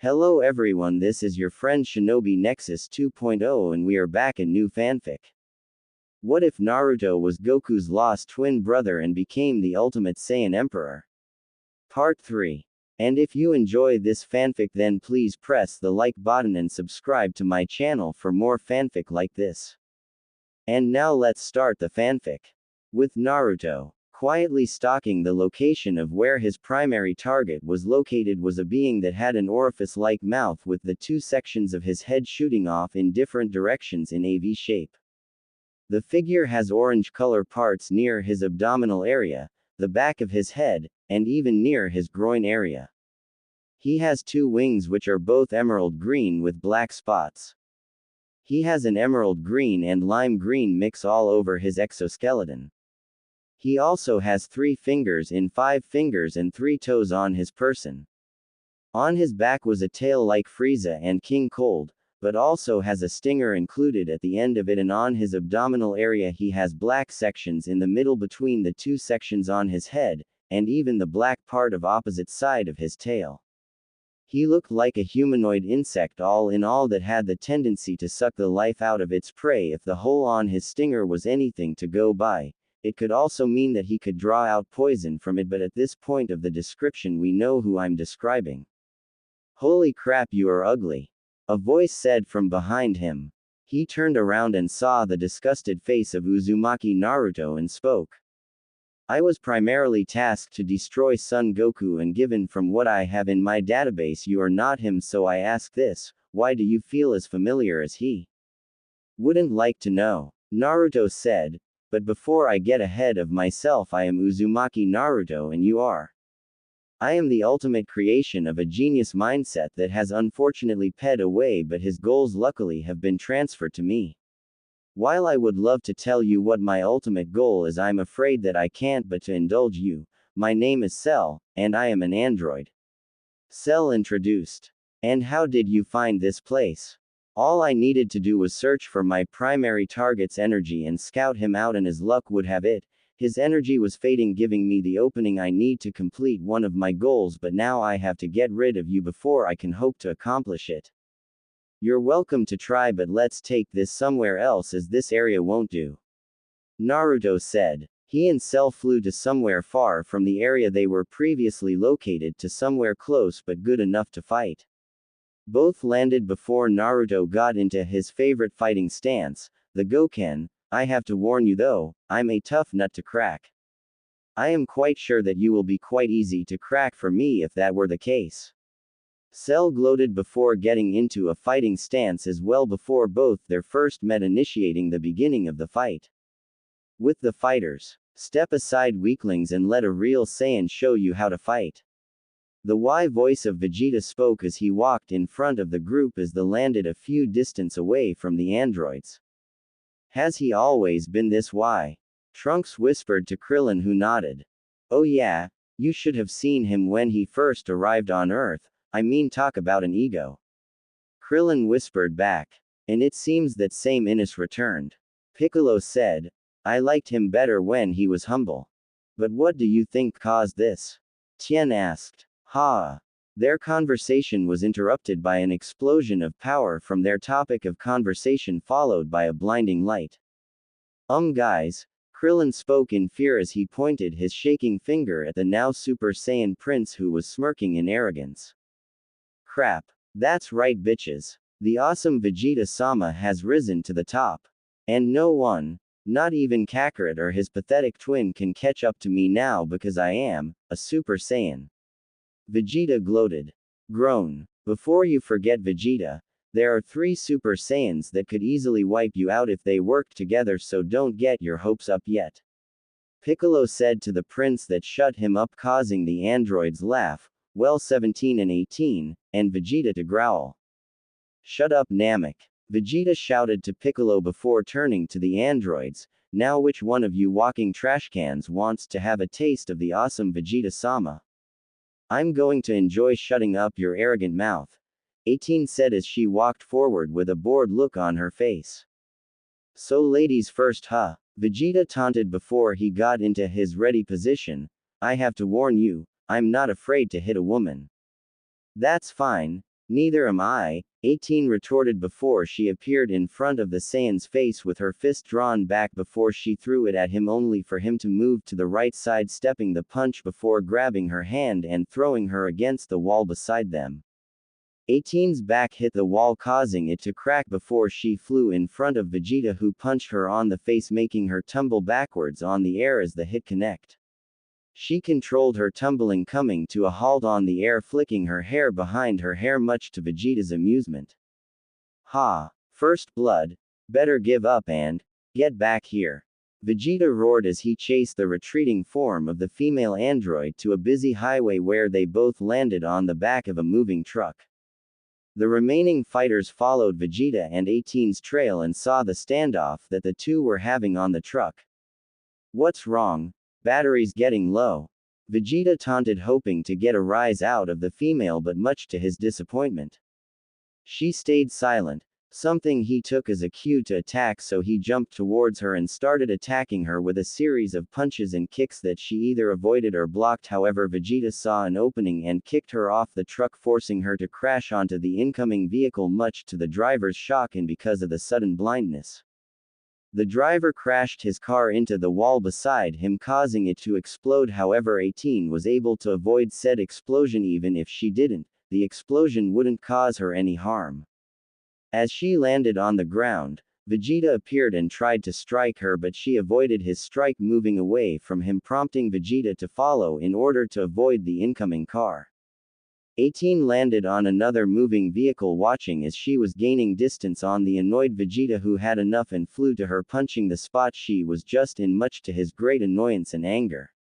Hello everyone, this is your friend Shinobi Nexus 2.0 and we are back in new fanfic. What if Naruto was Goku's lost twin brother and became the ultimate Saiyan Emperor? Part 3. And if you enjoy this fanfic then please press the like button and subscribe to my channel for more fanfic like this. And now let's start the fanfic. With Naruto quietly stalking the location of where his primary target was located was a being that had an orifice-like mouth with the two sections of his head shooting off in different directions in a V shape. The figure has orange color parts near his abdominal area, the back of his head, and even near his groin area. He has two wings which are both emerald green with black spots. He has an emerald green and lime green mix all over his exoskeleton. He also has 3 fingers in 5 fingers and 3 toes on his person. On his back was a tail like Frieza and King Cold, but also has a stinger included at the end of it, and on his abdominal area he has black sections in the middle between the 2 sections on his head, and even the black part of opposite side of his tail. He looked like a humanoid insect all in all that had the tendency to suck the life out of its prey. If the hole on his stinger was anything to go by, it could also mean that he could draw out poison from it, but at this point of the description we know who I'm describing. Holy crap, you are ugly, a voice said from behind him. He turned around and saw the disgusted face of Uzumaki Naruto and spoke. I was primarily tasked to destroy Son Goku, and given from what I have in my database you are not him, so I ask this, why do you feel as familiar as he? Wouldn't like to know, Naruto said. But before I get ahead of myself, I am Uzumaki Naruto and you are. I am the ultimate creation of a genius mindset that has unfortunately passed away, but his goals luckily have been transferred to me. While I would love to tell you what my ultimate goal is, I'm afraid that I can't, but to indulge you, my name is Cell, and I am an android. Cell introduced. And how did you find this place? All I needed to do was search for my primary target's energy and scout him out, and as luck would have it, his energy was fading, giving me the opening I need to complete one of my goals, but now I have to get rid of you before I can hope to accomplish it. You're welcome to try, but let's take this somewhere else as this area won't do. Naruto said. He and Cell flew to somewhere far from the area they were previously located to somewhere close but good enough to fight. Both landed before Naruto got into his favorite fighting stance, the Goken. I have to warn you though, I'm a tough nut to crack. I am quite sure that you will be quite easy to crack for me if that were the case. Cell gloated before getting into a fighting stance as well before both their first met, initiating the beginning of the fight. With the fighters, step aside weaklings and let a real Saiyan show you how to fight. The Y voice of Vegeta spoke as he walked in front of the group as they landed a few distance away from the androids. Has he always been this Y? Trunks whispered to Krillin, who nodded. Oh yeah, you should have seen him when he first arrived on Earth, I mean talk about an ego. Krillin whispered back. And it seems that same Inus returned. Piccolo said. I liked him better when he was humble. But what do you think caused this? Tien asked. Ha! Their conversation was interrupted by an explosion of power from their topic of conversation, followed by a blinding light. Guys, Krillin spoke in fear as he pointed his shaking finger at the now Super Saiyan Prince, who was smirking in arrogance. Crap. That's right, bitches. The awesome Vegeta-sama has risen to the top. And no one, not even Kakarot or his pathetic twin, can catch up to me now because I am a Super Saiyan. Vegeta gloated. Groan. Before you forget, Vegeta, there are 3 Super Saiyans that could easily wipe you out if they worked together, so don't get your hopes up yet. Piccolo said to the prince, that shut him up, causing the androids laugh, well 17 and 18, and Vegeta to growl. Shut up, Namek. Vegeta shouted to Piccolo before turning to the androids. Now which one of you walking trash cans wants to have a taste of the awesome Vegeta-sama? I'm going to enjoy shutting up your arrogant mouth, 18 said as she walked forward with a bored look on her face. So ladies first, huh? Vegeta taunted before he got into his ready position. I have to warn you, I'm not afraid to hit a woman. That's fine. Neither am I, 18 retorted before she appeared in front of the Saiyan's face with her fist drawn back before she threw it at him only for him to move to the right side, stepping the punch before grabbing her hand and throwing her against the wall beside them. 18's back hit the wall, causing it to crack before she flew in front of Vegeta, who punched her on the face, making her tumble backwards on the air as the hit connect. She controlled her tumbling, coming to a halt on the air, flicking her hair behind her hair much to Vegeta's amusement. Ha! First blood. Better give up and get back here. Vegeta roared as he chased the retreating form of the female android to a busy highway where they both landed on the back of a moving truck. The remaining fighters followed Vegeta and 18's trail and saw the standoff that the two were having on the truck. What's wrong? Battery's getting low. Vegeta taunted, hoping to get a rise out of the female, but much to his disappointment, she stayed silent, something he took as a cue to attack, so he jumped towards her and started attacking her with a series of punches and kicks that she either avoided or blocked. However, Vegeta saw an opening and kicked her off the truck, forcing her to crash onto the incoming vehicle, much to the driver's shock and because of the sudden blindness. The driver crashed his car into the wall beside him, causing it to explode. However, 18 was able to avoid said explosion. Even if she didn't, the explosion wouldn't cause her any harm. As she landed on the ground, Vegeta appeared and tried to strike her, but she avoided his strike, moving away from him, prompting Vegeta to follow in order to avoid the incoming car. 18 landed on another moving vehicle, watching as she was gaining distance on the annoyed Vegeta, who had enough and flew to her, punching the spot she was just in, much to his great annoyance and anger.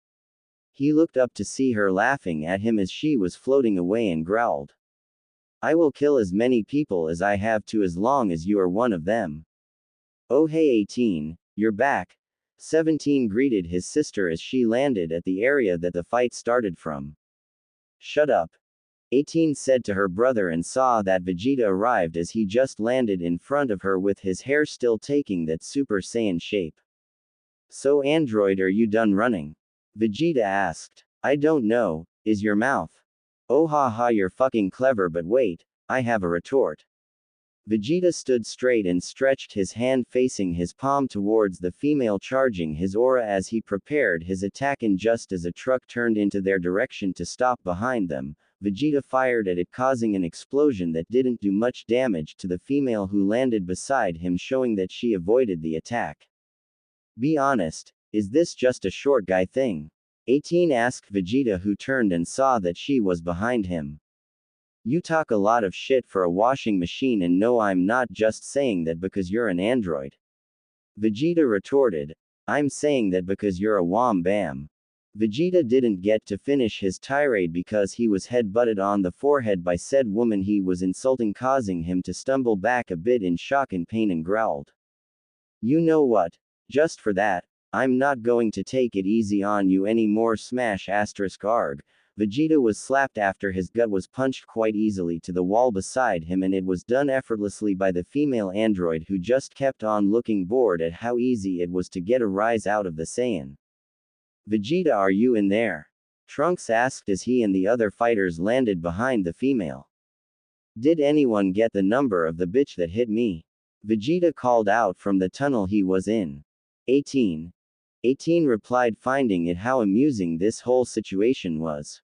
He looked up to see her laughing at him as she was floating away and growled, "I will kill as many people as I have to, as long as you are one of them." "Oh hey 18, you're back." 17 greeted his sister as she landed at the area that the fight started from. "Shut up," 18 said to her brother, and saw that Vegeta arrived as he just landed in front of her with his hair still taking that Super Saiyan shape. "So android, are you done running?" Vegeta asked. "I don't know, is your mouth?" "Oh ha, you're fucking clever, but wait, I have a retort." Vegeta stood straight and stretched his hand, facing his palm towards the female, charging his aura as he prepared his attack, and just as a truck turned into their direction to stop behind them, Vegeta fired at it, causing an explosion that didn't do much damage to the female who landed beside him, showing that she avoided the attack. "Be honest, is this just a short guy thing?" 18 asked Vegeta, who turned and saw that she was behind him. "You talk a lot of shit for a washing machine, and no, I'm not just saying that because you're an android," Vegeta retorted. "I'm saying that because you're a wham bam." Vegeta didn't get to finish his tirade because he was head-butted on the forehead by said woman he was insulting, causing him to stumble back a bit in shock and pain, and growled, "You know what? Just for that, I'm not going to take it easy on you anymore." *arg. Vegeta was slapped after his gut was punched quite easily to the wall beside him, and it was done effortlessly by the female android, who just kept on looking bored at how easy it was to get a rise out of the Saiyan. "Vegeta, are you in there?" Trunks asked as he and the other fighters landed behind the female. "Did anyone get the number of the bitch that hit me?" Vegeta called out from the tunnel he was in. 18 replied, finding it how amusing this whole situation was.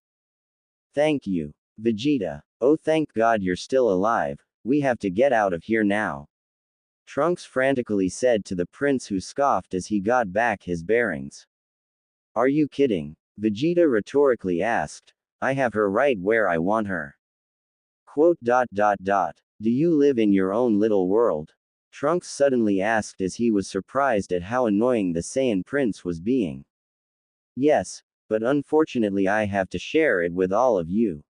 "Thank you, Vegeta. Oh, thank God you're still alive, we have to get out of here now," Trunks frantically said to the prince, who scoffed as he got back his bearings. "Are you kidding?" Vegeta rhetorically asked. "I have her right where I want her." "Do you live in your own little world?" Trunks suddenly asked as he was surprised at how annoying the Saiyan prince was being. "Yes, but unfortunately I have to share it with all of you."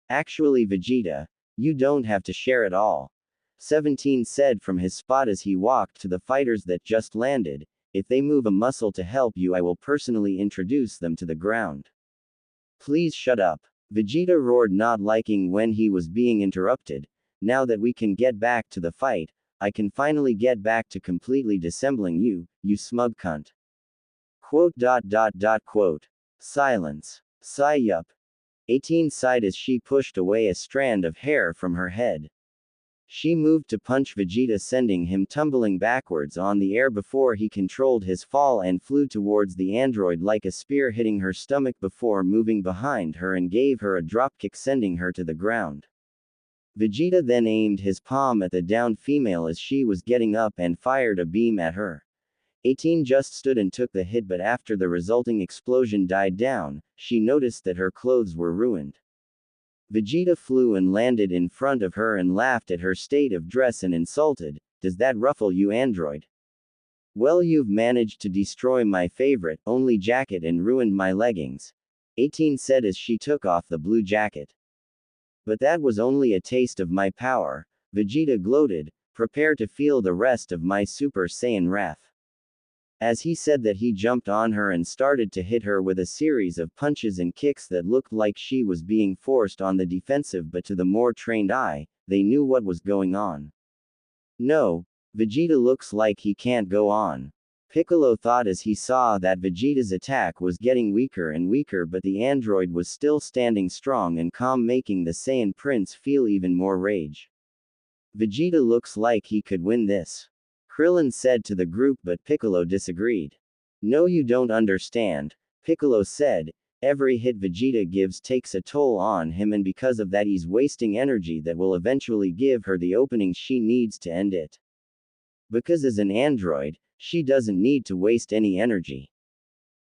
"Actually, Vegeta, you don't have to share it all," 17 said from his spot as he walked to the fighters that just landed. "If they move a muscle to help you, I will personally introduce them to the ground." "Please shut up," Vegeta roared, not liking when he was being interrupted. "Now that we can get back to the fight, I can finally get back to completely dissembling you, you smug cunt." Silence. Sigh yup. 18 sighed as she pushed away a strand of hair from her head. She moved to punch Vegeta, sending him tumbling backwards on the air before he controlled his fall and flew towards the android like a spear, hitting her stomach before moving behind her and gave her a dropkick, sending her to the ground. Vegeta then aimed his palm at the downed female as she was getting up and fired a beam at her. 18 just stood and took the hit, but after the resulting explosion died down, she noticed that her clothes were ruined. Vegeta flew and landed in front of her and laughed at her state of dress and insulted, "Does that ruffle you, android? Well, you've managed to destroy my favorite, only jacket and ruined my leggings," 18 said as she took off the blue jacket. "But that was only a taste of my power," Vegeta gloated, "prepare to feel the rest of my Super Saiyan wrath." As he said that, he jumped on her and started to hit her with a series of punches and kicks that looked like she was being forced on the defensive, but to the more trained eye, they knew what was going on. "No, Vegeta looks like he can't go on," Piccolo thought as he saw that Vegeta's attack was getting weaker and weaker, but the android was still standing strong and calm, making the Saiyan Prince feel even more rage. "Vegeta looks like he could win this," Krillin said to the group, but Piccolo disagreed. "No, you don't understand," Piccolo said. "Every hit Vegeta gives takes a toll on him, and because of that he's wasting energy that will eventually give her the opening she needs to end it. Because as an android, she doesn't need to waste any energy."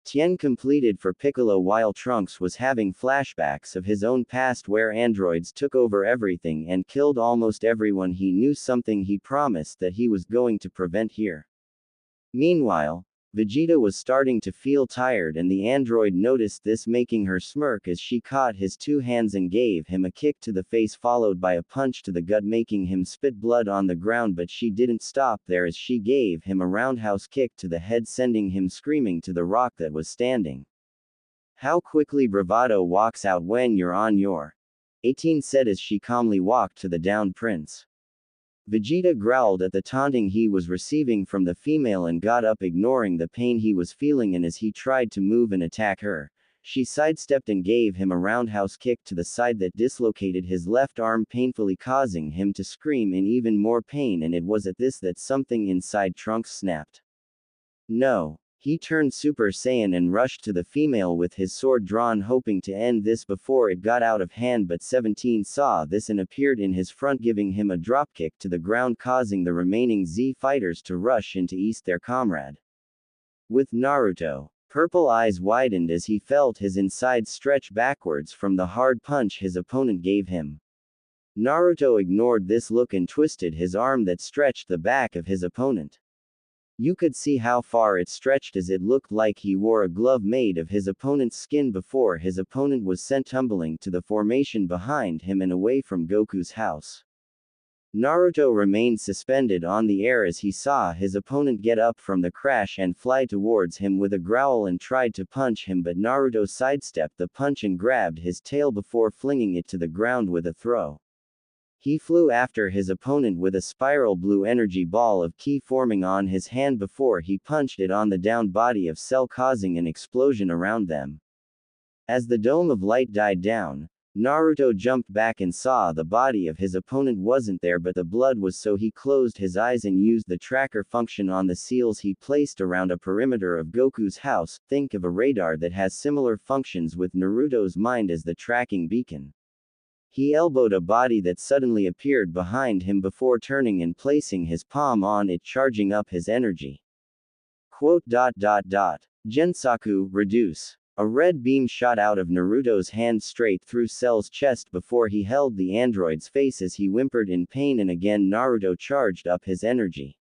Tien completed for Piccolo while Trunks was having flashbacks of his own past where androids took over everything and killed almost everyone he knew, something he promised that he was going to prevent here. Meanwhile, Vegeta was starting to feel tired, and the android noticed this, making her smirk as she caught his two hands and gave him a kick to the face followed by a punch to the gut, making him spit blood on the ground, but she didn't stop there as she gave him a roundhouse kick to the head, sending him screaming to the rock that was standing. "How quickly bravado walks out when you're on your," 18 said as she calmly walked to the downed prince. Vegeta growled at the taunting he was receiving from the female and got up, ignoring the pain he was feeling, and as he tried to move and attack her, she sidestepped and gave him a roundhouse kick to the side that dislocated his left arm, painfully causing him to scream in even more pain, and it was at this that something inside Trunks snapped. "No." He turned Super Saiyan and rushed to the female with his sword drawn, hoping to end this before it got out of hand, but 17 saw this and appeared in his front, giving him a dropkick to the ground, causing the remaining Z fighters to rush in to ease their comrade. With Naruto, purple eyes widened as he felt his insides stretch backwards from the hard punch his opponent gave him. Naruto ignored this look and twisted his arm that stretched the back of his opponent. You could see how far it stretched as it looked like he wore a glove made of his opponent's skin before his opponent was sent tumbling to the formation behind him and away from Goku's house. Naruto remained suspended on the air as he saw his opponent get up from the crash and fly towards him with a growl and tried to punch him, but Naruto sidestepped the punch and grabbed his tail before flinging it to the ground with a throw. He flew after his opponent with a spiral blue energy ball of ki forming on his hand before he punched it on the downed body of Cell, causing an explosion around them. As the dome of light died down, Naruto jumped back and saw the body of his opponent wasn't there, but the blood was, so he closed his eyes and used the tracker function on the seals he placed around a perimeter of Goku's house. Think of a radar that has similar functions with Naruto's mind as the tracking beacon. He elbowed a body that suddenly appeared behind him before turning and placing his palm on it, charging up his energy. Gensaku, reduce. A red beam shot out of Naruto's hand straight through Cell's chest before he held the android's face as he whimpered in pain, and again Naruto charged up his energy.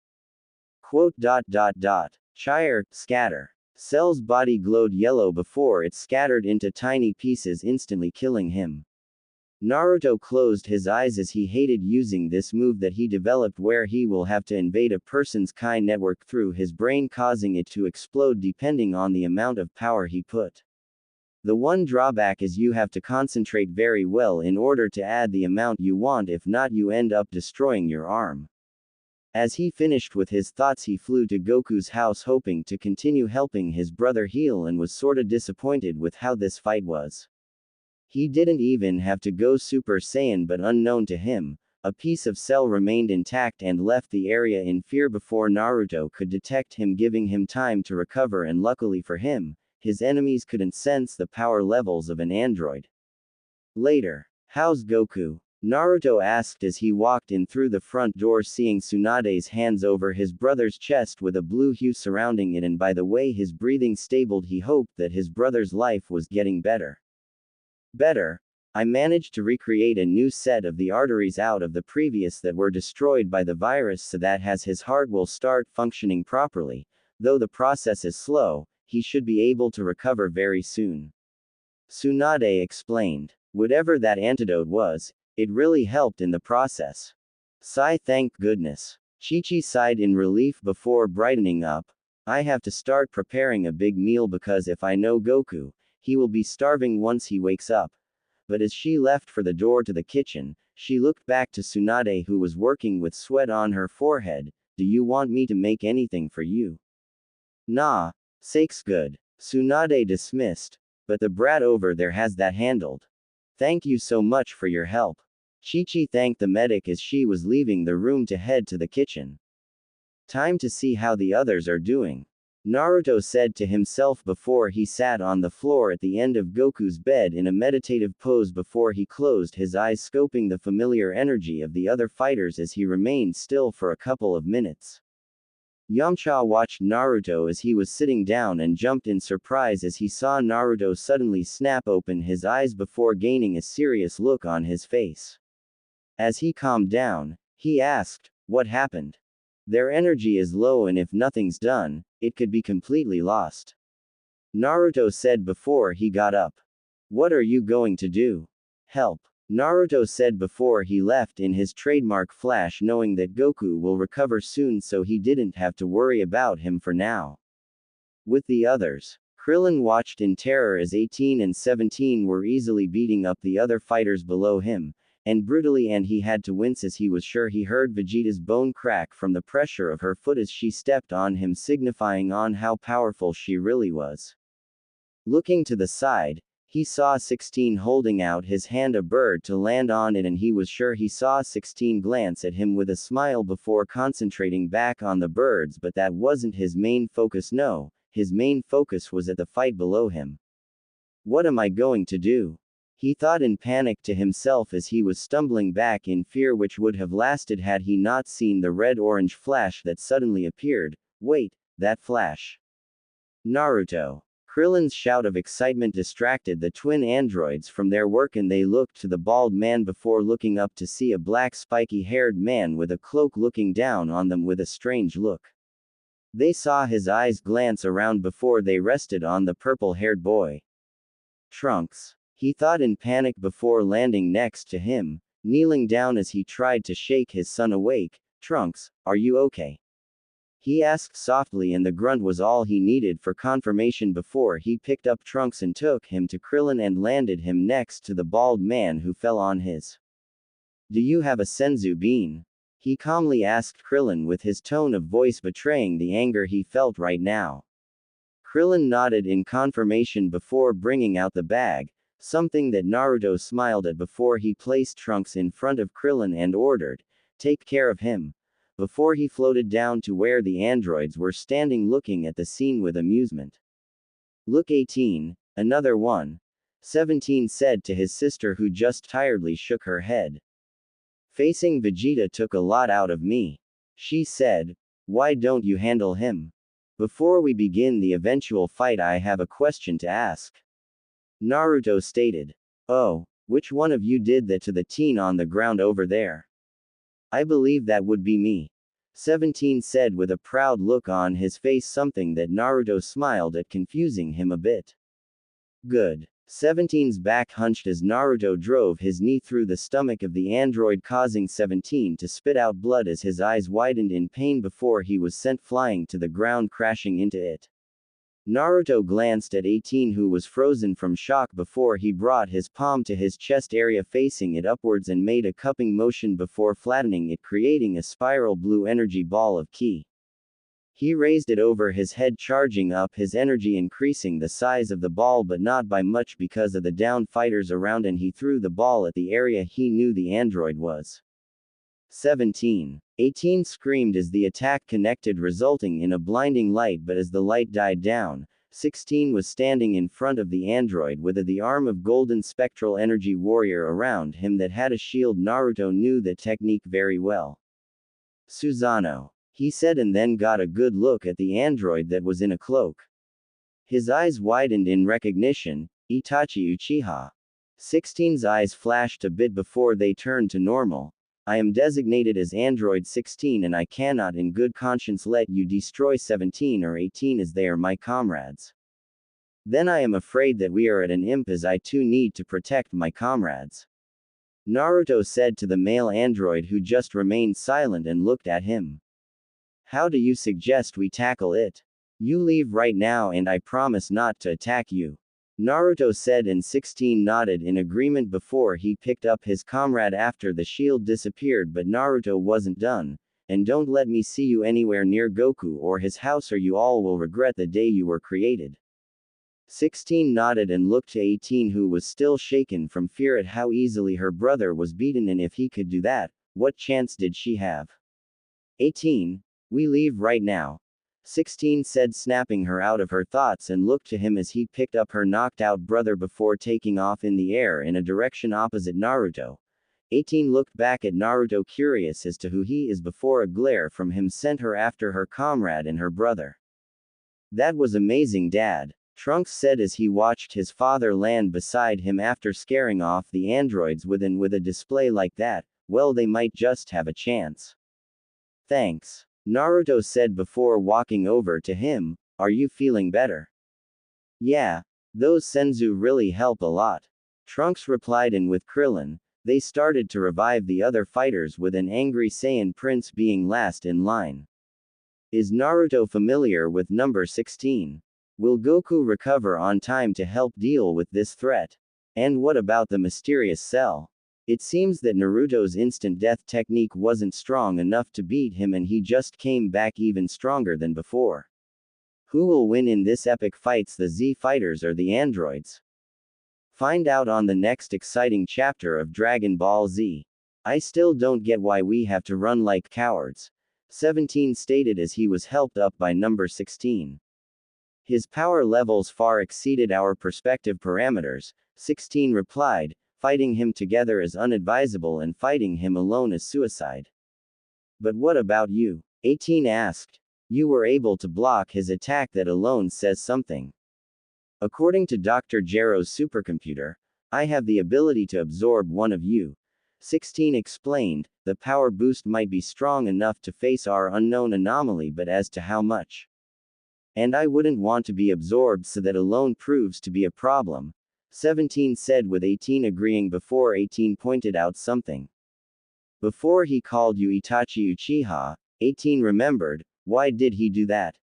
Chire, scatter. Cell's body glowed yellow before it scattered into tiny pieces, instantly killing him. Naruto closed his eyes as he hated using this move that he developed, where he will have to invade a person's Kai network through his brain, causing it to explode depending on the amount of power he put. The one drawback is you have to concentrate very well in order to add the amount you want, if not you end up destroying your arm. As he finished with his thoughts, he flew to Goku's house hoping to continue helping his brother heal, and was sorta disappointed with how this fight was. He didn't even have to go Super Saiyan, but unknown to him, a piece of cell remained intact and left the area in fear before Naruto could detect him, giving him time to recover, and luckily for him, his enemies couldn't sense the power levels of an android. Later, "How's Goku?" Naruto asked as he walked in through the front door, seeing Tsunade's hands over his brother's chest with a blue hue surrounding it, and by the way his breathing stabled, he hoped that his brother's life was getting better. "Better. I managed to recreate a new set of the arteries out of the previous that were destroyed by the virus, so that his heart will start functioning properly. Though the process is slow, he should be able to recover very soon," Tsunade explained. "Whatever that antidote was, it really helped in the process." Sigh, thank goodness. Chi-Chi sighed in relief before brightening up. "I have to start preparing a big meal because if I know Goku, he will be starving once he wakes up." But as she left for the door to the kitchen, she looked back to Tsunade, who was working with sweat on her forehead. "Do you want me to make anything for you?" "Nah, sake's good," Tsunade dismissed. "But the brat over there has that handled. Thank you so much for your help." Chi-Chi thanked the medic as she was leaving the room to head to the kitchen. "Time to see how the others are doing," Naruto said to himself before he sat on the floor at the end of Goku's bed in a meditative pose before he closed his eyes, scoping the familiar energy of the other fighters as he remained still for a couple of minutes. Yamcha watched Naruto as he was sitting down and jumped in surprise as he saw Naruto suddenly snap open his eyes before gaining a serious look on his face. As he calmed down, he asked, "What happened?" "Their energy is low, and if nothing's done, it could be completely lost," Naruto said before he got up. "What are you going to do?" "Help," Naruto said before he left in his trademark flash, knowing that Goku will recover soon so he didn't have to worry about him for now. With the others, Krillin watched in terror as 18 and 17 were easily beating up the other fighters below him, and brutally, and he had to wince as he was sure he heard Vegeta's bone crack from the pressure of her foot as she stepped on him, signifying on how powerful she really was. Looking to the side, he saw 16 holding out his hand, a bird to land on it, and he was sure he saw 16 glance at him with a smile before concentrating back on the birds, but that wasn't his main focus. No, his main focus was at the fight below him. "What am I going to do?" he thought in panic to himself as he was stumbling back in fear, which would have lasted had he not seen the red-orange flash that suddenly appeared. Wait, that flash. Naruto. Krillin's shout of excitement distracted the twin androids from their work, and they looked to the bald man before looking up to see a black spiky-haired man with a cloak looking down on them with a strange look. They saw his eyes glance around before they rested on the purple-haired boy. Trunks. He thought in panic before landing next to him, kneeling down as he tried to shake his son awake. "Trunks, are you okay?" he asked softly, and the grunt was all he needed for confirmation before he picked up Trunks and took him to Krillin and landed him next to the bald man who fell on his. "Do you have a senzu bean?" he calmly asked Krillin, with his tone of voice betraying the anger he felt right now. Krillin nodded in confirmation before bringing out the bag, something that Naruto smiled at before he placed Trunks in front of Krillin and ordered, "Take care of him," before he floated down to where the androids were standing looking at the scene with amusement. "Look, 18, another one," 17 said to his sister, who just tiredly shook her head. "Facing Vegeta took a lot out of me," she said. "Why don't you handle him?" "Before we begin the eventual fight, I have a question to ask," Naruto stated. "Oh, which one of you did that to the teen on the ground over there?" "I believe that would be me," 17 said with a proud look on his face, something that Naruto smiled at, confusing him a bit. "Good." 17's back hunched as Naruto drove his knee through the stomach of the android, causing 17 to spit out blood as his eyes widened in pain before he was sent flying to the ground, crashing into it. Naruto glanced at 18, who was frozen from shock before he brought his palm to his chest area, facing it upwards, and made a cupping motion before flattening it, creating a spiral blue energy ball of ki. He raised it over his head, charging up his energy, increasing the size of the ball but not by much because of the down fighters around, and he threw the ball at the area he knew the android was. 17. 18 screamed as the attack connected, resulting in a blinding light, but as the light died down, 16 was standing in front of the android with the arm of golden spectral energy warrior around him that had a shield. Naruto knew the technique very well. Susanoo, he said, and then got a good look at the android that was in a cloak. His eyes widened in recognition. Itachi Uchiha. 16's eyes flashed a bit before they turned to normal. I am designated as Android 16 and I cannot in good conscience let you destroy 17 or 18 as they are my comrades. Then I am afraid that we are at an imp, as I too need to protect my comrades. Naruto said to the male android, who just remained silent and looked at him. How do you suggest we tackle it? You leave right now and I promise not to attack you. Naruto said, and 16 nodded in agreement before he picked up his comrade after the shield disappeared. But Naruto wasn't done. And don't let me see you anywhere near Goku or his house, or you all will regret the day you were created. 16 nodded and looked to 18, who was still shaken from fear at how easily her brother was beaten, and if he could do that, what chance did she have? 18. We leave right now. 16 said, snapping her out of her thoughts, and looked to him as he picked up her knocked out brother before taking off in the air in a direction opposite Naruto. 18 looked back at Naruto, curious as to who he is, before a glare from him sent her after her comrade and her brother. That was amazing, Dad, Trunks said as he watched his father land beside him after scaring off the androids within. With a display like that, well, they might just have a chance. Thanks, Naruto said before walking over to him. Are you feeling better? Yeah, those senzu really help a lot, Trunks replied, and with Krillin, they started to revive the other fighters, with an angry Saiyan Prince being last in line. Is Naruto familiar with number 16? Will Goku recover on time to help deal with this threat? And what about the mysterious cell? It seems that Naruto's instant death technique wasn't strong enough to beat him, and he just came back even stronger than before. Who will win in this epic fights, the Z fighters or the androids? Find out on the next exciting chapter of Dragon Ball Z. I still don't get why we have to run like cowards, 17 stated as he was helped up by number 16. His power levels far exceeded our perspective parameters, 16 replied. Fighting him together is unadvisable and fighting him alone is suicide. But what about you? 18 asked. You were able to block his attack, that alone says something. According to Dr. Jero's supercomputer, I have the ability to absorb one of you, 16 explained. The power boost might be strong enough to face our unknown anomaly, but as to how much? And I wouldn't want to be absorbed, so that alone proves to be a problem, 17 said, with 18 agreeing before 18 pointed out something. Before he called you Itachi Uchiha, 18 remembered. Why did he do that?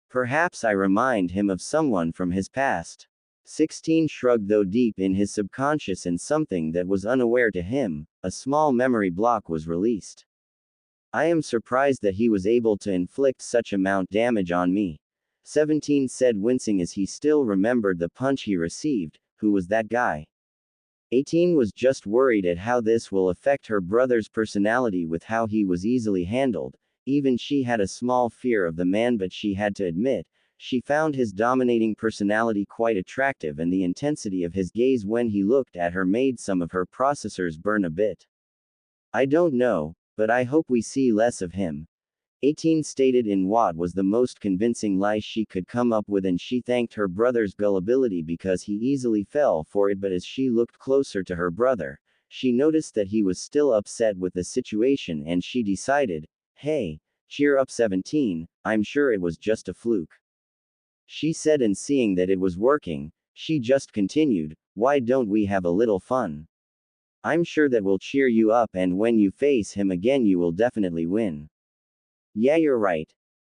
Perhaps I remind him of someone from his past. 16 shrugged, though deep in his subconscious and something that was unaware to him, a small memory block was released. I am surprised that he was able to inflict such amount damage on me, 17 said, wincing as he still remembered the punch he received. Who was that guy? 18 was just worried at how this will affect her brother's personality with how he was easily handled. Even she had a small fear of the man, but she had to admit, she found his dominating personality quite attractive, and the intensity of his gaze when he looked at her made some of her processors burn a bit. I don't know, but I hope we see less of him, 18 stated in what was the most convincing lie she could come up with, and she thanked her brother's gullibility because he easily fell for it. But as she looked closer to her brother, she noticed that he was still upset with the situation, and she decided, hey, cheer up 17, I'm sure it was just a fluke, she said, and seeing that it was working, she just continued, why don't we have a little fun? I'm sure that will cheer you up, and when you face him again you will definitely win. Yeah, you're right,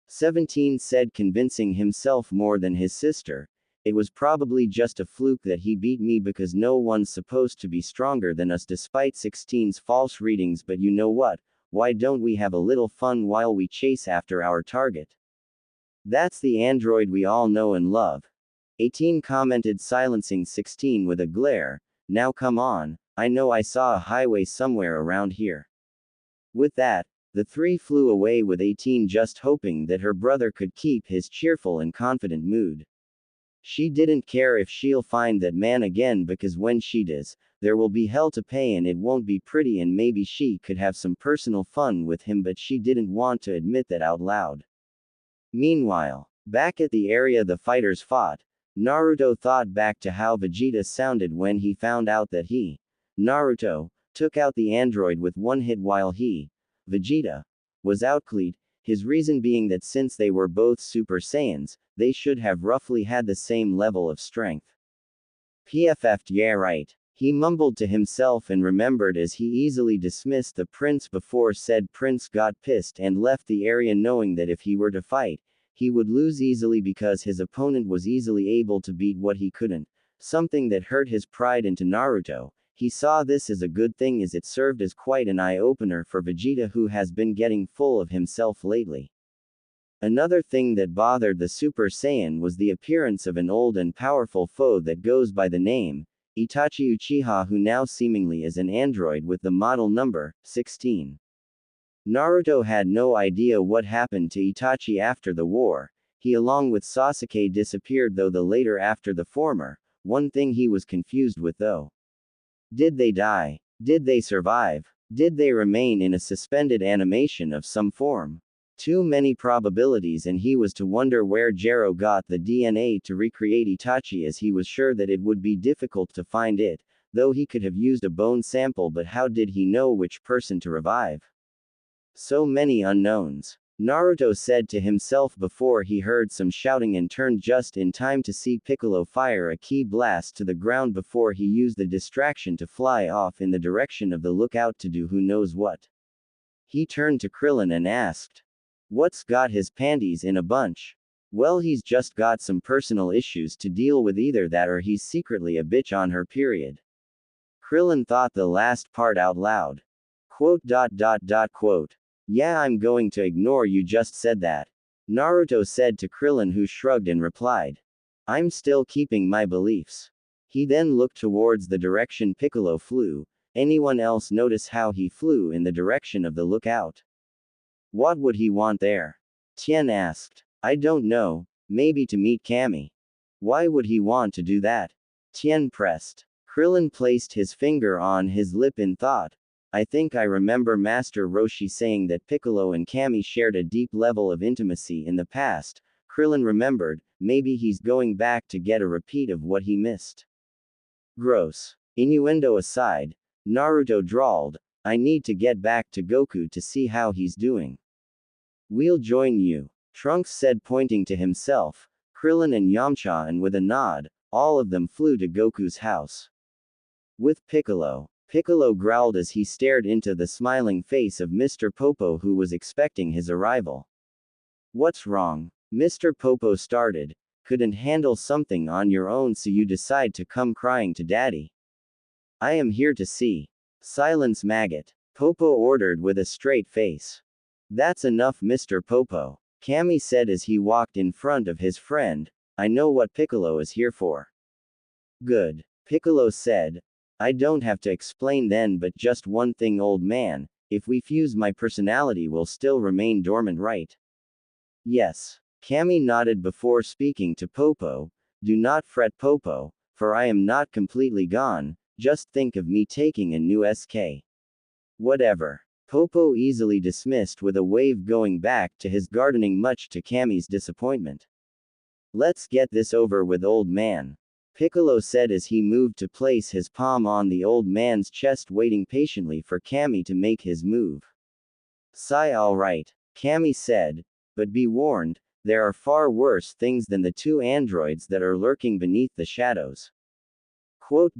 17 said, convincing himself more than his sister. It was probably just a fluke that he beat me because no one's supposed to be stronger than us despite 16's false readings. But you know what? Why don't we have a little fun while we chase after our target? That's the android we all know and love. 18 commented, silencing 16 with a glare. Now come on, I know I saw a highway somewhere around here. With that, the three flew away with 18 just hoping that her brother could keep his cheerful and confident mood. She didn't care if she'll find that man again, because when she does, there will be hell to pay and it won't be pretty, and maybe she could have some personal fun with him, but she didn't want to admit that out loud. Meanwhile, back at the area the fighters fought, Naruto thought back to how Vegeta sounded when he found out that he, Naruto, took out the android with one hit while he, Vegeta, was outclassed, his reason being that since they were both Super Saiyans, they should have roughly had the same level of strength. PFF'd, yeah right. He mumbled to himself and remembered as he easily dismissed the prince before said prince got pissed and left the area, knowing that if he were to fight, he would lose easily because his opponent was easily able to beat what he couldn't, something that hurt his pride into Naruto. He saw this as a good thing, as it served as quite an eye-opener for Vegeta, who has been getting full of himself lately. Another thing that bothered the Super Saiyan was the appearance of an old and powerful foe that goes by the name Itachi Uchiha, who now seemingly is an android with the model number 16. Naruto had no idea what happened to Itachi after the war. He along with Sasuke disappeared, though the later after the former. One thing he was confused with though. Did they die? Did they survive? Did they remain in a suspended animation of some form? Too many probabilities, and he was to wonder where Jero got the DNA to recreate Itachi, as he was sure that it would be difficult to find it, though he could have used a bone sample, but how did he know which person to revive? So many unknowns. Naruto said to himself before he heard some shouting and turned just in time to see Piccolo fire a ki blast to the ground before he used the distraction to fly off in the direction of the lookout to do who knows what. He turned to Krillin and asked, "What's got his panties in a bunch?" "Well, he's just got some personal issues to deal with, either that or he's secretly a bitch on her period." Krillin thought the last part out loud. Quote. "Yeah, I'm going to ignore you just said that," Naruto said to Krillin, who shrugged and replied, "I'm still keeping my beliefs." He then looked towards the direction Piccolo flew. Anyone else notice how he flew in the direction of the lookout? What would he want there? Tien asked. "I don't know, maybe to meet Kami." "Why would he want to do that?" Tien pressed. Krillin placed his finger on his lip in thought. "I think I remember Master Roshi saying that Piccolo and Kami shared a deep level of intimacy in the past." Krillin remembered, maybe he's going back to get a repeat of what he missed. Gross. Innuendo aside, Naruto drawled, "I need to get back to Goku to see how he's doing." "We'll join you," Trunks said, pointing to himself, Krillin and Yamcha, and with a nod, all of them flew to Goku's house. With Piccolo. Piccolo growled as he stared into the smiling face of Mr. Popo, who was expecting his arrival. "What's wrong?" Mr. Popo started. "Couldn't handle something on your own, so you decide to come crying to Daddy?" "I am here to see." "Silence, maggot," Popo ordered with a straight face. "That's enough, Mr. Popo," Kami said as he walked in front of his friend. "I know what Piccolo is here for." "Good," Piccolo said. "I don't have to explain then, but just one thing, old man, if we fuse, my personality will still remain dormant, right?" "Yes." Kami nodded before speaking to Popo. "Do not fret, Popo, for I am not completely gone, just think of me taking a new SK. Whatever." Popo easily dismissed with a wave, going back to his gardening, much to Kami's disappointment. "Let's get this over with, old man," Piccolo said as he moved to place his palm on the old man's chest, waiting patiently for Kami to make his move. "Sigh, all right," Kami said, "but be warned, there are far worse things than the two androids that are lurking beneath the shadows." Quote.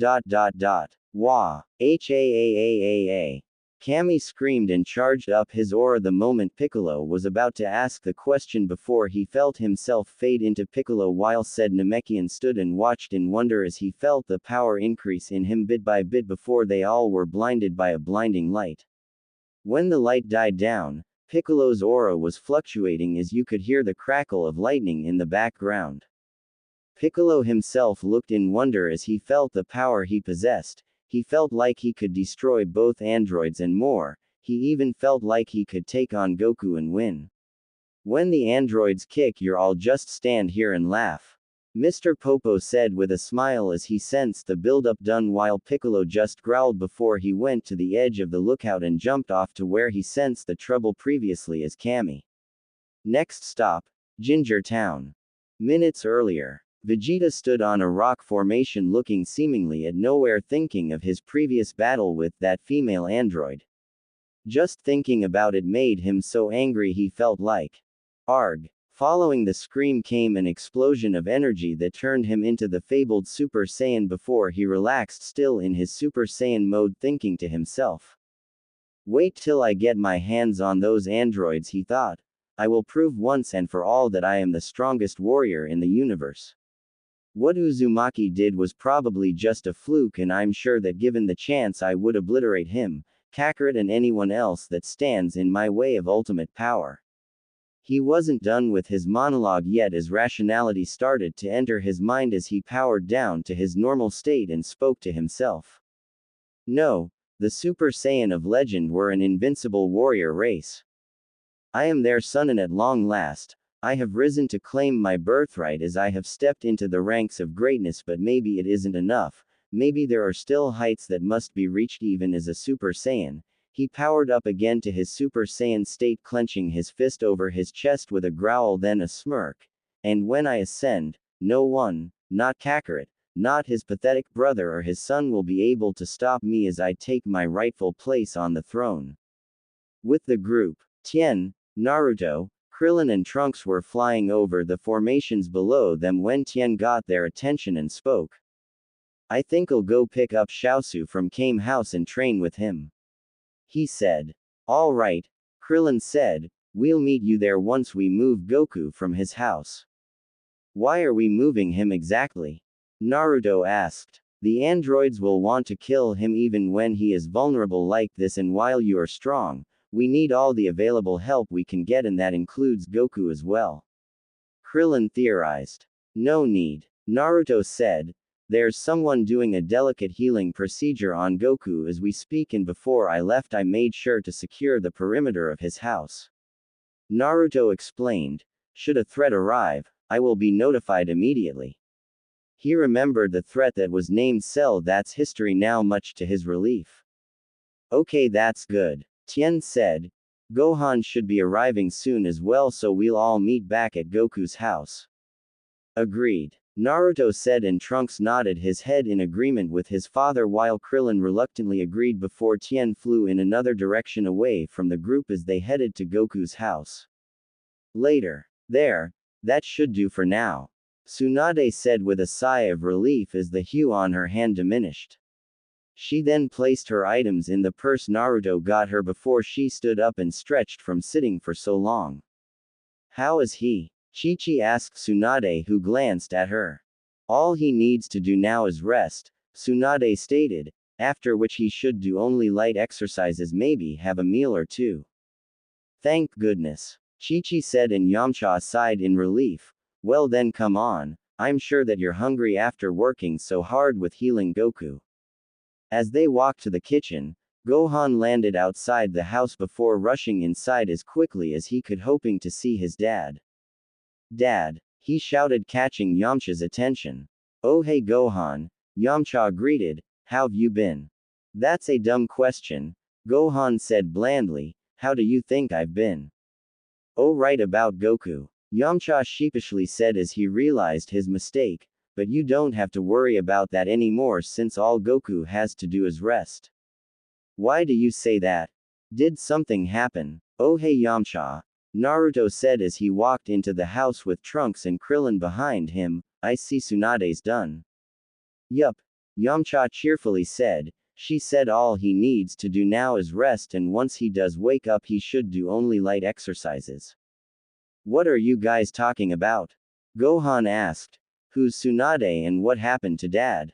Wah. Haaaaaa. Kami screamed and charged up his aura the moment Piccolo was about to ask the question, before he felt himself fade into Piccolo, while said Namekian stood and watched in wonder as he felt the power increase in him bit by bit before they all were blinded by a blinding light. When the light died down, Piccolo's aura was fluctuating as you could hear the crackle of lightning in the background. Piccolo himself looked in wonder as he felt the power he possessed. He felt like he could destroy both androids and more. He even felt like he could take on Goku and win. When the androids kick, you're all just stand here and laugh. Mr. Popo said with a smile as he sensed the build-up done while Piccolo just growled before he went to the edge of the lookout and jumped off to where he sensed the trouble previously as Kami. Next stop, Ginger Town. Minutes earlier, Vegeta stood on a rock formation looking seemingly at nowhere, thinking of his previous battle with that female android. Just thinking about it made him so angry he felt like arg. Following the scream came an explosion of energy that turned him into the fabled Super Saiyan before he relaxed, still in his Super Saiyan mode, thinking to himself. Wait till I get my hands on those androids, he thought. I will prove once and for all that I am the strongest warrior in the universe. What Uzumaki did was probably just a fluke, and I'm sure that given the chance I would obliterate him, Kakarot, and anyone else that stands in my way of ultimate power. He wasn't done with his monologue yet as rationality started to enter his mind as he powered down to his normal state and spoke to himself. No, the Super Saiyan of legend were an invincible warrior race. I am their son, and at long last, I have risen to claim my birthright as I have stepped into the ranks of greatness, but maybe it isn't enough. Maybe there are still heights that must be reached even as a Super Saiyan. He powered up again to his Super Saiyan state, clenching his fist over his chest with a growl, then a smirk. And when I ascend, no one, not Kakarot, not his pathetic brother or his son, will be able to stop me as I take my rightful place on the throne. With the group, Tien, Naruto, Krillin and Trunks were flying over the formations below them when Tien got their attention and spoke. I think I'll go pick up Xiaosu from Kame House and train with him. He said. All right, Krillin said, we'll meet you there once we move Goku from his house. Why are we moving him exactly? Naruto asked. The androids will want to kill him even when he is vulnerable like this, and while you are strong, we need all the available help we can get, and that includes Goku as well. Krillin theorized. No need, Naruto said. There's someone doing a delicate healing procedure on Goku as we speak, and before I left I made sure to secure the perimeter of his house. Naruto explained. Should a threat arrive, I will be notified immediately. He remembered the threat that was named Cell. That's history now, much to his relief. Okay, that's good, Tien said. Gohan should be arriving soon as well, so we'll all meet back at Goku's house. Agreed, Naruto said, and Trunks nodded his head in agreement with his father while Krillin reluctantly agreed before Tien flew in another direction away from the group as they headed to Goku's house. Later. There. That should do for now, Tsunade said with a sigh of relief as the hue on her hand diminished. She then placed her items in the purse Naruto got her before she stood up and stretched from sitting for so long. How is he? Chi-Chi asked Tsunade, who glanced at her. All he needs to do now is rest, Tsunade stated, after which he should do only light exercises, maybe have a meal or two. Thank goodness, Chi-Chi said, and Yamcha sighed in relief. Well then, come on, I'm sure that you're hungry after working so hard with healing Goku. As they walked to the kitchen, Gohan landed outside the house before rushing inside as quickly as he could, hoping to see his dad. Dad, he shouted, catching Yamcha's attention. Oh hey Gohan, Yamcha greeted, how've you been? That's a dumb question, Gohan said blandly. How do you think I've been? Oh, right about Goku, Yamcha sheepishly said as he realized his mistake, but you don't have to worry about that anymore since all Goku has to do is rest. Why do you say that? Did something happen? Oh hey Yamcha, Naruto said as he walked into the house with Trunks and Krillin behind him. I see Tsunade's done. Yup, Yamcha cheerfully said. She said all he needs to do now is rest, and once he does wake up he should do only light exercises. What are you guys talking about? Gohan asked. Who's Tsunade and what happened to Dad?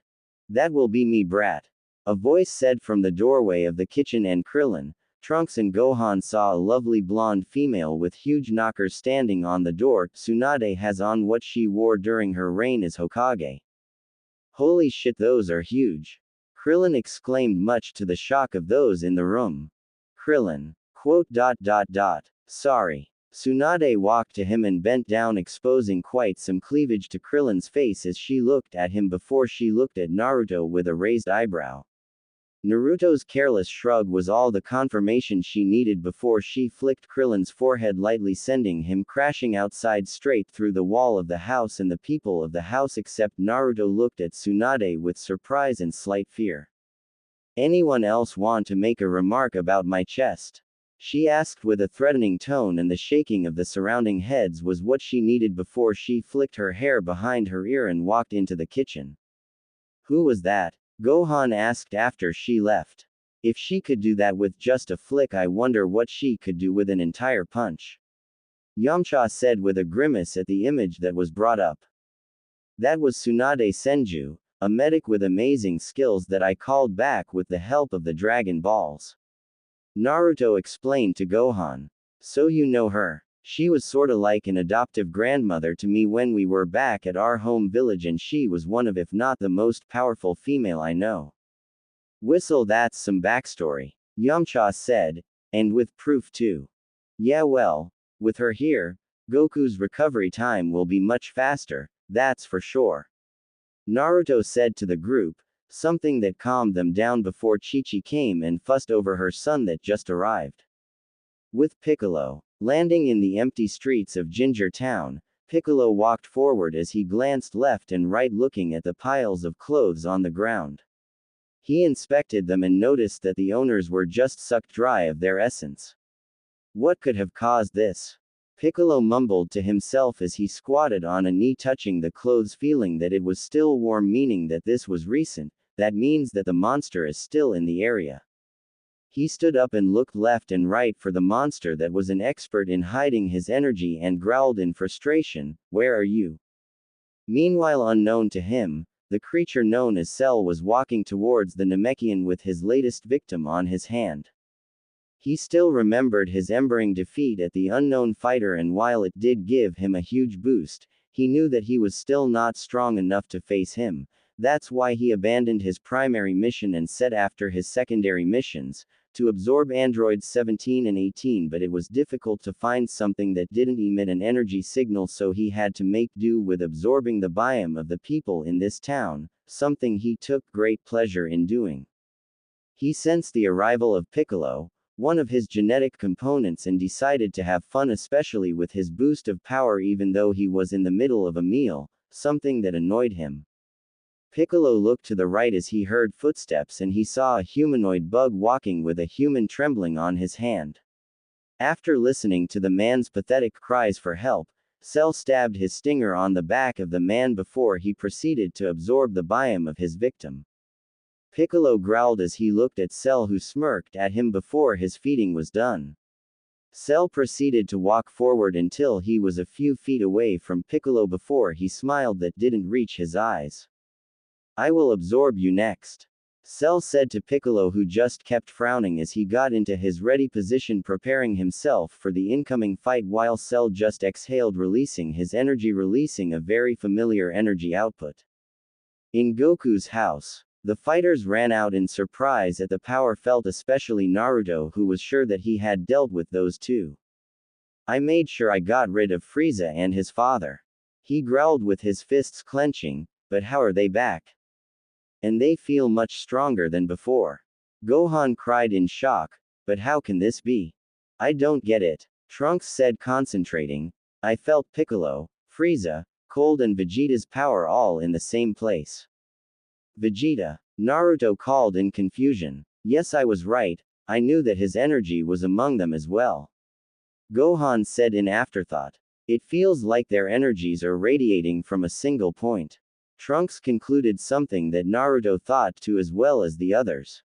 That will be me, brat, a voice said from the doorway of the kitchen, and Krillin, Trunks and Gohan saw a lovely blonde female with huge knockers standing on the door. Tsunade has on what she wore during her reign as Hokage. Holy shit, those are huge. Krillin exclaimed, much to the shock of those in the room. Krillin. Quote. Sorry. Tsunade walked to him and bent down, exposing quite some cleavage to Krillin's face as she looked at him before she looked at Naruto with a raised eyebrow. Naruto's careless shrug was all the confirmation she needed before she flicked Krillin's forehead lightly, sending him crashing outside straight through the wall of the house, and the people of the house except Naruto looked at Tsunade with surprise and slight fear. Anyone else want to make a remark about my chest? She asked with a threatening tone, and the shaking of the surrounding heads was what she needed before she flicked her hair behind her ear and walked into the kitchen. Who was that? Gohan asked after she left. If she could do that with just a flick, I wonder what she could do with an entire punch. Yamcha said with a grimace at the image that was brought up. That was Tsunade Senju, a medic with amazing skills that I called back with the help of the Dragon Balls. Naruto explained to Gohan. So you know her. She was sorta like an adoptive grandmother to me when we were back at our home village, and she was one of, if not the most powerful female I know. Whistle, that's some backstory. Yamcha said, and with proof too. Yeah, well, with her here, Goku's recovery time will be much faster, that's for sure. Naruto said to the group, something that calmed them down before Chi-Chi came and fussed over her son that just arrived. With Piccolo landing in the empty streets of Ginger Town, Piccolo walked forward as he glanced left and right, looking at the piles of clothes on the ground. He inspected them and noticed that the owners were just sucked dry of their essence. What could have caused this? Piccolo mumbled to himself as he squatted on a knee, touching the clothes, feeling that it was still warm, meaning that this was recent. That means that the monster is still in the area. He stood up and looked left and right for the monster that was an expert in hiding his energy and growled in frustration, "Where are you?" Meanwhile, unknown to him, the creature known as Cell was walking towards the Namekian with his latest victim on his hand. He still remembered his embering defeat at the unknown fighter, and while it did give him a huge boost, he knew that he was still not strong enough to face him. That's why he abandoned his primary mission and set after his secondary missions, to absorb androids 17 and 18, but it was difficult to find something that didn't emit an energy signal, so he had to make do with absorbing the biome of the people in this town, something he took great pleasure in doing. He sensed the arrival of Piccolo, one of his genetic components, and decided to have fun, especially with his boost of power, even though he was in the middle of a meal, something that annoyed him. Piccolo looked to the right as he heard footsteps, and he saw a humanoid bug walking with a human trembling on his hand. After listening to the man's pathetic cries for help, Cell stabbed his stinger on the back of the man before he proceeded to absorb the biome of his victim. Piccolo growled as he looked at Cell, who smirked at him before his feeding was done. Cell proceeded to walk forward until he was a few feet away from Piccolo before he smiled that didn't reach his eyes. "I will absorb you next," Cell said to Piccolo, who just kept frowning as he got into his ready position, preparing himself for the incoming fight, while Cell just exhaled, releasing his energy, releasing a very familiar energy output. In Goku's house, the fighters ran out in surprise at the power felt, especially Naruto, who was sure that he had dealt with those two. "I made sure I got rid of Frieza and his father," he growled with his fists clenching, "but how are they back? And they feel much stronger than before." Gohan cried in shock, "But how can this be? I don't get it," Trunks said, concentrating. "I felt Piccolo, Frieza, Cold, and Vegeta's power all in the same place." "Vegeta," Naruto called in confusion. "Yes, I was right, I knew that his energy was among them as well," Gohan said in afterthought. "It feels like their energies are radiating from a single point." Trunks concluded something that Naruto thought too, as well as the others.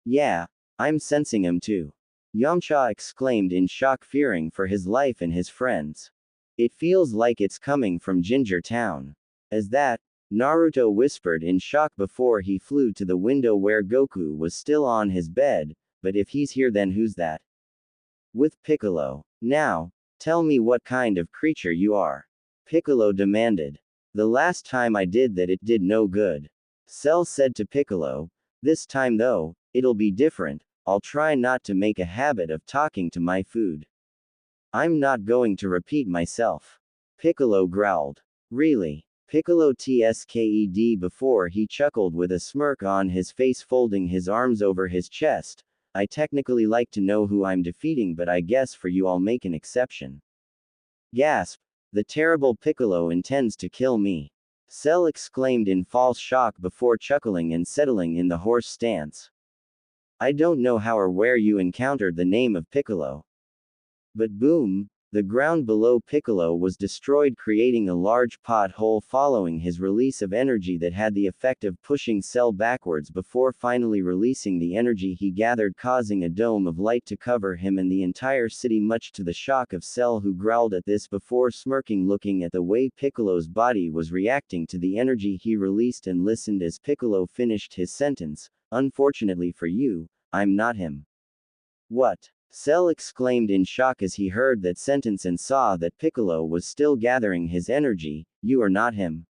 "Yeah, I'm sensing him too," Yamcha exclaimed in shock, fearing for his life and his friends. "It feels like it's coming from Ginger Town." "As that?" Naruto whispered in shock before he flew to the window where Goku was still on his bed, but if he's here then who's that? With Piccolo. Now, tell me what kind of creature you are. Piccolo demanded. The last time I did that it did no good. Cell said to Piccolo. This time though, it'll be different, I'll try not to make a habit of talking to my food. I'm not going to repeat myself. Piccolo growled. Really? Piccolo tsked before he chuckled with a smirk on his face, folding his arms over his chest. I technically like to know who I'm defeating, but I guess for you I'll make an exception. Gasp. The terrible Piccolo intends to kill me. Cell exclaimed in false shock before chuckling and settling in the horse stance. I don't know how or where you encountered the name of Piccolo. But boom, the ground below Piccolo was destroyed, creating a large pothole following his release of energy that had the effect of pushing Cell backwards before finally releasing the energy he gathered, causing a dome of light to cover him and the entire city, much to the shock of Cell, who growled at this before smirking, looking at the way Piccolo's body was reacting to the energy he released, and listened as Piccolo finished his sentence. Unfortunately for you, I'm not him. What? Cell exclaimed in shock as he heard that sentence and saw that Piccolo was still gathering his energy. You are not him.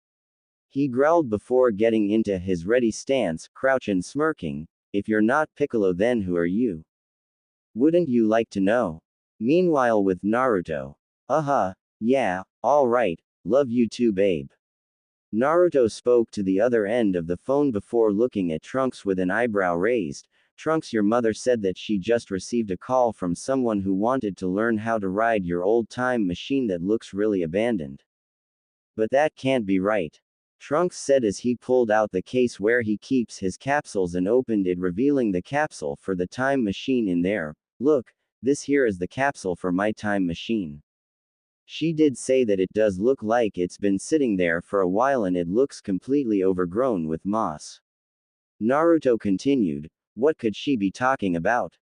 He growled before getting into his ready stance, crouch and smirking. If you're not Piccolo, then who are you? Wouldn't you like to know? Meanwhile with Naruto. Yeah, alright, love you too babe. Naruto spoke to the other end of the phone before looking at Trunks with an eyebrow raised. Trunks, your mother said that she just received a call from someone who wanted to learn how to ride your old time machine that looks really abandoned. But that can't be right. Trunks said as he pulled out the case where he keeps his capsules and opened it, revealing the capsule for the time machine in there. Look, this here is the capsule for my time machine. She did say that it does look like it's been sitting there for a while and it looks completely overgrown with moss. Naruto continued. What could she be talking about?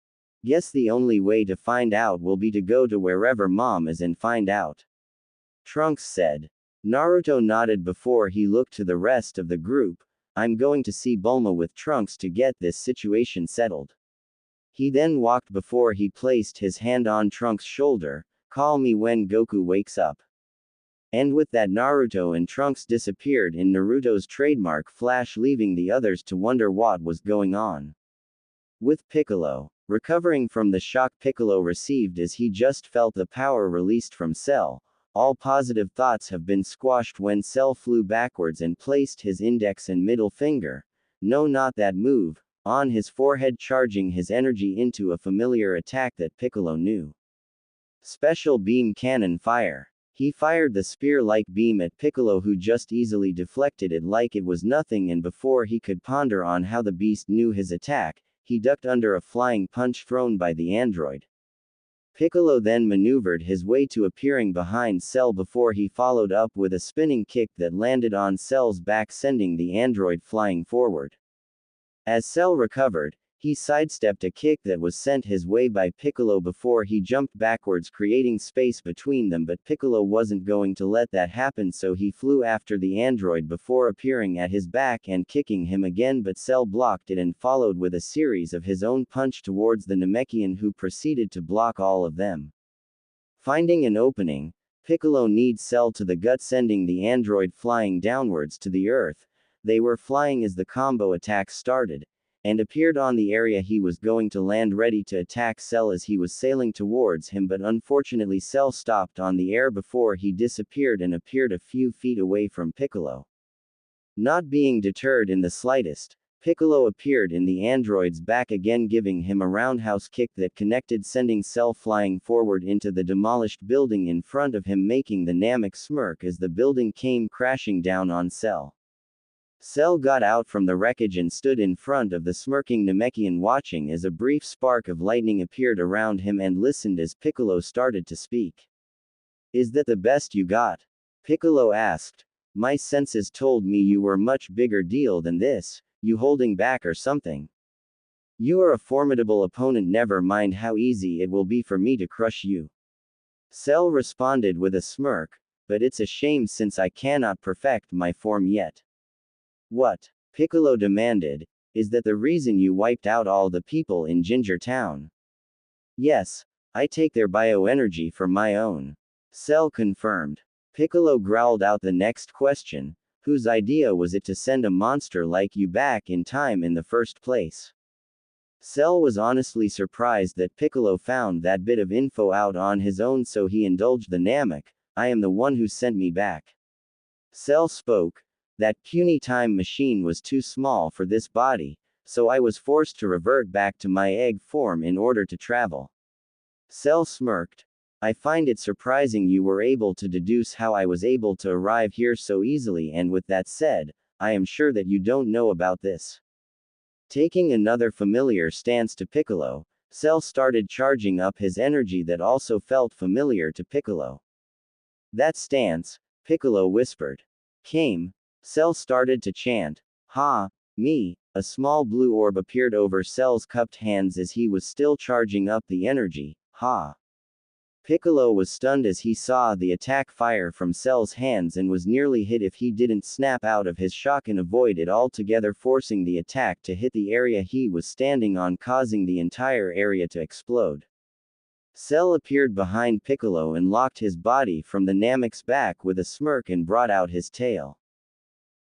Guess the only way to find out will be to go to wherever mom is and find out. Trunks said. Naruto nodded before he looked to the rest of the group. I'm going to see Bulma with Trunks to get this situation settled. He then walked before he placed his hand on Trunks' shoulder. Call me when Goku wakes up. And with that, Naruto and Trunks disappeared in Naruto's trademark flash, leaving the others to wonder what was going on. With Piccolo. Recovering from the shock Piccolo received as he just felt the power released from Cell, all positive thoughts have been squashed when Cell flew backwards and placed his index and middle finger, no not that move, on his forehead, charging his energy into a familiar attack that Piccolo knew. Special Beam Cannon Fire. He fired the spear-like beam at Piccolo, who just easily deflected it like it was nothing, and before he could ponder on how the beast knew his attack, he ducked under a flying punch thrown by the android. Piccolo then maneuvered his way to appearing behind Cell before he followed up with a spinning kick that landed on Cell's back, sending the android flying forward. As Cell recovered, he sidestepped a kick that was sent his way by Piccolo before he jumped backwards, creating space between them, but Piccolo wasn't going to let that happen, so he flew after the android before appearing at his back and kicking him again, but Cell blocked it and followed with a series of his own punch towards the Namekian, who proceeded to block all of them. Finding an opening, Piccolo kneed Cell to the gut, sending the android flying downwards to the earth. They were flying as the combo attack started, and appeared on the area he was going to land, ready to attack Cell as he was sailing towards him, but unfortunately Cell stopped on the air before he disappeared and appeared a few feet away from Piccolo. Not being deterred in the slightest, Piccolo appeared in the android's back again, giving him a roundhouse kick that connected, sending Cell flying forward into the demolished building in front of him, making the Namek smirk as the building came crashing down on Cell. Cell got out from the wreckage and stood in front of the smirking Namekian, watching as a brief spark of lightning appeared around him, and listened as Piccolo started to speak. Is that the best you got? Piccolo asked. My senses told me you were much bigger deal than this, you holding back or something. You are a formidable opponent, never mind how easy it will be for me to crush you. Cell responded with a smirk, but it's a shame since I cannot perfect my form yet. What? Piccolo demanded. is that the reason you wiped out all the people in Ginger Town? Yes, I take their bioenergy for my own. Cell confirmed. Piccolo growled out the next question: whose idea was it to send a monster like you back in time in the first place? Cell was honestly surprised that Piccolo found that bit of info out on his own, so he indulged the Namek: I am the one who sent me back. Cell spoke: that puny time machine was too small for this body, so I was forced to revert back to my egg form in order to travel. Cell smirked: I find it surprising you were able to deduce how I was able to arrive here so easily, and with that said, I am sure that you don't know about this. Taking another familiar stance to Piccolo, Cell started charging up his energy that also felt familiar to Piccolo. That stance, Piccolo whispered. Came. Cell started to chant, "Ha, me." A small blue orb appeared over Cell's cupped hands as he was still charging up the energy. Ha. Piccolo was stunned as he saw the attack fire from Cell's hands and was nearly hit if he didn't snap out of his shock and avoid it altogether, forcing the attack to hit the area he was standing on, causing the entire area to explode. Cell appeared behind Piccolo and locked his body from the Namek's back with a smirk and brought out his tail.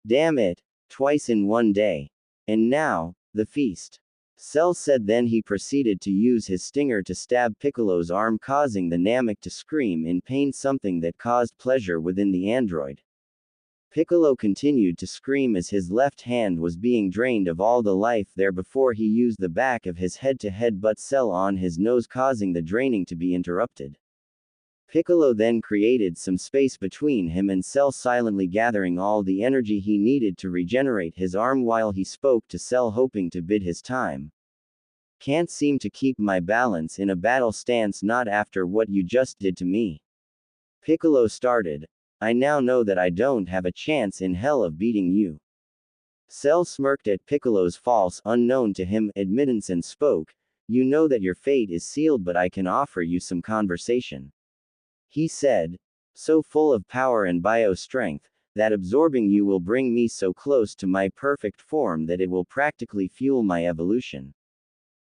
Damn it, twice in one day. And now, the feast. Cell said. Then he proceeded to use his stinger to stab Piccolo's arm, causing the Namek to scream in pain, something that caused pleasure within the android. Piccolo continued to scream as his left hand was being drained of all the life there before he used the back of his head to headbutt Cell on his nose, causing the draining to be interrupted. Piccolo then created some space between him and Cell, silently gathering all the energy he needed to regenerate his arm while he spoke to Cell, hoping to bid his time. Can't seem to keep my balance in a battle stance, not after what you just did to me. Piccolo started. I now know that I don't have a chance in hell of beating you. Cell smirked at Piccolo's false, unknown to him, admittance and spoke, you know that your fate is sealed, but I can offer you some conversation. He said, so full of power and bio-strength, that absorbing you will bring me so close to my perfect form that it will practically fuel my evolution.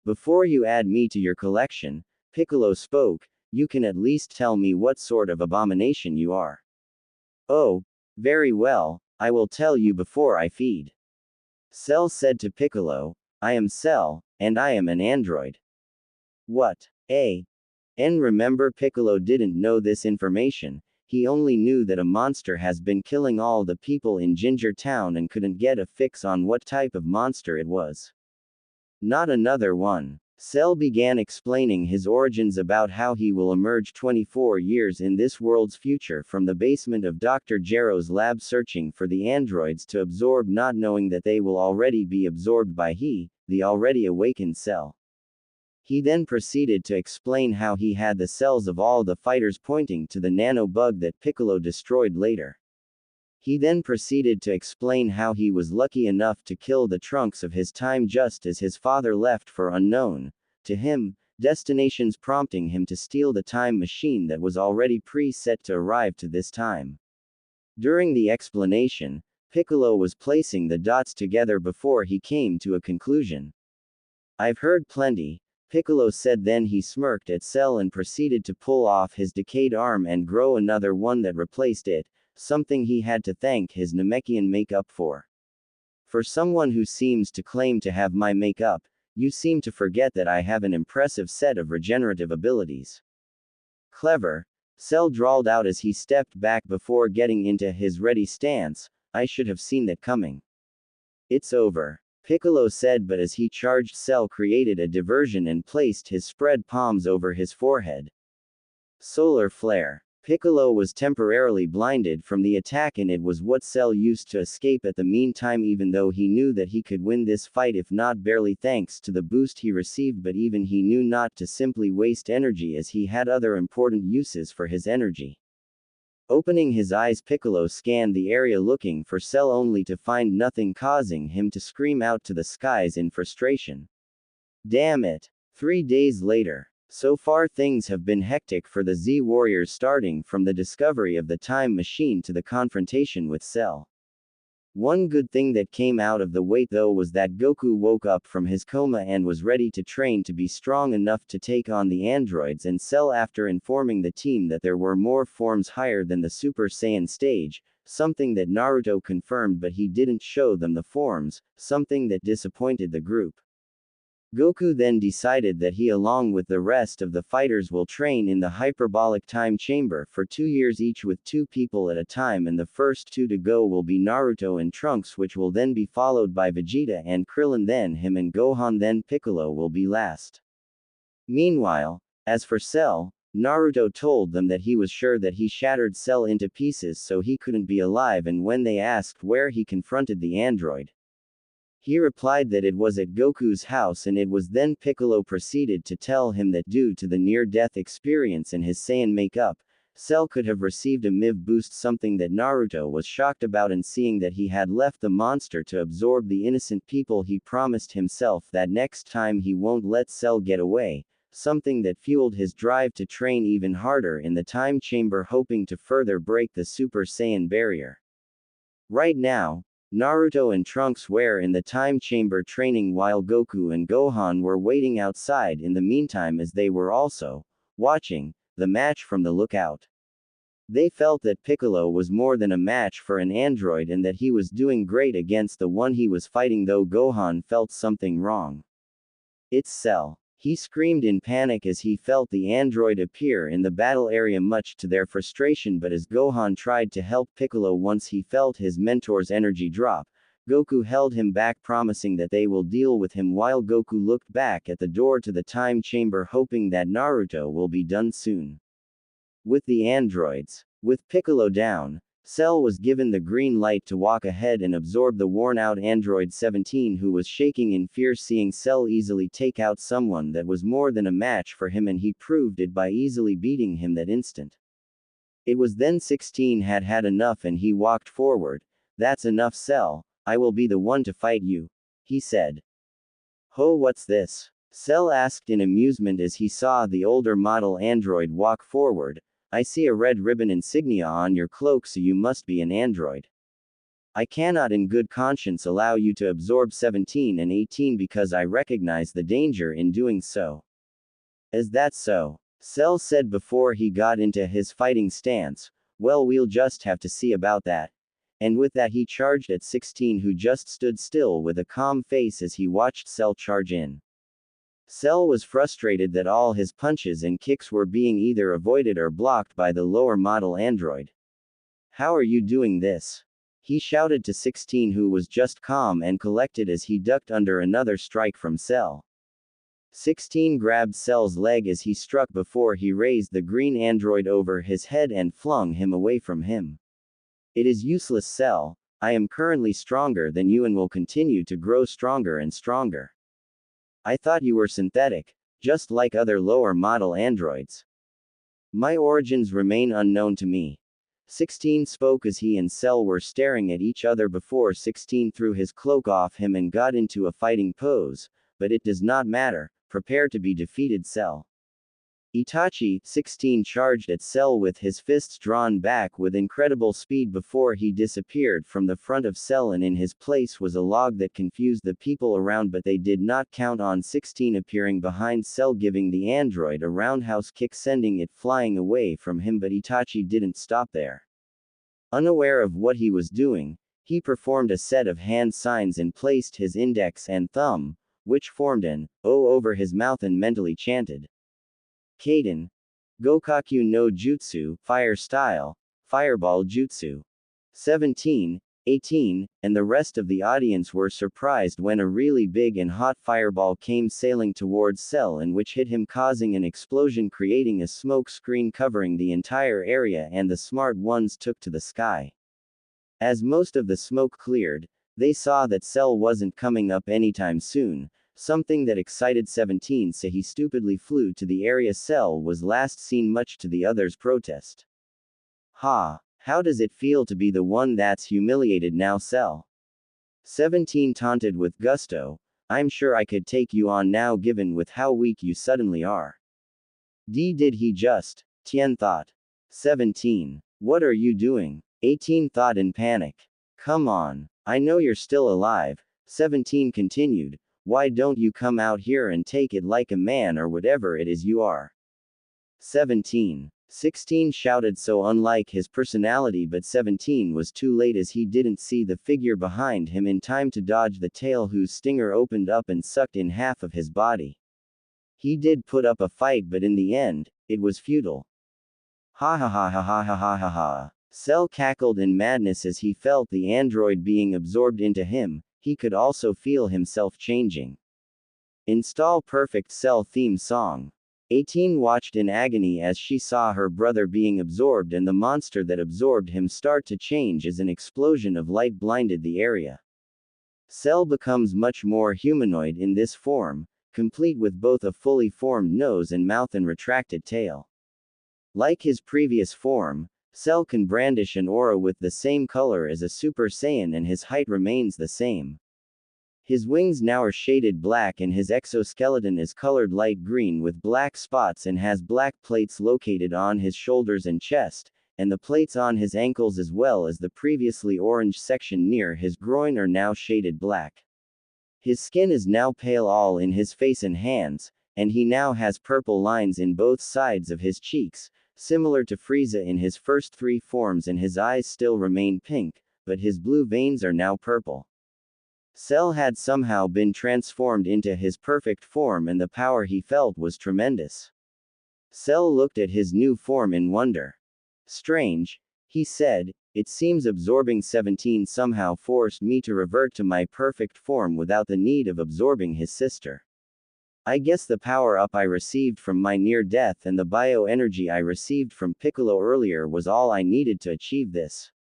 Before you add me to your collection, Piccolo spoke, you can at least tell me what sort of abomination you are. Oh, very well, I will tell you before I feed. Cell said to Piccolo, I am Cell, and I am an android. What? And remember, Piccolo didn't know this information, he only knew that a monster has been killing all the people in Ginger Town and couldn't get a fix on what type of monster it was. Not another one. Cell began explaining his origins about how he will emerge 24 years in this world's future from the basement of Dr. Gero's lab, searching for the androids to absorb, not knowing that they will already be absorbed by the already awakened Cell. He then proceeded to explain how he had the cells of all the fighters, pointing to the nano bug that Piccolo destroyed later. He then proceeded to explain how he was lucky enough to kill the Trunks of his time just as his father left for unknown, to him, destinations, prompting him to steal the time machine that was already pre-set to arrive to this time. During the explanation, Piccolo was placing the dots together before he came to a conclusion. I've heard plenty, Piccolo said. Then he smirked at Cell and proceeded to pull off his decayed arm and grow another one that replaced it, something he had to thank his Namekian makeup for. For someone who seems to claim to have my makeup, you seem to forget that I have an impressive set of regenerative abilities. Clever, Cell drawled out as he stepped back before getting into his ready stance, I should have seen that coming. It's over, Piccolo said, but as he charged, Cell created a diversion and placed his spread palms over his forehead. Solar flare. Piccolo was temporarily blinded from the attack, and it was what Cell used to escape at the meantime, even though he knew that he could win this fight if not barely thanks to the boost he received, but even he knew not to simply waste energy as he had other important uses for his energy. Opening his eyes, Piccolo scanned the area looking for Cell only to find nothing, causing him to scream out to the skies in frustration. Damn it! 3 days later. So far things have been hectic for the Z Warriors, starting from the discovery of the time machine to the confrontation with Cell. One good thing that came out of the wait though was that Goku woke up from his coma and was ready to train to be strong enough to take on the androids and Cell after informing the team that there were more forms higher than the Super Saiyan stage, something that Naruto confirmed but he didn't show them the forms, something that disappointed the group. Goku then decided that he along with the rest of the fighters will train in the hyperbolic time chamber for 2 years each with 2 people at a time and the first 2 to go will be Naruto and Trunks which will then be followed by Vegeta and Krillin then him and Gohan then Piccolo will be last. Meanwhile, as for Cell, Naruto told them that he was sure that he shattered Cell into pieces so he couldn't be alive and when they asked where he confronted the android, he replied that it was at Goku's house and it was then Piccolo proceeded to tell him that due to the near-death experience and his Saiyan makeup, Cell could have received a MIV boost something that Naruto was shocked about and seeing that he had left the monster to absorb the innocent people he promised himself that next time he won't let Cell get away, something that fueled his drive to train even harder in the time chamber hoping to further break the Super Saiyan barrier. Right now, Naruto and Trunks were in the time chamber training while Goku and Gohan were waiting outside in the meantime as they were also watching the match from the lookout. They felt that Piccolo was more than a match for an android and that he was doing great against the one he was fighting though Gohan felt something wrong. It's Cell. He screamed in panic as he felt the android appear in the battle area much to their frustration but as Gohan tried to help Piccolo once he felt his mentor's energy drop, Goku held him back promising that they will deal with him while Goku looked back at the door to the time chamber hoping that Naruto will be done soon. With the androids, with Piccolo down, Cell was given the green light to walk ahead and absorb the worn-out android 17 who was shaking in fear seeing Cell easily take out someone that was more than a match for him and he proved it by easily beating him that instant. It was then 16 had had enough and he walked forward. That's enough Cell, I will be the one to fight you, he said. Ho, what's this? Cell asked in amusement as he saw the older model android walk forward. I see a red ribbon insignia on your cloak so you must be an android. I cannot in good conscience allow you to absorb 17 and 18 because I recognize the danger in doing so. Is that so? Cell said before he got into his fighting stance. Well, we'll just have to see about that. And with that he charged at 16 who just stood still with a calm face as he watched Cell charge in. Cell was frustrated that all his punches and kicks were being either avoided or blocked by the lower model android. How are you doing this? He shouted to 16 who was just calm and collected as he ducked under another strike from Cell. 16 grabbed Cell's leg as he struck before he raised the green android over his head and flung him away from him. It is useless Cell, I am currently stronger than you and will continue to grow stronger and stronger. I thought you were synthetic, just like other lower model androids. My origins remain unknown to me. 16 spoke as he and Cell were staring at each other before 16 threw his cloak off him and got into a fighting pose, but it does not matter, prepare to be defeated Cell. Itachi, 16 charged at Cell with his fists drawn back with incredible speed before he disappeared from the front of Cell and in his place was a log that confused the people around but they did not count on 16 appearing behind Cell giving the android a roundhouse kick sending it flying away from him but Itachi didn't stop there. Unaware of what he was doing, he performed a set of hand signs and placed his index and thumb, which formed an O over his mouth and mentally chanted. Kaden. Gokaku no Jutsu, Fire Style, Fireball Jutsu. 17, 18, and the rest of the audience were surprised when a really big and hot fireball came sailing towards Cell and which hit him causing an explosion creating a smoke screen covering the entire area and the smart ones took to the sky. As most of the smoke cleared, they saw that Cell wasn't coming up anytime soon. Something that excited 17 so he stupidly flew to the area Cell was last seen much to the others' protest. Ha, how does it feel to be the one that's humiliated now Cell? 17 taunted with gusto, I'm sure I could take you on now given with how weak you suddenly are. Did he just? Tien thought. 17. What are you doing? 18 thought in panic. Come on. I know you're still alive, 17 continued. Why don't you come out here and take it like a man or whatever it is you are? 17. 16 shouted, so unlike his personality, but 17 was too late as he didn't see the figure behind him in time to dodge the tail whose stinger opened up and sucked in half of his body. He did put up a fight, but in the end, it was futile. Ha ha ha ha ha ha ha ha ha. Cell cackled in madness as he felt the android being absorbed into him. He could also feel himself changing. Install perfect Cell theme song. 18 watched in agony as she saw her brother being absorbed and the monster that absorbed him start to change as an explosion of light blinded the area. Cell becomes much more humanoid in this form, complete with both a fully formed nose and mouth and retracted tail. Like his previous form, Cell can brandish an aura with the same color as a Super Saiyan and his height remains the same. His wings now are shaded black and his exoskeleton is colored light green with black spots and has black plates located on his shoulders and chest, and the plates on his ankles as well as the previously orange section near his groin are now shaded black. His skin is now pale all in his face and hands, and he now has purple lines in both sides of his cheeks, similar to Frieza in his first three forms, and his eyes still remain pink, but his blue veins are now purple. Cell had somehow been transformed into his perfect form and the power he felt was tremendous. Cell looked at his new form in wonder. Strange, he said, it seems absorbing 17 somehow forced me to revert to my perfect form without the need of absorbing his sister. I guess the power-up I received from my near-death and the bioenergy I received from Piccolo earlier was all I needed to achieve this.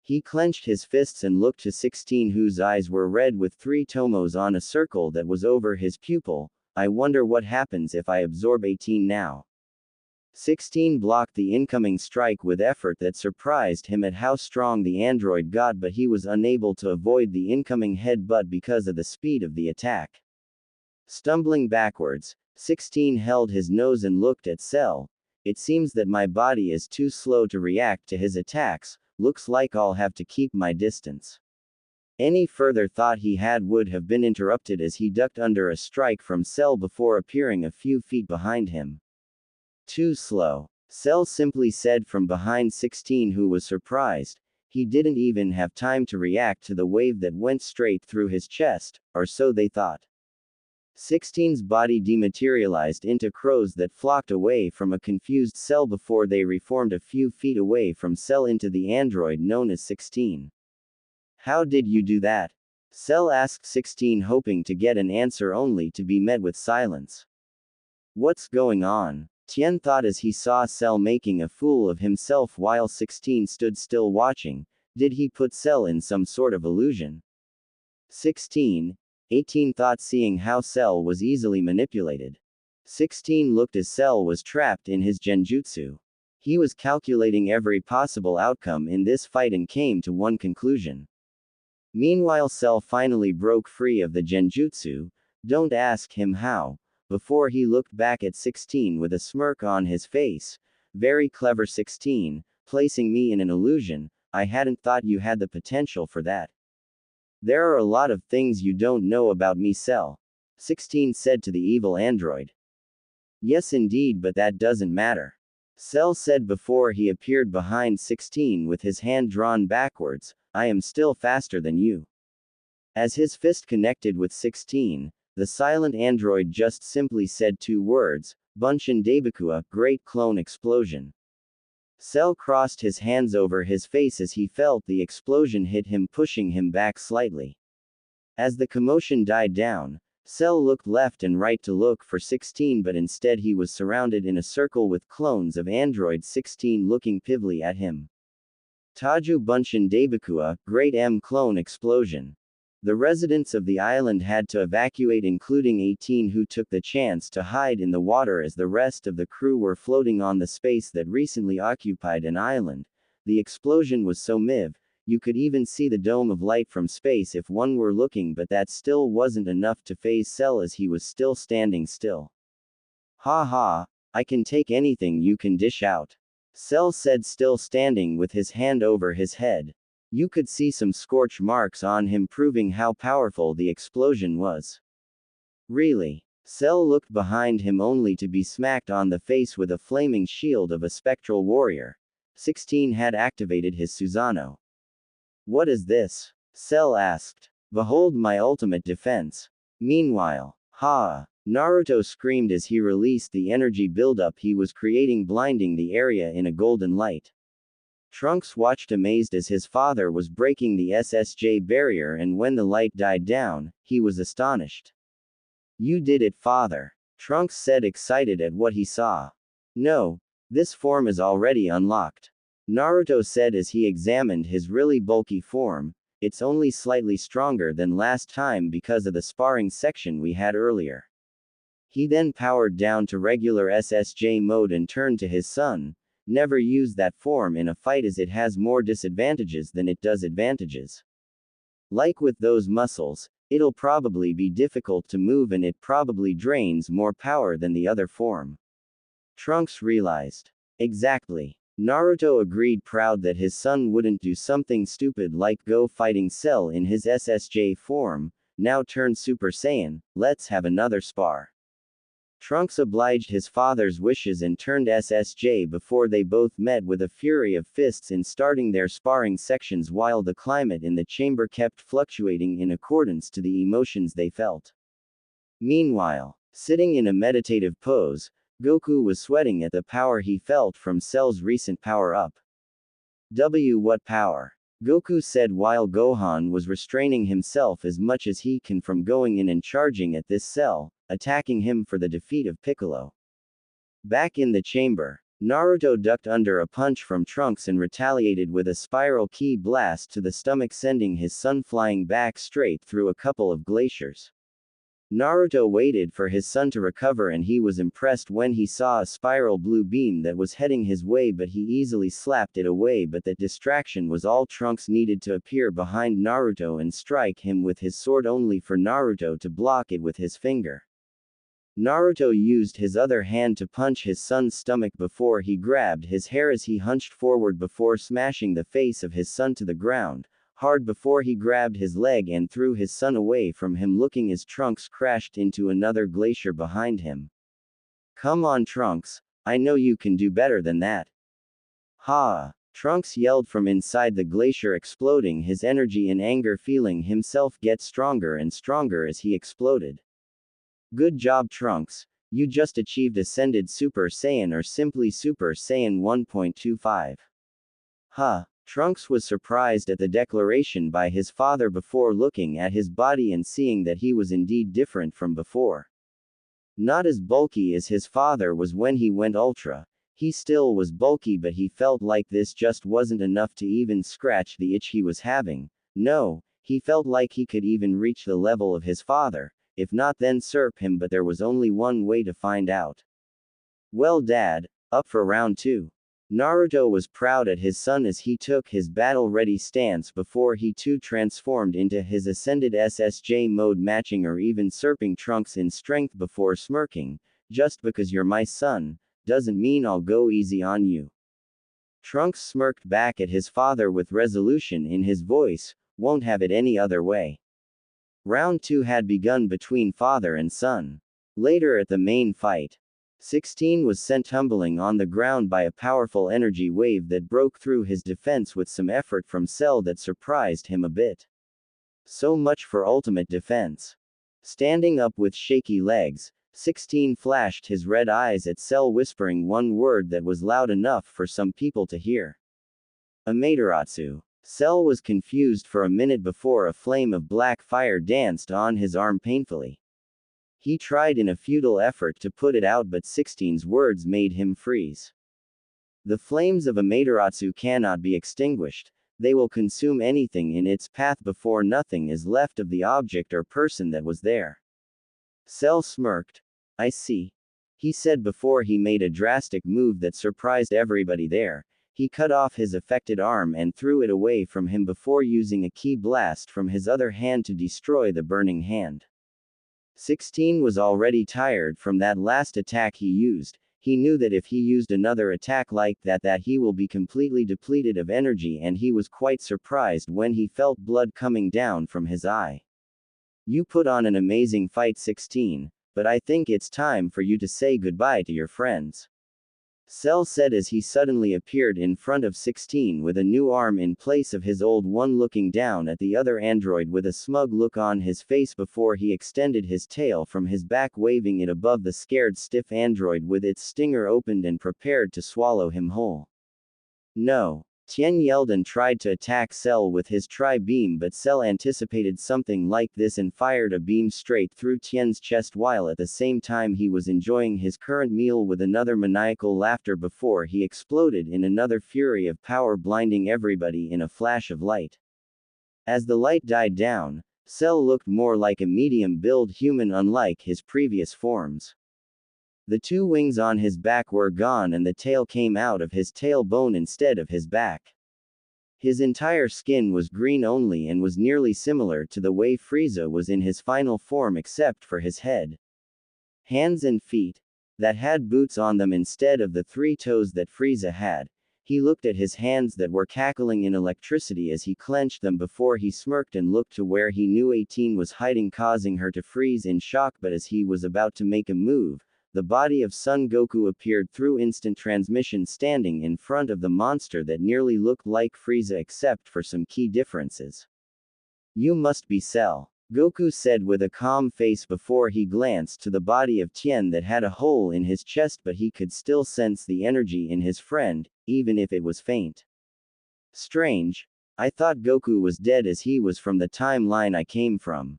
He clenched his fists and looked to 16 whose eyes were red with 3 tomos on a circle that was over his pupil. I wonder what happens if I absorb 18 now. 16 blocked the incoming strike with effort that surprised him at how strong the android got, but he was unable to avoid the incoming headbutt because of the speed of the attack. Stumbling backwards, 16 held his nose and looked at Cell. It seems that my body is too slow to react to his attacks. Looks like I'll have to keep my distance. Any further thought he had would have been interrupted as he ducked under a strike from Cell before appearing a few feet behind him. Too slow, Cell simply said from behind 16 who was surprised. He didn't even have time to react to the wave that went straight through his chest, or so they thought. 16's body dematerialized into crows that flocked away from a confused Cell before they reformed a few feet away from Cell into the android known as 16. How did you do that? Cell asked 16, hoping to get an answer only to be met with silence. What's going on? Tien thought as he saw Cell making a fool of himself while 16 stood still watching. Did he put Cell in some sort of illusion? 18 thought, seeing how Cell was easily manipulated. 16 looked as Cell was trapped in his genjutsu. He was calculating every possible outcome in this fight and came to one conclusion. Meanwhile, Cell finally broke free of the genjutsu. Don't ask him how. Before he looked back at 16 with a smirk on his face. Very clever 16, placing me in an illusion. I hadn't thought you had the potential for that. There are a lot of things you don't know about me, Cell. 16 said to the evil android. Yes indeed, but that doesn't matter. Cell said before he appeared behind 16 with his hand drawn backwards. I am still faster than you. As his fist connected with 16, the silent android just simply said 2 words, Bunshin Debakua, great clone explosion. Cell crossed his hands over his face as he felt the explosion hit him, pushing him back slightly. As the commotion died down, Cell looked left and right to look for 16, but instead he was surrounded in a circle with clones of Android 16 looking pively at him. Taju Bunshin Debakua, Great M clone explosion. The residents of the island had to evacuate, including 18 who took the chance to hide in the water as the rest of the crew were floating on the space that recently occupied an island. The explosion was so massive, you could even see the dome of light from space if one were looking, but that still wasn't enough to faze Cell as he was still standing still. Ha ha, I can take anything you can dish out. Cell said, still standing with his hand over his head. You could see some scorch marks on him, proving how powerful the explosion was. Really? Cell looked behind him only to be smacked on the face with a flaming shield of a spectral warrior. 16 had activated his Susanoo. What is this? Cell asked. Behold my ultimate defense. Meanwhile, Naruto screamed as he released the energy buildup he was creating, blinding the area in a golden light. Trunks watched amazed as his father was breaking the SSJ barrier, and when the light died down, he was astonished. You did it, father. Trunks said, excited at what he saw. No, this form is already unlocked. Naruto said as he examined his really bulky form. It's only slightly stronger than last time because of the sparring section we had earlier. He then powered down to regular SSJ mode and turned to his son. Never use that form in a fight as it has more disadvantages than it does advantages. Like with those muscles, it'll probably be difficult to move and it probably drains more power than the other form. Trunks realized. Exactly. Naruto agreed, proud that his son wouldn't do something stupid like go fighting Cell in his SSJ form. Now turned Super Saiyan, let's have another spar. Trunks obliged his father's wishes and turned SSJ before they both met with a fury of fists in starting their sparring sections, while the climate in the chamber kept fluctuating in accordance to the emotions they felt. Meanwhile, sitting in a meditative pose, Goku was sweating at the power he felt from Cell's recent power-up. What power? Goku said while Gohan was restraining himself as much as he can from going in and charging at this Cell, attacking him for the defeat of Piccolo. Back in the chamber, Naruto ducked under a punch from Trunks and retaliated with a spiral ki blast to the stomach, sending his son flying back straight through a couple of glaciers. Naruto waited for his son to recover, and he was impressed when he saw a spiral blue beam that was heading his way, but he easily slapped it away. But that distraction was all Trunks needed to appear behind Naruto and strike him with his sword, only for Naruto to block it with his finger. Naruto used his other hand to punch his son's stomach before he grabbed his hair as he hunched forward before smashing the face of his son to the ground hard before he grabbed his leg and threw his son away from him, looking as Trunks crashed into another glacier behind him. Come on, Trunks, I know you can do better than that. Trunks yelled from inside the glacier, exploding his energy in anger, feeling himself get stronger and stronger as he exploded. Good job, Trunks, you just achieved Ascended Super Saiyan, or simply Super Saiyan 1.25. Trunks was surprised at the declaration by his father before looking at his body and seeing that he was indeed different from before. Not as bulky as his father was when he went Ultra. He still was bulky, but he felt like this just wasn't enough to even scratch the itch he was having. No, he felt like he could even reach the level of his father, if not then surp him, but there was only one way to find out. Well, Dad, up for round 2. Naruto was proud at his son as he took his battle-ready stance before he too transformed into his ascended SSJ mode, matching or even surping Trunks in strength before smirking. Just because you're my son, doesn't mean I'll go easy on you. Trunks smirked back at his father with resolution in his voice, won't have it any other way. Round 2 had begun between father and son. Later at the main fight, 16 was sent tumbling on the ground by a powerful energy wave that broke through his defense with some effort from Cell that surprised him a bit. So much for ultimate defense. Standing up with shaky legs, 16 flashed his red eyes at Cell, whispering one word that was loud enough for some people to hear. Amaterasu. Cell was confused for a minute before a flame of black fire danced on his arm painfully. He tried in a futile effort to put it out, but 16's words made him freeze. The flames of Amaterasu cannot be extinguished. They will consume anything in its path before nothing is left of the object or person that was there. Cell smirked. I see. He said before he made a drastic move that surprised everybody there. He cut off his affected arm and threw it away from him before using a ki blast from his other hand to destroy the burning hand. 16 was already tired from that last attack he used. He knew that if he used another attack like that he will be completely depleted of energy, and he was quite surprised when he felt blood coming down from his eye. You put on an amazing fight 16, but I think it's time for you to say goodbye to your friends. Cell said as he suddenly appeared in front of 16 with a new arm in place of his old one, looking down at the other android with a smug look on his face before he extended his tail from his back, waving it above the scared stiff android with its stinger opened and prepared to swallow him whole. No. Tien yelled and tried to attack Cell with his tri-beam, but Cell anticipated something like this and fired a beam straight through Tien's chest while at the same time he was enjoying his current meal with another maniacal laughter before he exploded in another fury of power, blinding everybody in a flash of light. As the light died down, Cell looked more like a medium-build human unlike his previous forms. The two wings on his back were gone and the tail came out of his tailbone instead of his back. His entire skin was green only and was nearly similar to the way Frieza was in his final form except for his head. Hands and feet, that had boots on them instead of the 3 toes that Frieza had. He looked at his hands that were cackling in electricity as he clenched them before he smirked and looked to where he knew 18 was hiding, causing her to freeze in shock, but as he was about to make a move, the body of Son Goku appeared through instant transmission, standing in front of the monster that nearly looked like Frieza except for some key differences. You must be Cell, Goku said with a calm face before he glanced to the body of Tien that had a hole in his chest, but he could still sense the energy in his friend, even if it was faint. Strange. I thought Goku was dead as he was from the timeline I came from.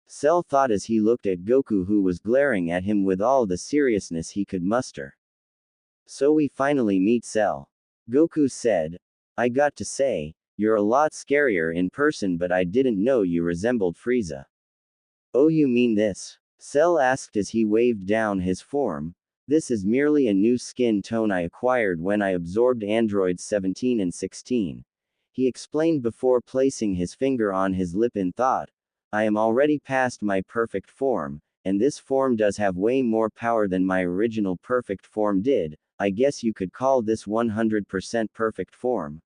Cell thought as he looked at Goku, who was glaring at him with all the seriousness he could muster. So we finally meet, Cell, Goku said. I got to say, you're a lot scarier in person, but I didn't know you resembled Frieza. Oh, you mean this? Cell asked as he waved down his form. This is merely a new skin tone I acquired when I absorbed androids 17 and 16. He explained before placing his finger on his lip in thought. I am already past my perfect form, and this form does have way more power than my original perfect form did. I guess you could call this 100% perfect form.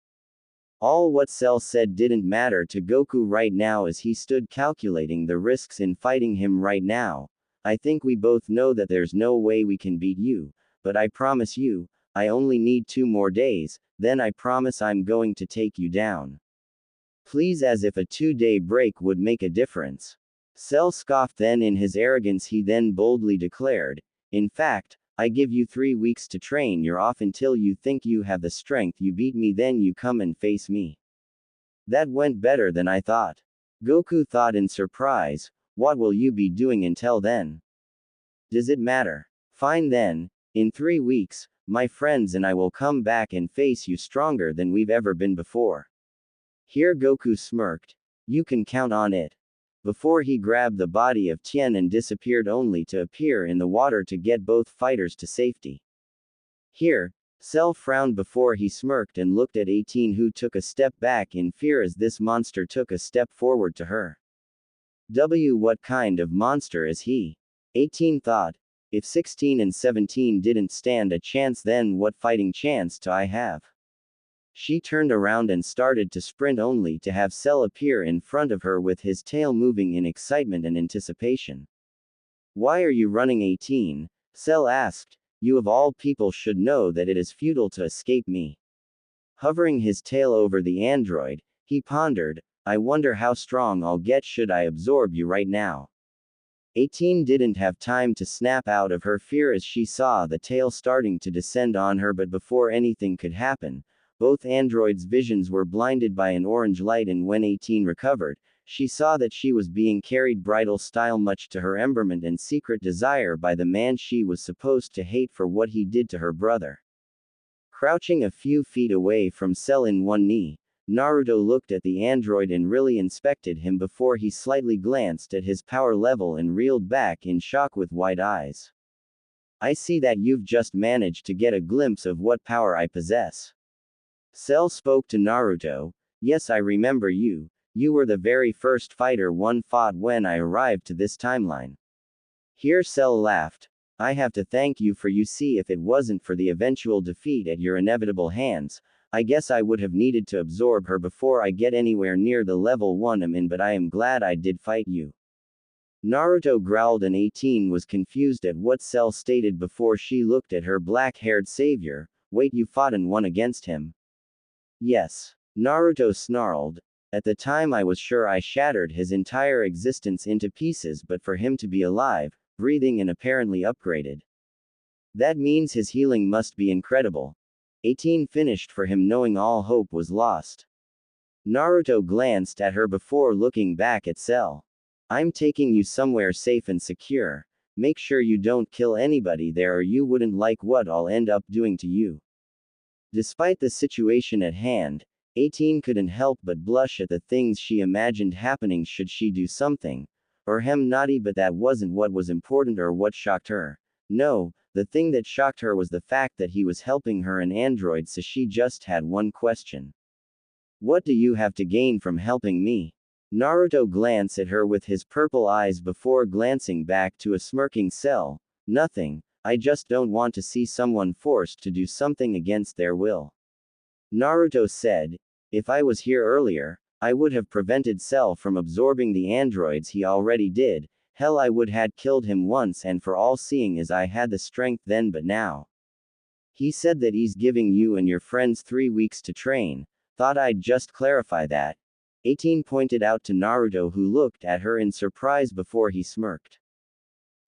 All what Cell said didn't matter to Goku right now as he stood calculating the risks in fighting him right now. I think we both know that there's no way we can beat you, but I promise you, I only need 2 more days, then I promise I'm going to take you down. Please, as if a 2-day break would make a difference. Cell scoffed, then in his arrogance he then boldly declared, in fact, I give you 3 weeks to train. You're off until you think you have the strength. You beat me, then you come and face me. That went better than I thought. Goku thought in surprise. What will you be doing until then? Does it matter? Fine then, in 3 weeks, my friends and I will come back and face you stronger than we've ever been before. Here Goku smirked. You can count on it. Before he grabbed the body of Tien and disappeared, only to appear in the water to get both fighters to safety. Here, Cell frowned before he smirked and looked at 18, who took a step back in fear as this monster took a step forward to her. What kind of monster is he? 18 thought. If 16 and 17 didn't stand a chance, then what fighting chance do I have? She turned around and started to sprint, only to have Cell appear in front of her with his tail moving in excitement and anticipation. Why are you running, 18? Cell asked. You of all people should know that it is futile to escape me. Hovering his tail over the android, he pondered, I wonder how strong I'll get should I absorb you right now. 18 didn't have time to snap out of her fear as she saw the tail starting to descend on her, but before anything could happen, both androids' visions were blinded by an orange light, and when 18 recovered, she saw that she was being carried bridal style, much to her emberment and secret desire, by the man she was supposed to hate for what he did to her brother. Crouching a few feet away from Cell in one knee, Naruto looked at the android and really inspected him before he slightly glanced at his power level and reeled back in shock with wide eyes. I see that you've just managed to get a glimpse of what power I possess. Cell spoke to Naruto. Yes, I remember you. You were the very first fighter one fought when I arrived to this timeline. Here Cell laughed. I have to thank you for you see if it wasn't for the eventual defeat at your inevitable hands, I guess I would have needed to absorb her before I get anywhere near the level 1 I'm in, but I am glad I did fight you. Naruto growled, and 18 was confused at what Cell stated before she looked at her black-haired savior. Wait, you fought and won against him? Yes. Naruto snarled. At the time I was sure I shattered his entire existence into pieces, but for him to be alive, breathing and apparently upgraded. That means his healing must be incredible. 18 finished for him, knowing all hope was lost. Naruto glanced at her before looking back at Cell. I'm taking you somewhere safe and secure. Make sure you don't kill anybody there or you wouldn't like what I'll end up doing to you. Despite the situation at hand, 18 couldn't help but blush at the things she imagined happening should she do something, or him naughty, but that wasn't what was important or what shocked her. No, the thing that shocked her was the fact that he was helping her an android, so she just had one question. What do you have to gain from helping me? Naruto glanced at her with his purple eyes before glancing back to a smirking Cell. Nothing, I just don't want to see someone forced to do something against their will. Naruto said, if I was here earlier, I would have prevented Cell from absorbing the androids he already did. Hell, I would had killed him once and for all, seeing as I had the strength then, but now. He said that he's giving you and your friends 3 weeks to train. Thought I'd just clarify that. 18 pointed out to Naruto, who looked at her in surprise before he smirked.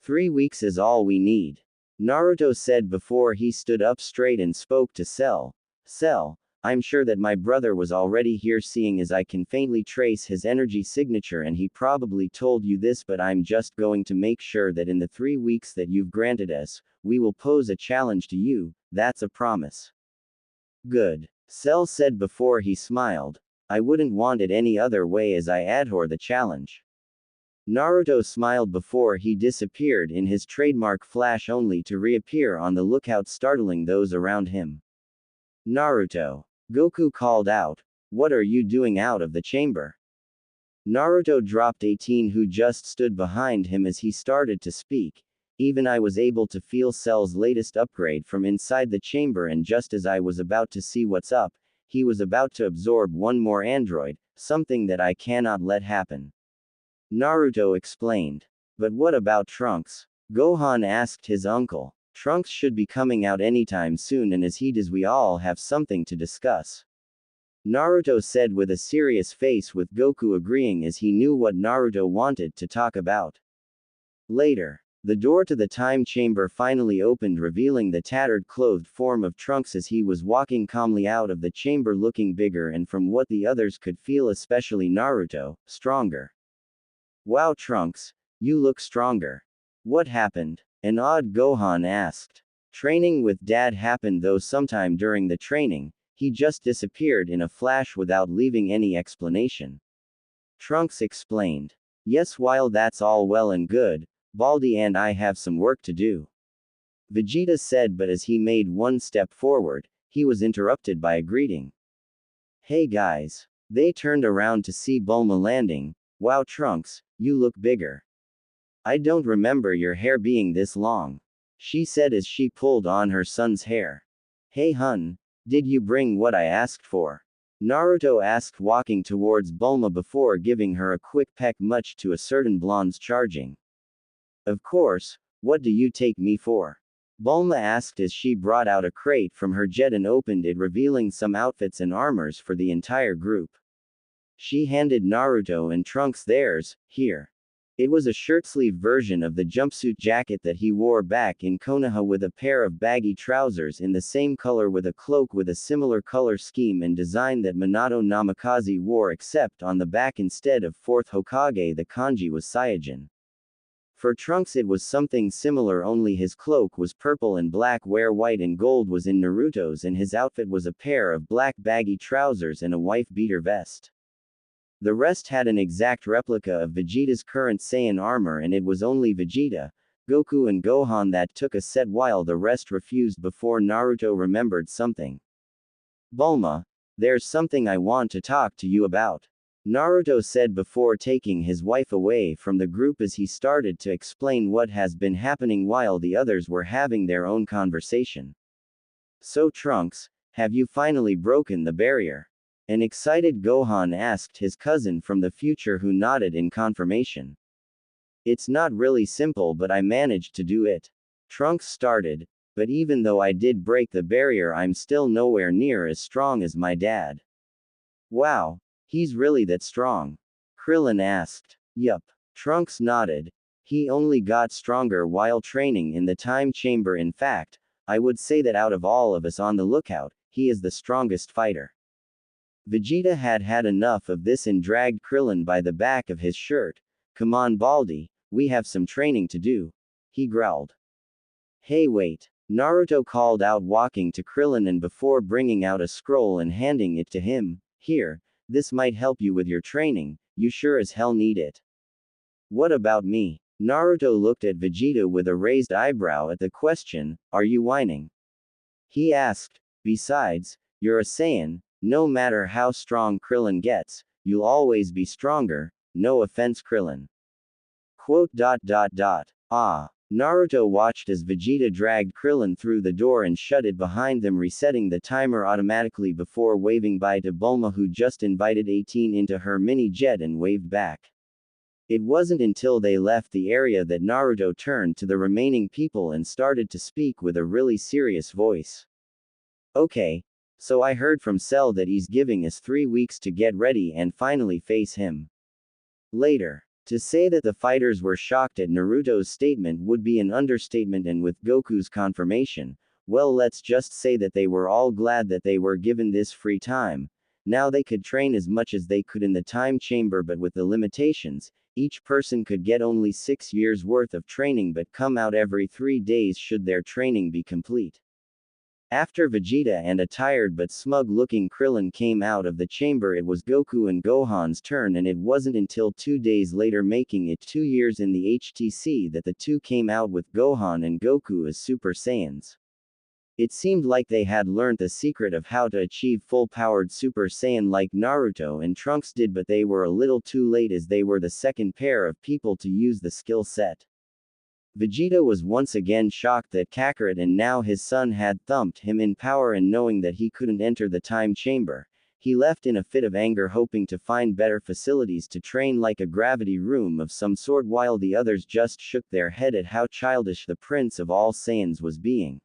3 weeks is all we need. Naruto said before he stood up straight and spoke to Cell. Cell, I'm sure that my brother was already here, seeing as I can faintly trace his energy signature, and he probably told you this, but I'm just going to make sure that in the 3 weeks that you've granted us, we will pose a challenge to you. That's a promise. Good. Cell said before he smiled. I wouldn't want it any other way, as I adore the challenge. Naruto smiled before he disappeared in his trademark flash, only to reappear on the lookout, startling those around him. Naruto. Goku called out. What are you doing out of the chamber? Naruto dropped 18, who just stood behind him as he started to speak. Even I was able to feel Cell's latest upgrade from inside the chamber, and just as I was about to see what's up, he was about to absorb one more android, something that I cannot let happen. Naruto explained. But what about Trunks? Gohan asked his uncle. Trunks should be coming out anytime soon, and as he does, we all have something to discuss. Naruto said with a serious face, with Goku agreeing as he knew what Naruto wanted to talk about. Later, the door to the time chamber finally opened, revealing the tattered, clothed form of Trunks as he was walking calmly out of the chamber, looking bigger and, from what the others could feel, especially Naruto, stronger. Wow, Trunks, you look stronger. What happened? An odd Gohan asked. Training with Dad happened, though sometime during the training, he just disappeared in a flash without leaving any explanation. Trunks explained. Yes, while that's all well and good, Baldy and I have some work to do. Vegeta said, but as he made one step forward, he was interrupted by a greeting. Hey guys. They turned around to see Bulma landing. Wow, Trunks, you look bigger. I don't remember your hair being this long, she said as she pulled on her son's hair. Hey hun, did you bring what I asked for? Naruto asked, walking towards Bulma before giving her a quick peck, much to a certain blonde's charging. Of course, what do you take me for? Bulma asked as she brought out a crate from her jet and opened it, revealing some outfits and armors for the entire group. She handed Naruto and Trunks theirs. Here. It was a shirt-sleeve version of the jumpsuit jacket that he wore back in Konoha, with a pair of baggy trousers in the same color, with a cloak with a similar color scheme and design that Minato Namikaze wore, except on the back, instead of 4th Hokage, the kanji was Saiyajin. For Trunks it was something similar, only his cloak was purple and black, where white and gold was in Naruto's, and his outfit was a pair of black baggy trousers and a wife-beater vest. The rest had an exact replica of Vegeta's current Saiyan armor, and it was only Vegeta, Goku and Gohan that took a set, while the rest refused before Naruto remembered something. Bulma, there's something I want to talk to you about. Naruto said before taking his wife away from the group as he started to explain what has been happening while the others were having their own conversation. So Trunks, have you finally broken the barrier? An excited Gohan asked his cousin from the future, who nodded in confirmation. It's not really simple, but I managed to do it. Trunks started, but even though I did break the barrier, I'm still nowhere near as strong as my dad. Wow, he's really that strong? Krillin asked. Yup. Trunks nodded. He only got stronger while training in the time chamber. In fact, I would say that out of all of us on the lookout, he is the strongest fighter. Vegeta had had enough of this and dragged Krillin by the back of his shirt. Come on, Baldy, we have some training to do, he growled. Hey, wait, Naruto called out, walking to Krillin and before bringing out a scroll and handing it to him. Here, this might help you with your training, you sure as hell need it. What about me? Naruto looked at Vegeta with a raised eyebrow at the question. Are you whining? He asked. Besides, you're a Saiyan, no matter how strong Krillin gets, you'll always be stronger, no offense Krillin. Quote. Naruto watched as Vegeta dragged Krillin through the door and shut it behind them, resetting the timer automatically before waving bye to Bulma, who just invited 18 into her mini jet and waved back. It wasn't until they left the area that Naruto turned to the remaining people and started to speak with a really serious voice. Okay, so I heard from Cell that he's giving us 3 weeks to get ready and finally face him. Later. To say that the fighters were shocked at Naruto's statement would be an understatement, and with Goku's confirmation, well, let's just say that they were all glad that they were given this free time. Now they could train as much as they could in the time chamber, but with the limitations, each person could get only 6 years worth of training but come out every 3 days should their training be complete. After Vegeta and a tired but smug-looking Krillin came out of the chamber, it was Goku and Gohan's turn, and it wasn't until 2 days later, making it 2 years in the HTC, that the two came out with Gohan and Goku as Super Saiyans. It seemed like they had learned the secret of how to achieve full-powered Super Saiyan like Naruto and Trunks did, but they were a little too late as they were the second pair of people to use the skill set. Vegeta was once again shocked that Kakarot and now his son had thumped him in power, and knowing that he couldn't enter the time chamber, he left in a fit of anger, hoping to find better facilities to train, like a gravity room of some sort, while the others just shook their head at how childish the Prince of all Saiyans was being.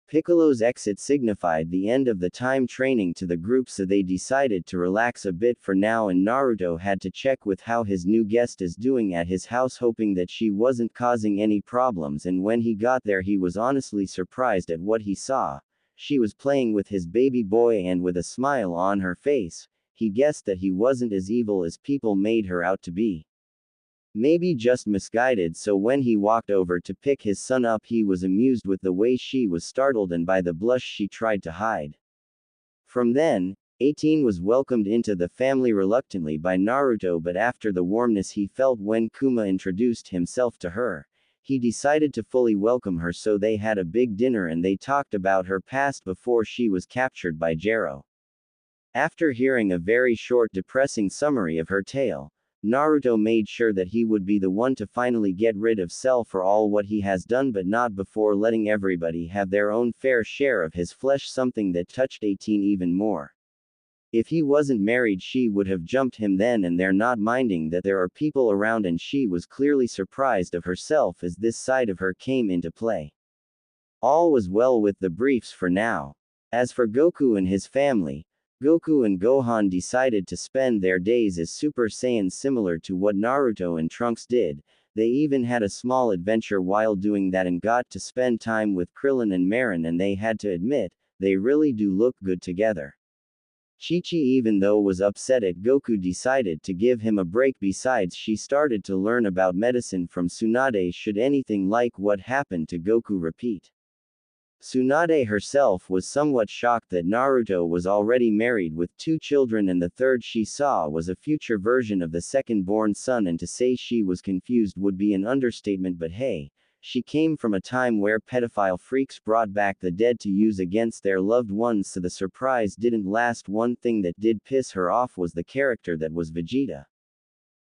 Piccolo's exit signified the end of the time training to the group, so they decided to relax a bit for now, and Naruto had to check with how his new guest is doing at his house, hoping that she wasn't causing any problems, and when he got there he was honestly surprised at what he saw. She was playing with his baby boy, and with a smile on her face, he guessed that he wasn't as evil as people made her out to be. Maybe just misguided, so when he walked over to pick his son up, he was amused with the way she was startled and by the blush she tried to hide. From then, 18 was welcomed into the family reluctantly by Naruto, but after the warmness he felt when Kuma introduced himself to her, he decided to fully welcome her, so they had a big dinner and they talked about her past before she was captured by Jero. After hearing a very short, depressing summary of her tale, Naruto made sure that he would be the one to finally get rid of Cell for all what he has done, but not before letting everybody have their own fair share of his flesh, something that touched 18 even more. If he wasn't married, she would have jumped him then and there, not minding that there are people around, and she was clearly surprised of herself as this side of her came into play. All was well with the briefs for now. As for Goku and his family, Goku and Gohan decided to spend their days as Super Saiyans, similar to what Naruto and Trunks did. They even had a small adventure while doing that and got to spend time with Krillin and Marin, and they had to admit, they really do look good together. Chi-Chi, even though was upset at Goku, decided to give him a break. Besides, she started to learn about medicine from Tsunade should anything like what happened to Goku repeat. Tsunade herself was somewhat shocked that Naruto was already married with 2 children, and the third she saw was a future version of the second-born son, and to say she was confused would be an understatement, but hey, She came from a time where pedophile freaks brought back the dead to use against their loved ones, so the surprise didn't last. One thing that did piss her off was the character that was Vegeta.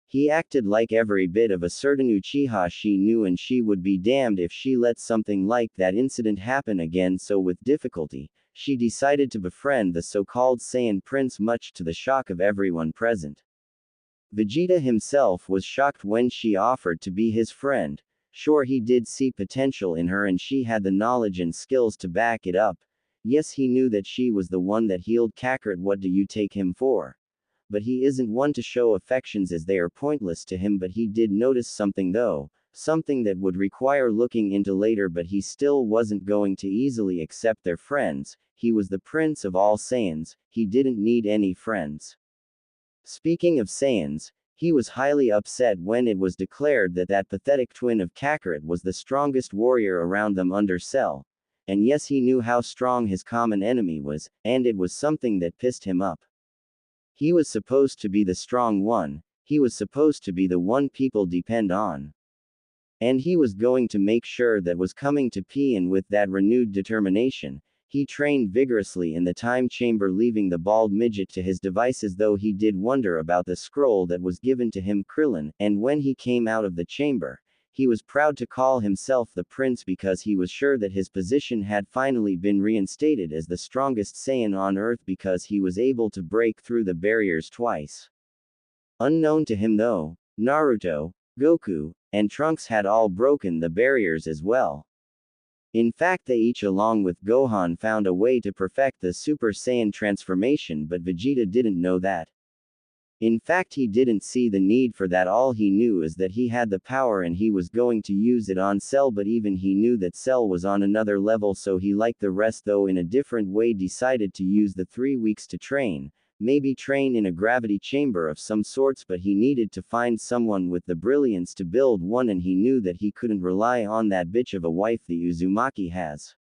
He acted like every bit of a certain Uchiha she knew, and she would be damned if she let something like that incident happen again. So with difficulty, she decided to befriend the so-called Saiyan prince, much to the shock of everyone present. Vegeta himself was shocked when she offered to be his friend. Sure, he did see potential in her and she had the knowledge and skills to back it up. Yes, he knew that she was the one that healed Kakarot. What do you take him for? But he isn't one to show affections, as they are pointless to him. But he did notice something though, something that would require looking into later, but he still wasn't going to easily accept their friends. He was the prince of all Saiyans, he didn't need any friends. Speaking of Saiyans, he was highly upset when it was declared that that pathetic twin of Kakarot was the strongest warrior around them under Cell. And yes, he knew how strong his common enemy was, and it was something that pissed him up. He was supposed to be the strong one, he was supposed to be the one people depend on. And he was going to make sure that was coming to P, and with that renewed determination, he trained vigorously in the time chamber, leaving the bald midget to his devices, though he did wonder about the scroll that was given to him, Krillin, and when he came out of the chamber, he was proud to call himself the prince because he was sure that his position had finally been reinstated as the strongest Saiyan on Earth, because he was able to break through the barriers twice. Unknown to him though, Naruto, Goku, and Trunks had all broken the barriers as well. In fact, they each along with Gohan found a way to perfect the Super Saiyan transformation, but Vegeta didn't know that. In fact, he didn't see the need for that. All he knew is that he had the power and he was going to use it on Cell, but even he knew that Cell was on another level, so he, like the rest though in a different way, decided to use the 3 weeks to train. Maybe train in a gravity chamber of some sorts, but he needed to find someone with the brilliance to build one, and he knew that he couldn't rely on that bitch of a wife the Uzumaki has.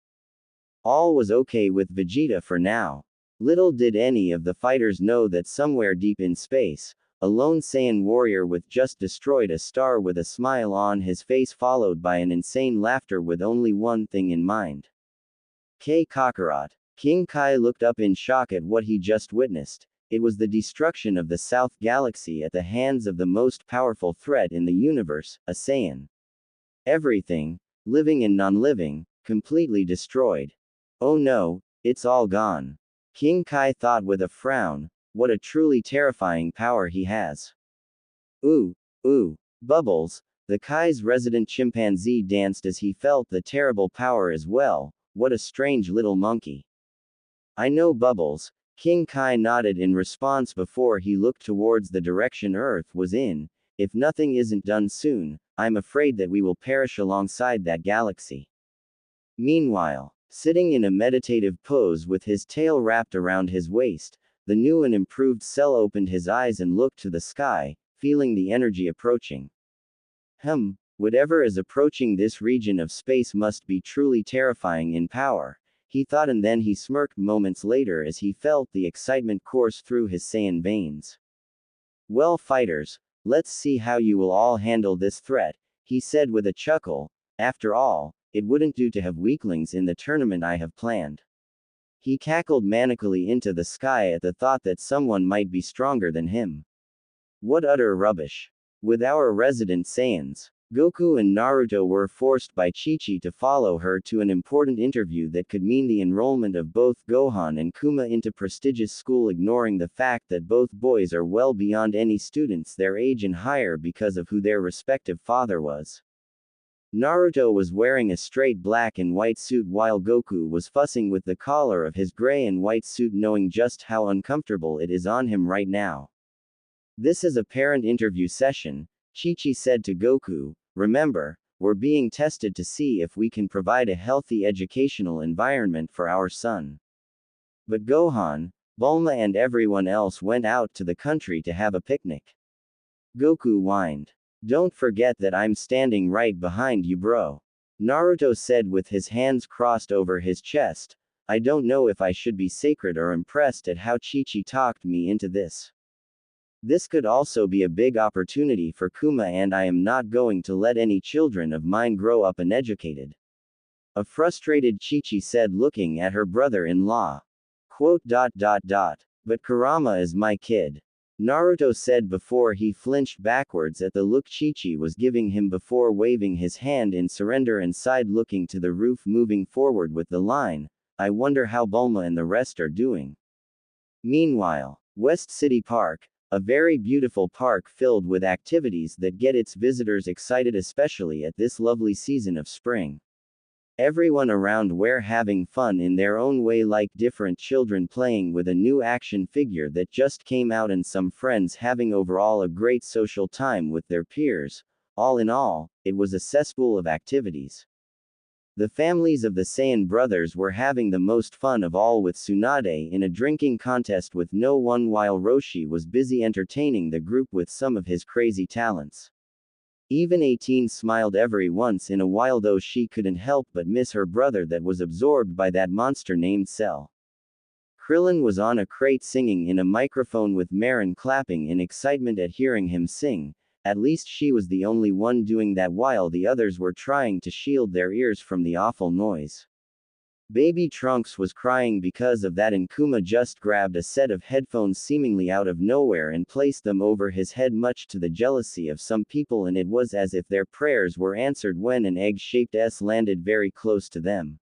All was okay with Vegeta for now. Little did any of the fighters know that somewhere deep in space, a lone Saiyan warrior with just destroyed a star with a smile on his face, followed by an insane laughter with only one thing in mind. Kakarot. King Kai looked up in shock at what he just witnessed. It was the destruction of the South Galaxy at the hands of the most powerful threat in the universe, a Saiyan. Everything, living and non-living, completely destroyed. Oh no, it's all gone. King Kai thought with a frown, what a truly terrifying power he has. Ooh, Bubbles, the Kai's resident chimpanzee, danced as he felt the terrible power as well. What a strange little monkey. I know, Bubbles, King Kai nodded in response before he looked towards the direction Earth was in. If nothing isn't done soon, I'm afraid that we will perish alongside that galaxy. Meanwhile, sitting in a meditative pose with his tail wrapped around his waist, the new and improved Cell opened his eyes and looked to the sky, feeling the energy approaching. Whatever is approaching this region of space must be truly terrifying in power, he thought, and then he smirked moments later as he felt the excitement course through his Saiyan veins. Well, fighters, let's see how you will all handle this threat, he said with a chuckle. After all, it wouldn't do to have weaklings in the tournament I have planned. He cackled manically into the sky at the thought that someone might be stronger than him. What utter rubbish. With our resident Saiyans, Goku and Naruto were forced by Chi-Chi to follow her to an important interview that could mean the enrollment of both Gohan and Kuma into prestigious school, ignoring the fact that both boys are well beyond any students their age and higher because of who their respective father was. Naruto was wearing a straight black and white suit while Goku was fussing with the collar of his gray and white suit, knowing just how uncomfortable it is on him right now. This is a parent interview session, Chi-Chi said to Goku. Remember, we're being tested to see if we can provide a healthy educational environment for our son. But Gohan, Bulma and everyone else went out to the country to have a picnic. Goku whined. Don't forget that I'm standing right behind you, bro. Naruto said with his hands crossed over his chest. I don't know if I should be sacred or impressed at how Chi-Chi talked me into this. This could also be a big opportunity for Kuma, and I am not going to let any children of mine grow up uneducated. A frustrated Chi-Chi said, looking at her brother-in-law. But Kurama is my kid. Naruto said before he flinched backwards at the look Chi-Chi was giving him before waving his hand in surrender and side-looking to the roof, moving forward with the line, I wonder how Bulma and the rest are doing. Meanwhile, West City Park, a very beautiful park filled with activities that get its visitors excited, especially at this lovely season of spring. Everyone around were having fun in their own way, like different children playing with a new action figure that just came out and some friends having overall a great social time with their peers. All in all, it was a cesspool of activities. The families of the Saiyan brothers were having the most fun of all, with Tsunade in a drinking contest with no one, while Roshi was busy entertaining the group with some of his crazy talents. Even 18 smiled every once in a while, though she couldn't help but miss her brother that was absorbed by that monster named Cell. Krillin was on a crate singing in a microphone with Marin clapping in excitement at hearing him sing. At least she was the only one doing that, while the others were trying to shield their ears from the awful noise. Baby Trunks was crying because of that, and Kuma just grabbed a set of headphones seemingly out of nowhere and placed them over his head, much to the jealousy of some people, and it was as if their prayers were answered when an egg-shaped S landed very close to them.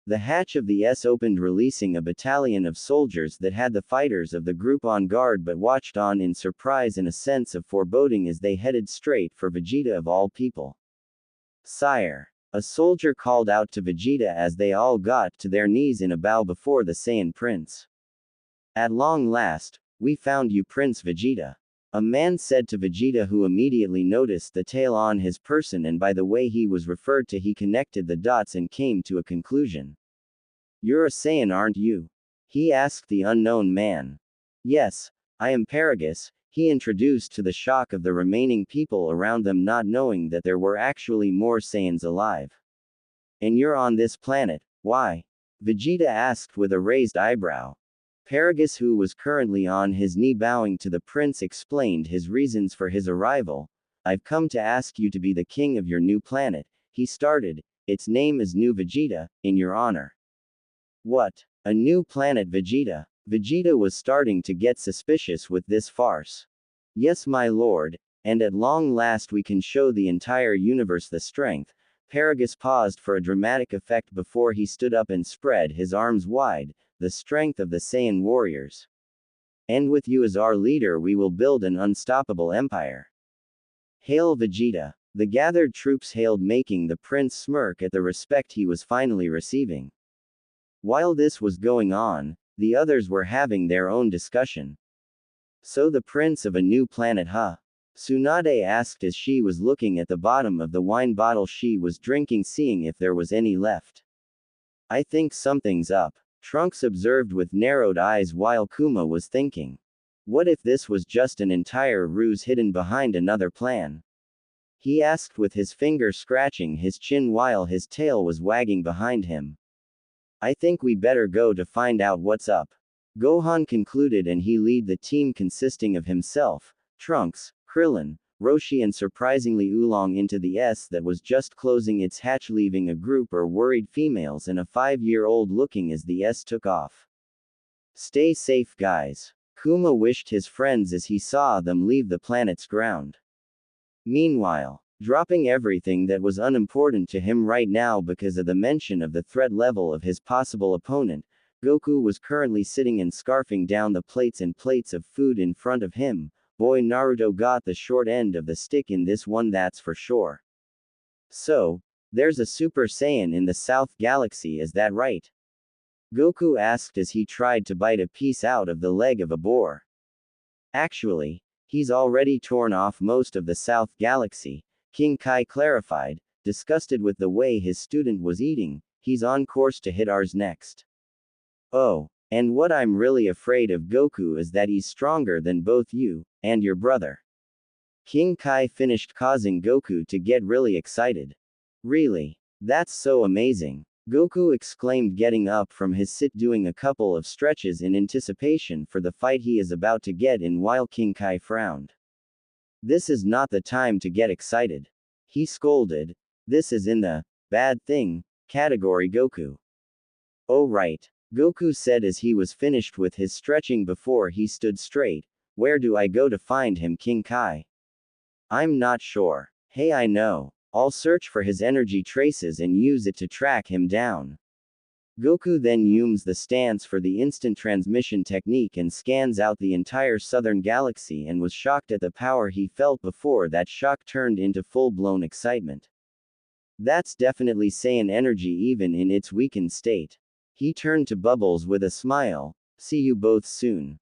The hatch of the S opened, releasing a battalion of soldiers that had the fighters of the group on guard but watched on in surprise and a sense of foreboding as they headed straight for Vegeta of all people. Sire. A soldier called out to Vegeta as they all got to their knees in a bow before the Saiyan prince. At long last, we found you, Prince Vegeta. A man said to Vegeta, who immediately noticed the tail on his person, and by the way he was referred to he connected the dots and came to a conclusion. You're a Saiyan, aren't you? He asked the unknown man. Yes, I am Paragus, he introduced, to the shock of the remaining people around them, not knowing that there were actually more Saiyans alive. And you're on this planet, why? Vegeta asked with a raised eyebrow. Paragus, who was currently on his knee bowing to the prince, explained his reasons for his arrival. I've come to ask you to be the king of your new planet, he started. Its name is New Vegeta, in your honor. What? A new planet, Vegeta? Vegeta was starting to get suspicious with this farce. Yes, my lord, and at long last we can show the entire universe the strength. Paragus paused for a dramatic effect before he stood up and spread his arms wide. The strength of the Saiyan warriors. And with you as our leader, we will build an unstoppable empire. Hail Vegeta! The gathered troops hailed, making the prince smirk at the respect he was finally receiving. While this was going on, the others were having their own discussion. So the prince of a new planet, huh? Tsunade asked as she was looking at the bottom of the wine bottle she was drinking, seeing if there was any left. I think something's up, Trunks observed with narrowed eyes, while Kuma was thinking. What if this was just an entire ruse hidden behind another plan? He asked with his finger scratching his chin while his tail was wagging behind him. I think we better go to find out what's up. Gohan concluded, and he led the team consisting of himself, Trunks, Krillin, Roshi and surprisingly Oolong into the S that was just closing its hatch, leaving a group of worried females and a 5-year-old looking as the S took off. Stay safe, guys. Kuma wished his friends as he saw them leave the planet's ground. Meanwhile, dropping everything that was unimportant to him right now because of the mention of the threat level of his possible opponent, Goku was currently sitting and scarfing down the plates and plates of food in front of him. Boy, Naruto got the short end of the stick in this one, that's for sure. So, there's a Super Saiyan in the South Galaxy, is that right? Goku asked as he tried to bite a piece out of the leg of a boar. Actually, he's already torn off most of the South Galaxy, King Kai clarified, disgusted with the way his student was eating. He's on course to hit ours next. Oh, and what I'm really afraid of, Goku, is that he's stronger than both you and your brother. King Kai finished, causing Goku to get really excited. Really? That's so amazing. Goku exclaimed, getting up from his sit, doing a couple of stretches in anticipation for the fight he is about to get in, while King Kai frowned. This is not the time to get excited. He scolded. This is in the bad thing category, Goku. Oh right, Goku said as he was finished with his stretching before he stood straight. Where do I go to find him, King Kai? I'm not sure. Hey, I know. I'll search for his energy traces and use it to track him down. Goku then uses the stance for the instant transmission technique and scans out the entire southern galaxy, and was shocked at the power he felt before that shock turned into full-blown excitement. That's definitely Saiyan energy even in its weakened state. He turned to Bubbles with a smile. See you both soon.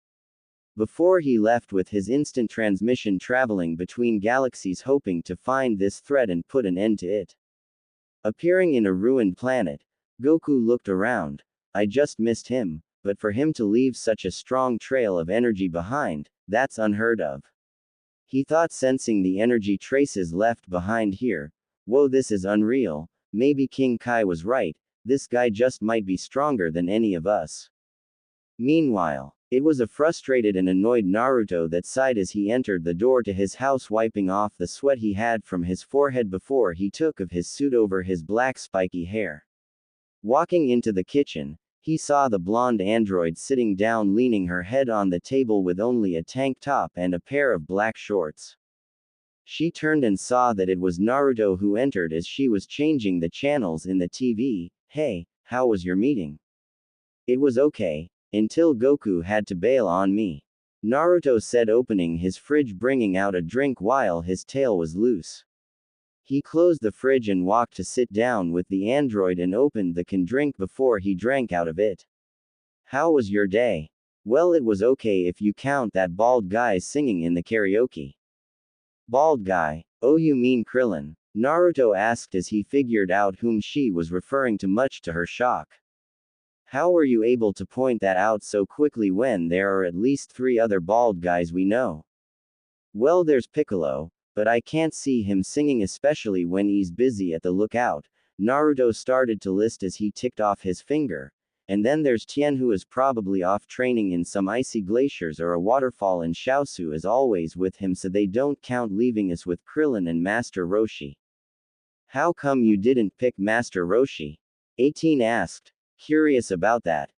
Before he left with his instant transmission, traveling between galaxies hoping to find this threat and put an end to it. Appearing in a ruined planet, Goku looked around. I just missed him, but for him to leave such a strong trail of energy behind, that's unheard of. He thought, sensing the energy traces left behind here. Whoa, this is unreal. Maybe King Kai was right, this guy just might be stronger than any of us. Meanwhile, it was a frustrated and annoyed Naruto that sighed as he entered the door to his house, wiping off the sweat he had from his forehead before he took off his suit over his black spiky hair. Walking into the kitchen, he saw the blonde android sitting down, leaning her head on the table with only a tank top and a pair of black shorts. She turned and saw that it was Naruto, who entered as she was changing the channels in the TV. Hey, how was your meeting? It was okay, until Goku had to bail on me. Naruto said, opening his fridge, bringing out a drink while his tail was loose. He closed the fridge and walked to sit down with the android and opened the can drink before he drank out of it. How was your day? Well, it was okay if you count that bald guy singing in the karaoke. Bald guy? Oh, you mean Krillin? Naruto asked as he figured out whom she was referring to, much to her shock. How were you able to point that out so quickly when there are at least 3 other bald guys we know? Well, there's Piccolo, but I can't see him singing, especially when he's busy at the lookout. Naruto started to list as he ticked off his finger. And then there's Tien, who is probably off training in some icy glaciers or a waterfall, and Xiaosu is always with him, so they don't count, leaving us with Krillin and Master Roshi. How come you didn't pick Master Roshi? 18 asked, curious about that.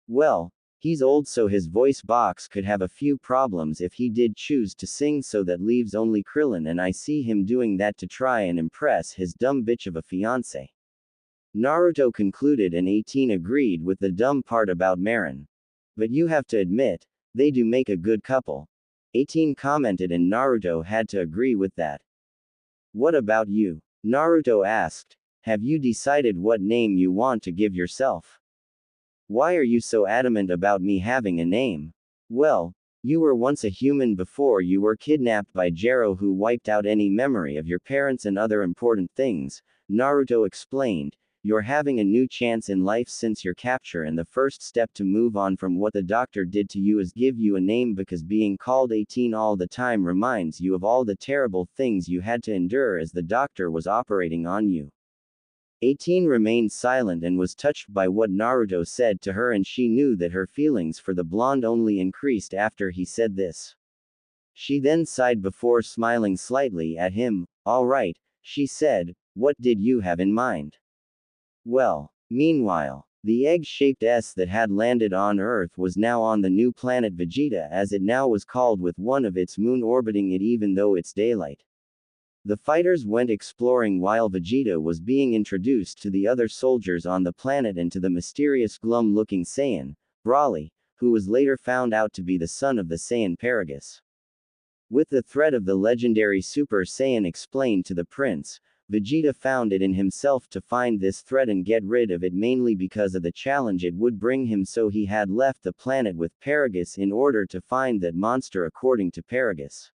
Well, he's old, so his voice box could have a few problems if he did choose to sing, so that leaves only Krillin, and I see him doing that to try and impress his dumb bitch of a fiance. Naruto concluded, and 18 agreed with the dumb part about Marin. But you have to admit, they do make a good couple. 18 commented, and Naruto had to agree with that. What about you? Naruto asked. Have you decided what name you want to give yourself? Why are you so adamant about me having a name? Well, you were once a human before you were kidnapped by Jero, who wiped out any memory of your parents and other important things, Naruto explained. You're having a new chance in life since your capture, and the first step to move on from what the doctor did to you is give you a name, because being called 18 all the time reminds you of all the terrible things you had to endure as the doctor was operating on you. 18 remained silent and was touched by what Naruto said to her, and she knew that her feelings for the blonde only increased after he said this. She then sighed before smiling slightly at him. All right, she said, what did you have in mind? Well, meanwhile, the egg-shaped S that had landed on Earth was now on the new planet Vegeta, as it now was called, with one of its moon orbiting it even though it's daylight. The fighters went exploring while Vegeta was being introduced to the other soldiers on the planet and to the mysterious glum-looking Saiyan, Broly, who was later found out to be the son of the Saiyan Paragus. With the threat of the legendary Super Saiyan explained to the prince, Vegeta found it in himself to find this threat and get rid of it, mainly because of the challenge it would bring him, so he had left the planet with Paragus in order to find that monster, according to Paragus.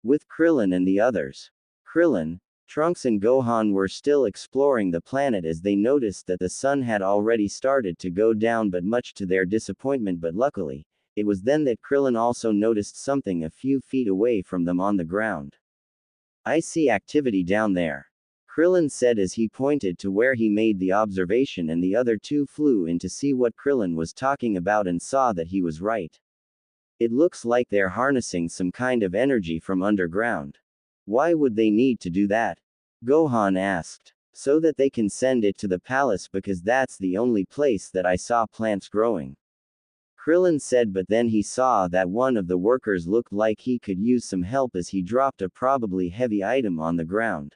With Krillin and the others, Krillin, Trunks and Gohan were still exploring the planet as they noticed that the sun had already started to go down, but much to their disappointment. But luckily, it was then that Krillin also noticed something a few feet away from them on the ground. I see activity down there. Krillin said as he pointed to where he made the observation, and the other two flew in to see what Krillin was talking about and saw that he was right. It looks like they're harnessing some kind of energy from underground. Why would they need to do that? Gohan asked. So that they can send it to the palace, because that's the only place that I saw plants growing. Krillin said, but then he saw that one of the workers looked like he could use some help as he dropped a probably heavy item on the ground.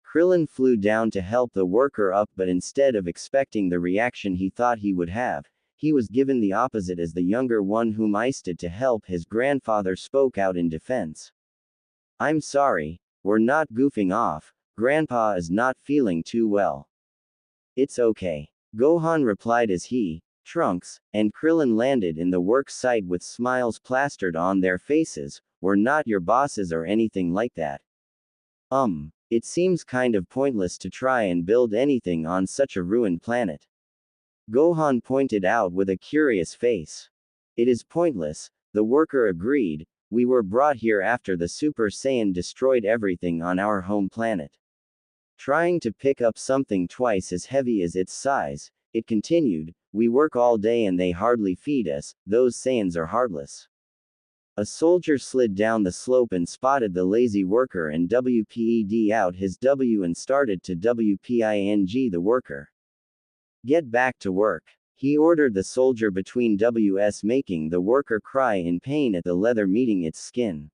Krillin flew down to help the worker up, but instead of expecting the reaction he thought he would have, he was given the opposite, as the younger one whom Isted to help his grandfather spoke out in defense. I'm sorry, we're not goofing off, Grandpa is not feeling too well. It's okay. Gohan replied as he, Trunks, and Krillin landed in the work site with smiles plastered on their faces. We're not your bosses or anything like that. It seems kind of pointless to try and build anything on such a ruined planet. Gohan pointed out with a curious face. It is pointless, the worker agreed. We were brought here after the Super Saiyan destroyed everything on our home planet. Trying to pick up something twice as heavy as its size, it continued, we work all day and they hardly feed us, those Saiyans are heartless. A soldier slid down the slope and spotted the lazy worker and WPED out his W and started to WPING the worker. Get back to work, he ordered the soldier between Ws, making the worker cry in pain at the leather meeting its skin.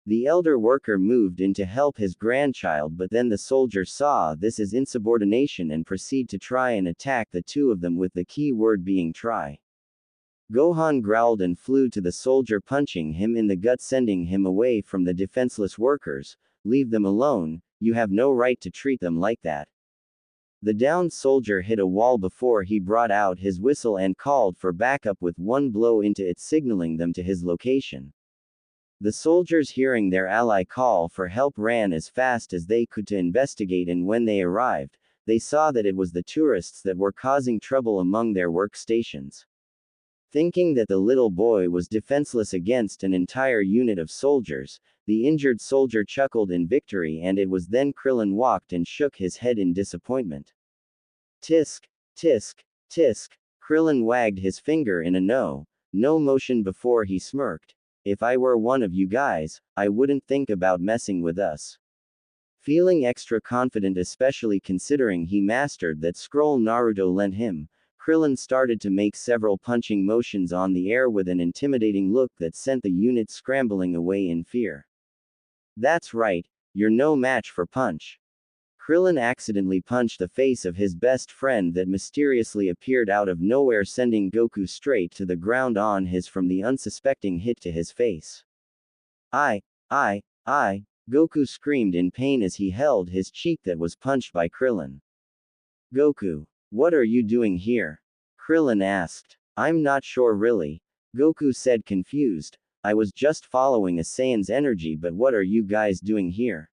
The elder worker moved in to help his grandchild, but then the soldier saw this as insubordination and proceeded to try and attack the two of them, with the key word being try. Gohan growled and flew to the soldier, punching him in the gut, sending him away from the defenseless workers. Leave them alone, you have no right to treat them like that. The downed soldier hit a wall before he brought out his whistle and called for backup with one blow into it, signaling them to his location. The soldiers, hearing their ally call for help, ran as fast as they could to investigate, and when they arrived, they saw that it was the tourists that were causing trouble among their workstations. Thinking that the little boy was defenseless against an entire unit of soldiers, the injured soldier chuckled in victory, and it was then Krillin walked and shook his head in disappointment. Tisk, tisk, tisk, Krillin wagged his finger in a no motion before he smirked. If I were one of you guys, I wouldn't think about messing with us. Feeling extra confident, especially considering he mastered that scroll Naruto lent him, Krillin started to make several punching motions on the air with an intimidating look that sent the unit scrambling away in fear. That's right, you're no match for punch. Krillin accidentally punched the face of his best friend that mysteriously appeared out of nowhere, sending Goku straight to the ground on his from the unsuspecting hit to his face. I, Goku screamed in pain as he held his cheek that was punched by Krillin. Goku, what are you doing here? Krillin asked. I'm not sure really, Goku said, confused. I was just following a Saiyan's energy, but what are you guys doing here?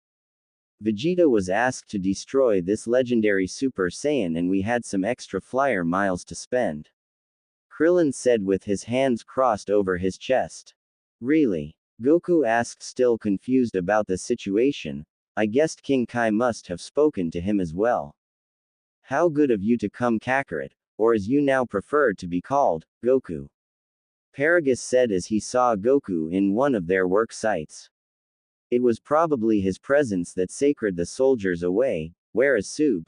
Vegeta was asked to destroy this legendary Super Saiyan and we had some extra flyer miles to spend. Krillin said with his hands crossed over his chest. Really? Goku asked, still confused about the situation. I guessed King Kai must have spoken to him as well. How good of you to come, Kakarot, or as you now prefer to be called, Goku. Paragus said as he saw Goku in one of their work sites. It was probably his presence that sacred the soldiers away. Where is Sub?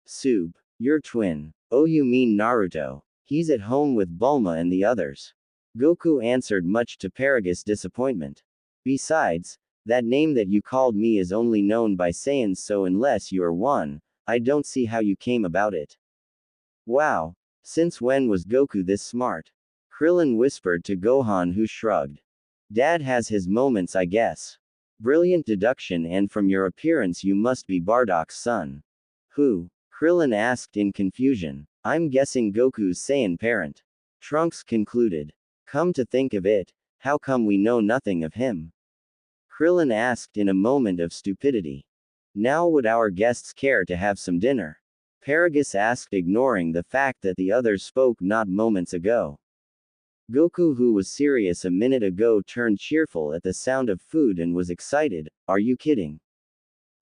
Sub, your twin. Oh, you mean Naruto. He's at home with Bulma and the others. Goku answered, much to Paragus' disappointment. Besides, that name that you called me is only known by Saiyans, so unless you are one, I don't see how you came about it. Wow. Since when was Goku this smart? Krillin whispered to Gohan, who shrugged. Dad has his moments, I guess. Brilliant deduction, and from your appearance you must be Bardock's son. Who? Krillin asked in confusion. I'm guessing Goku's Saiyan parent. Trunks concluded. Come to think of it, how come we know nothing of him? Krillin asked in a moment of stupidity. Now would our guests care to have some dinner? Paragus asked, ignoring the fact that the others spoke not moments ago. Goku, who was serious a minute ago, turned cheerful at the sound of food and was excited. Are you kidding?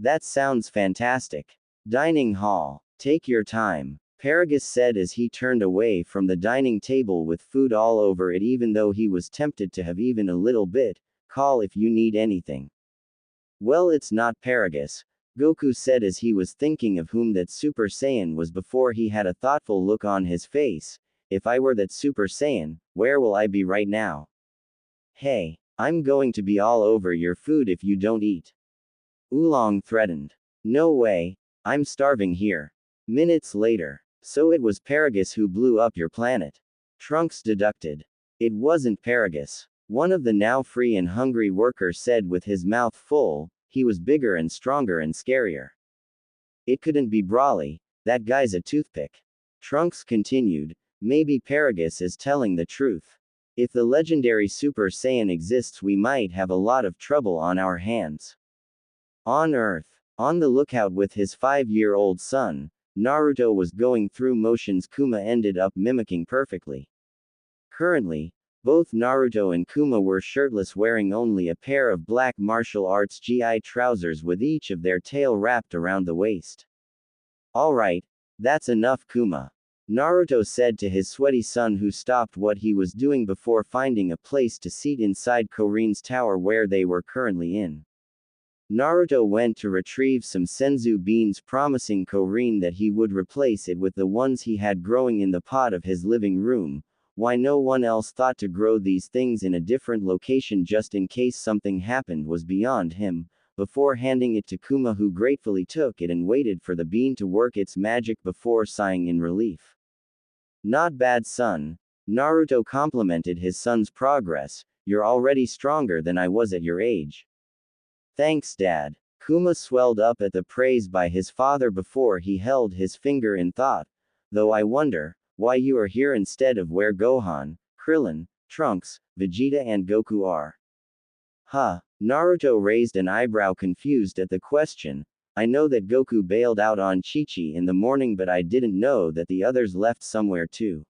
That sounds fantastic. Dining hall. Take your time, Paragus said as he turned away from the dining table with food all over it, even though he was tempted to have even a little bit. Call if you need anything. Well, it's not Paragus, Goku said as he was thinking of whom that Super Saiyan was before he had a thoughtful look on his face. If I were that Super Saiyan, where will I be right now? Hey, I'm going to be all over your food if you don't eat. Oolong threatened. No way, I'm starving here. Minutes later. So it was Paragus who blew up your planet. Trunks deducted. It wasn't Paragus. One of the now free and hungry workers said with his mouth full. He was bigger and stronger and scarier. It couldn't be Brawly, that guy's a toothpick. Trunks continued, maybe Paragus is telling the truth. If the legendary Super Saiyan exists, we might have a lot of trouble on our hands. On Earth, on the lookout with his 5-year-old son, Naruto was going through motions Kuma ended up mimicking perfectly. Currently, both Naruto and Kuma were shirtless, wearing only a pair of black martial arts GI trousers with each of their tail wrapped around the waist. Alright, that's enough, Kuma. Naruto said to his sweaty son, who stopped what he was doing before finding a place to seat inside Korin's tower where they were currently in. Naruto went to retrieve some senzu beans, promising Korin that he would replace it with the ones he had growing in the pot of his living room. Why no one else thought to grow these things in a different location just in case something happened was beyond him, before handing it to Kuma, who gratefully took it and waited for the bean to work its magic before sighing in relief. Not bad, son. Naruto complimented his son's progress. You're already stronger than I was at your age. Thanks, Dad. Kuma swelled up at the praise by his father before he held his finger in thought. Though I wonder why you are here instead of where Gohan, Krillin, Trunks, Vegeta and Goku are. Huh? Naruto raised an eyebrow, confused at the question. I know that Goku bailed out on Chi-Chi in the morning, but I didn't know that the others left somewhere too.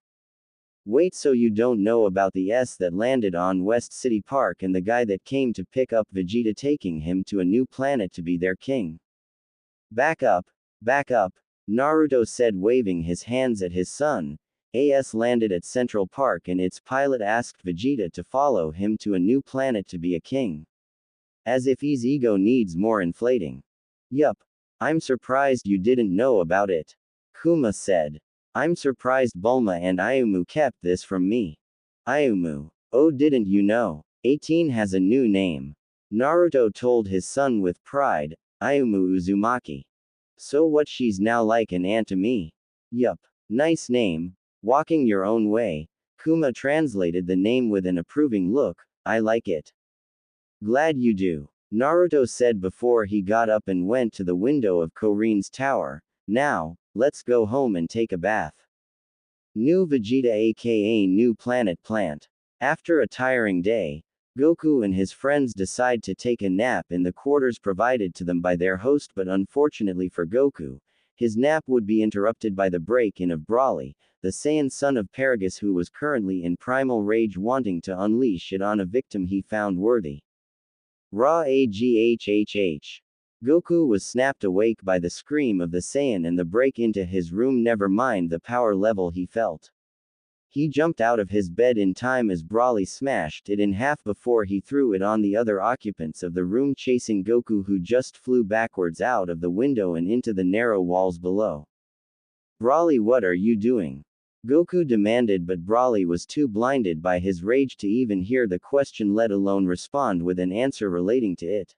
Wait, so you don't know about the S that landed on West City Park and the guy that came to pick up Vegeta, taking him to a new planet to be their king? Back up, Naruto said, waving his hands at his son. AS landed at Central Park and its pilot asked Vegeta to follow him to a new planet to be a king. As if his ego needs more inflating. Yup. I'm surprised you didn't know about it. Kuma said. I'm surprised Bulma and Ayumu kept this from me. Ayumu. Oh, didn't you know? 18 has a new name. Naruto told his son with pride. Ayumu Uzumaki. So what, she's now like an aunt to me? Yup. Nice name. Walking your own way. Kuma translated the name with an approving look. I like it. Glad you do. Naruto said before he got up and went to the window of Korin's tower. Now, let's go home and take a bath. New Vegeta aka New Planet Plant. After a tiring day, Goku and his friends decide to take a nap in the quarters provided to them by their host, but unfortunately for Goku, his nap would be interrupted by the break-in of Brawly, the Saiyan son of Paragus, who was currently in primal rage, wanting to unleash it on a victim he found worthy. Raw AGHHH. Goku was snapped awake by the scream of the Saiyan and the break into his room, never mind the power level he felt. He jumped out of his bed in time as Brawly smashed it in half before he threw it on the other occupants of the room, chasing Goku, who just flew backwards out of the window and into the narrow walls below. Brawly, what are you doing? Goku demanded, but Brawly was too blinded by his rage to even hear the question, let alone respond with an answer relating to it.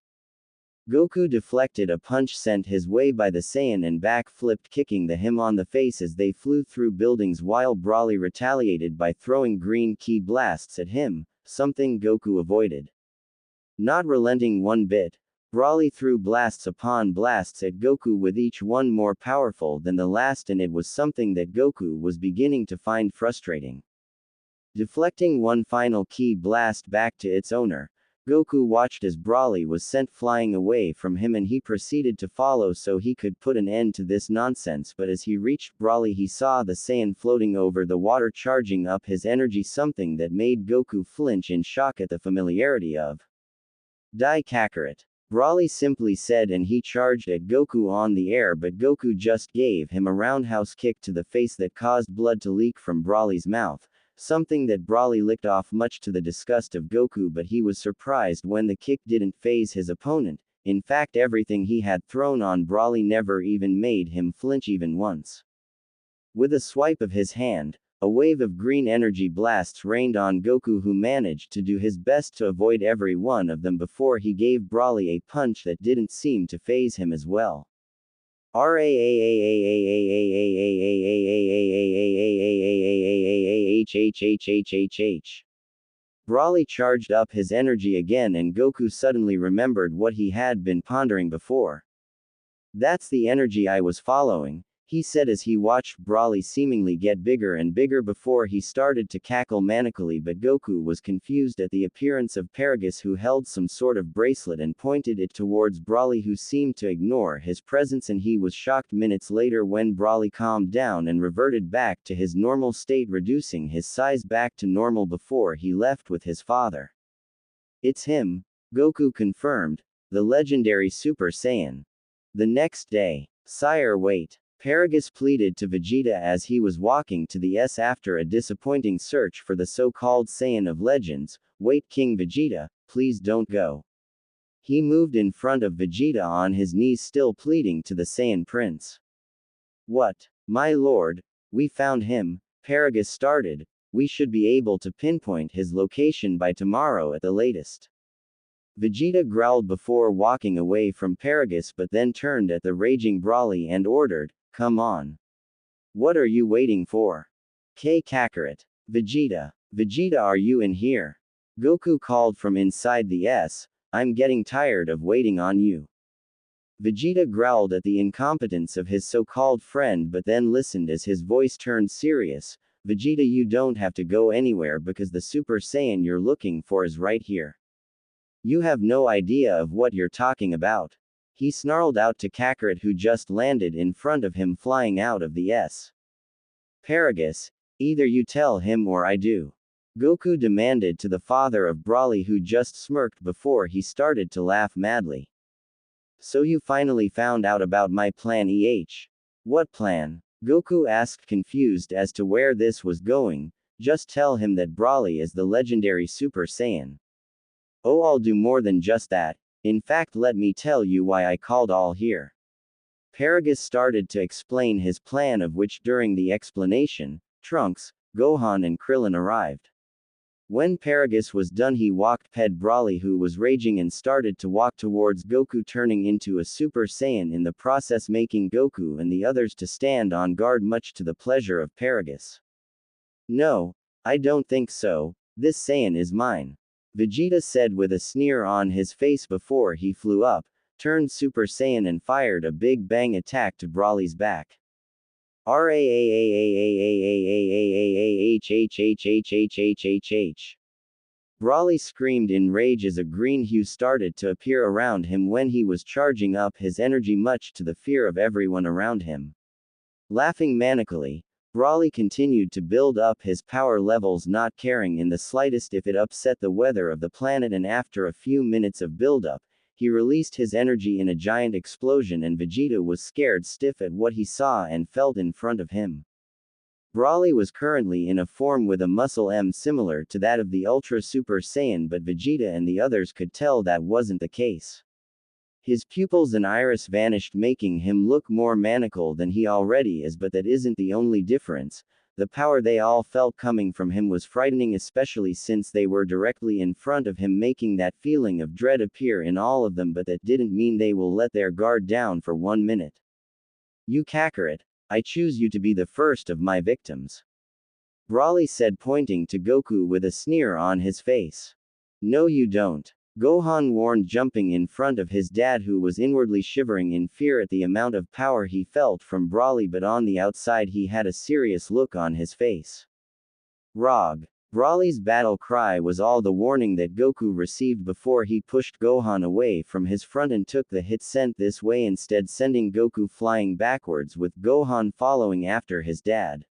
Goku deflected a punch sent his way by the Saiyan and back-flipped, kicking him on the face as they flew through buildings, while Brawly retaliated by throwing green ki blasts at him, something Goku avoided. Not relenting one bit, Brawly threw blasts upon blasts at Goku, with each one more powerful than the last, and it was something that Goku was beginning to find frustrating. Deflecting one final ki blast back to its owner, Goku watched as Brawly was sent flying away from him, and he proceeded to follow so he could put an end to this nonsense, but as he reached Brawly he saw the Saiyan floating over the water, charging up his energy, something that made Goku flinch in shock at the familiarity of Dai Kakarot. Broly simply said, and he charged at Goku on the air, but Goku just gave him a roundhouse kick to the face that caused blood to leak from Broly's mouth, something that Broly licked off much to the disgust of Goku, but he was surprised when the kick didn't faze his opponent. In fact, everything he had thrown on Broly never even made him flinch even once. With a swipe of his hand, a wave of green energy blasts rained on Goku, who managed to do his best to avoid every one of them before he gave Broly a punch that didn't seem to faze him as well. Broly charged up his energy again, and Goku suddenly remembered what he had been pondering before. "That's the energy I was following," he said as he watched Broly seemingly get bigger and bigger before he started to cackle manically, but Goku was confused at the appearance of Paragus, who held some sort of bracelet and pointed it towards Broly, who seemed to ignore his presence, and he was shocked minutes later when Broly calmed down and reverted back to his normal state, reducing his size back to normal before he left with his father. "It's him," Goku confirmed, "the legendary Super Saiyan." The next day, "Sire, wait," Paragus pleaded to Vegeta as he was walking to the S after a disappointing search for the so-called Saiyan of Legends. "Wait, King Vegeta, please don't go." He moved in front of Vegeta on his knees, still pleading to the Saiyan Prince. "What? My lord, we found him," Paragus started. "We should be able to pinpoint his location by tomorrow at the latest." Vegeta growled before walking away from Paragus, but then turned at the raging Broly and ordered, "Come on. What are you waiting for? Kakarot. Vegeta. Vegeta, are you in here?" Goku called from inside the S. "I'm getting tired of waiting on you." Vegeta growled at the incompetence of his so-called friend, but then listened as his voice turned serious. "Vegeta, you don't have to go anywhere because the Super Saiyan you're looking for is right here. You have no idea of what you're talking about," he snarled out to Kakarot, who just landed in front of him flying out of the S. "Paragus, either you tell him or I do," Goku demanded to the father of Broly, who just smirked before he started to laugh madly. "So you finally found out about my plan, What plan?" Goku asked, confused as to where this was going. "Just tell him that Broly is the legendary Super Saiyan." "Oh, I'll do more than just that. In fact, let me tell you why I called all here." Paragus started to explain his plan, of which during the explanation, Trunks, Gohan and Krillin arrived. When Paragus was done, he walked past Broly, who was raging, and started to walk towards Goku, turning into a Super Saiyan in the process, making Goku and the others to stand on guard, much to the pleasure of Paragus. "No, I don't think so. This Saiyan is mine," Vegeta said with a sneer on his face before he flew up, turned Super Saiyan and fired a big bang attack to Broly's back. Broly screamed in rage as a green hue started to appear around him when he was charging up his energy, much to the fear of everyone around him. Laughing manically, Broly continued to build up his power levels, not caring in the slightest if it upset the weather of the planet, and after a few minutes of buildup, he released his energy in a giant explosion, and Vegeta was scared stiff at what he saw and felt in front of him. Broly was currently in a form with a muscle M similar to that of the Ultra Super Saiyan, but Vegeta and the others could tell that wasn't the case. His pupils and iris vanished, making him look more maniacal than he already is, but that isn't the only difference. The power they all felt coming from him was frightening, especially since they were directly in front of him, making that feeling of dread appear in all of them, but that didn't mean they will let their guard down for 1 minute. "You Kakarot, I choose you to be the first of my victims," Broly said, pointing to Goku with a sneer on his face. "No you don't," Gohan warned, jumping in front of his dad, who was inwardly shivering in fear at the amount of power he felt from Broly, but on the outside he had a serious look on his face. "Rog." Broly's battle cry was all the warning that Goku received before he pushed Gohan away from his front and took the hit sent this way, instead sending Goku flying backwards with Gohan following after his dad.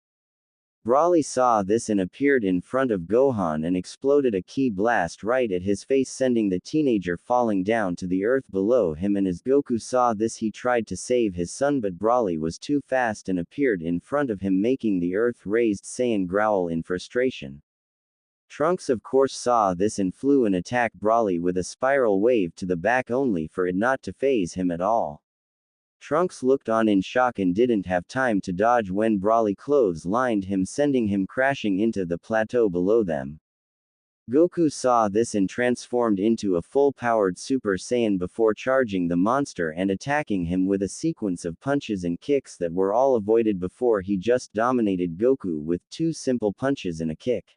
Broly saw this and appeared in front of Gohan and exploded a ki blast right at his face, sending the teenager falling down to the earth below him, and as Goku saw this he tried to save his son, but Broly was too fast and appeared in front of him, making the earth-raised Saiyan growl in frustration. Trunks of course saw this and flew and attacked Broly with a spiral wave to the back, only for it not to phase him at all. Trunks looked on in shock and didn't have time to dodge when Broly clotheslined him, sending him crashing into the plateau below them. Goku saw this and transformed into a full-powered Super Saiyan before charging the monster and attacking him with a sequence of punches and kicks that were all avoided before he just dominated Goku with 2 simple punches and a kick.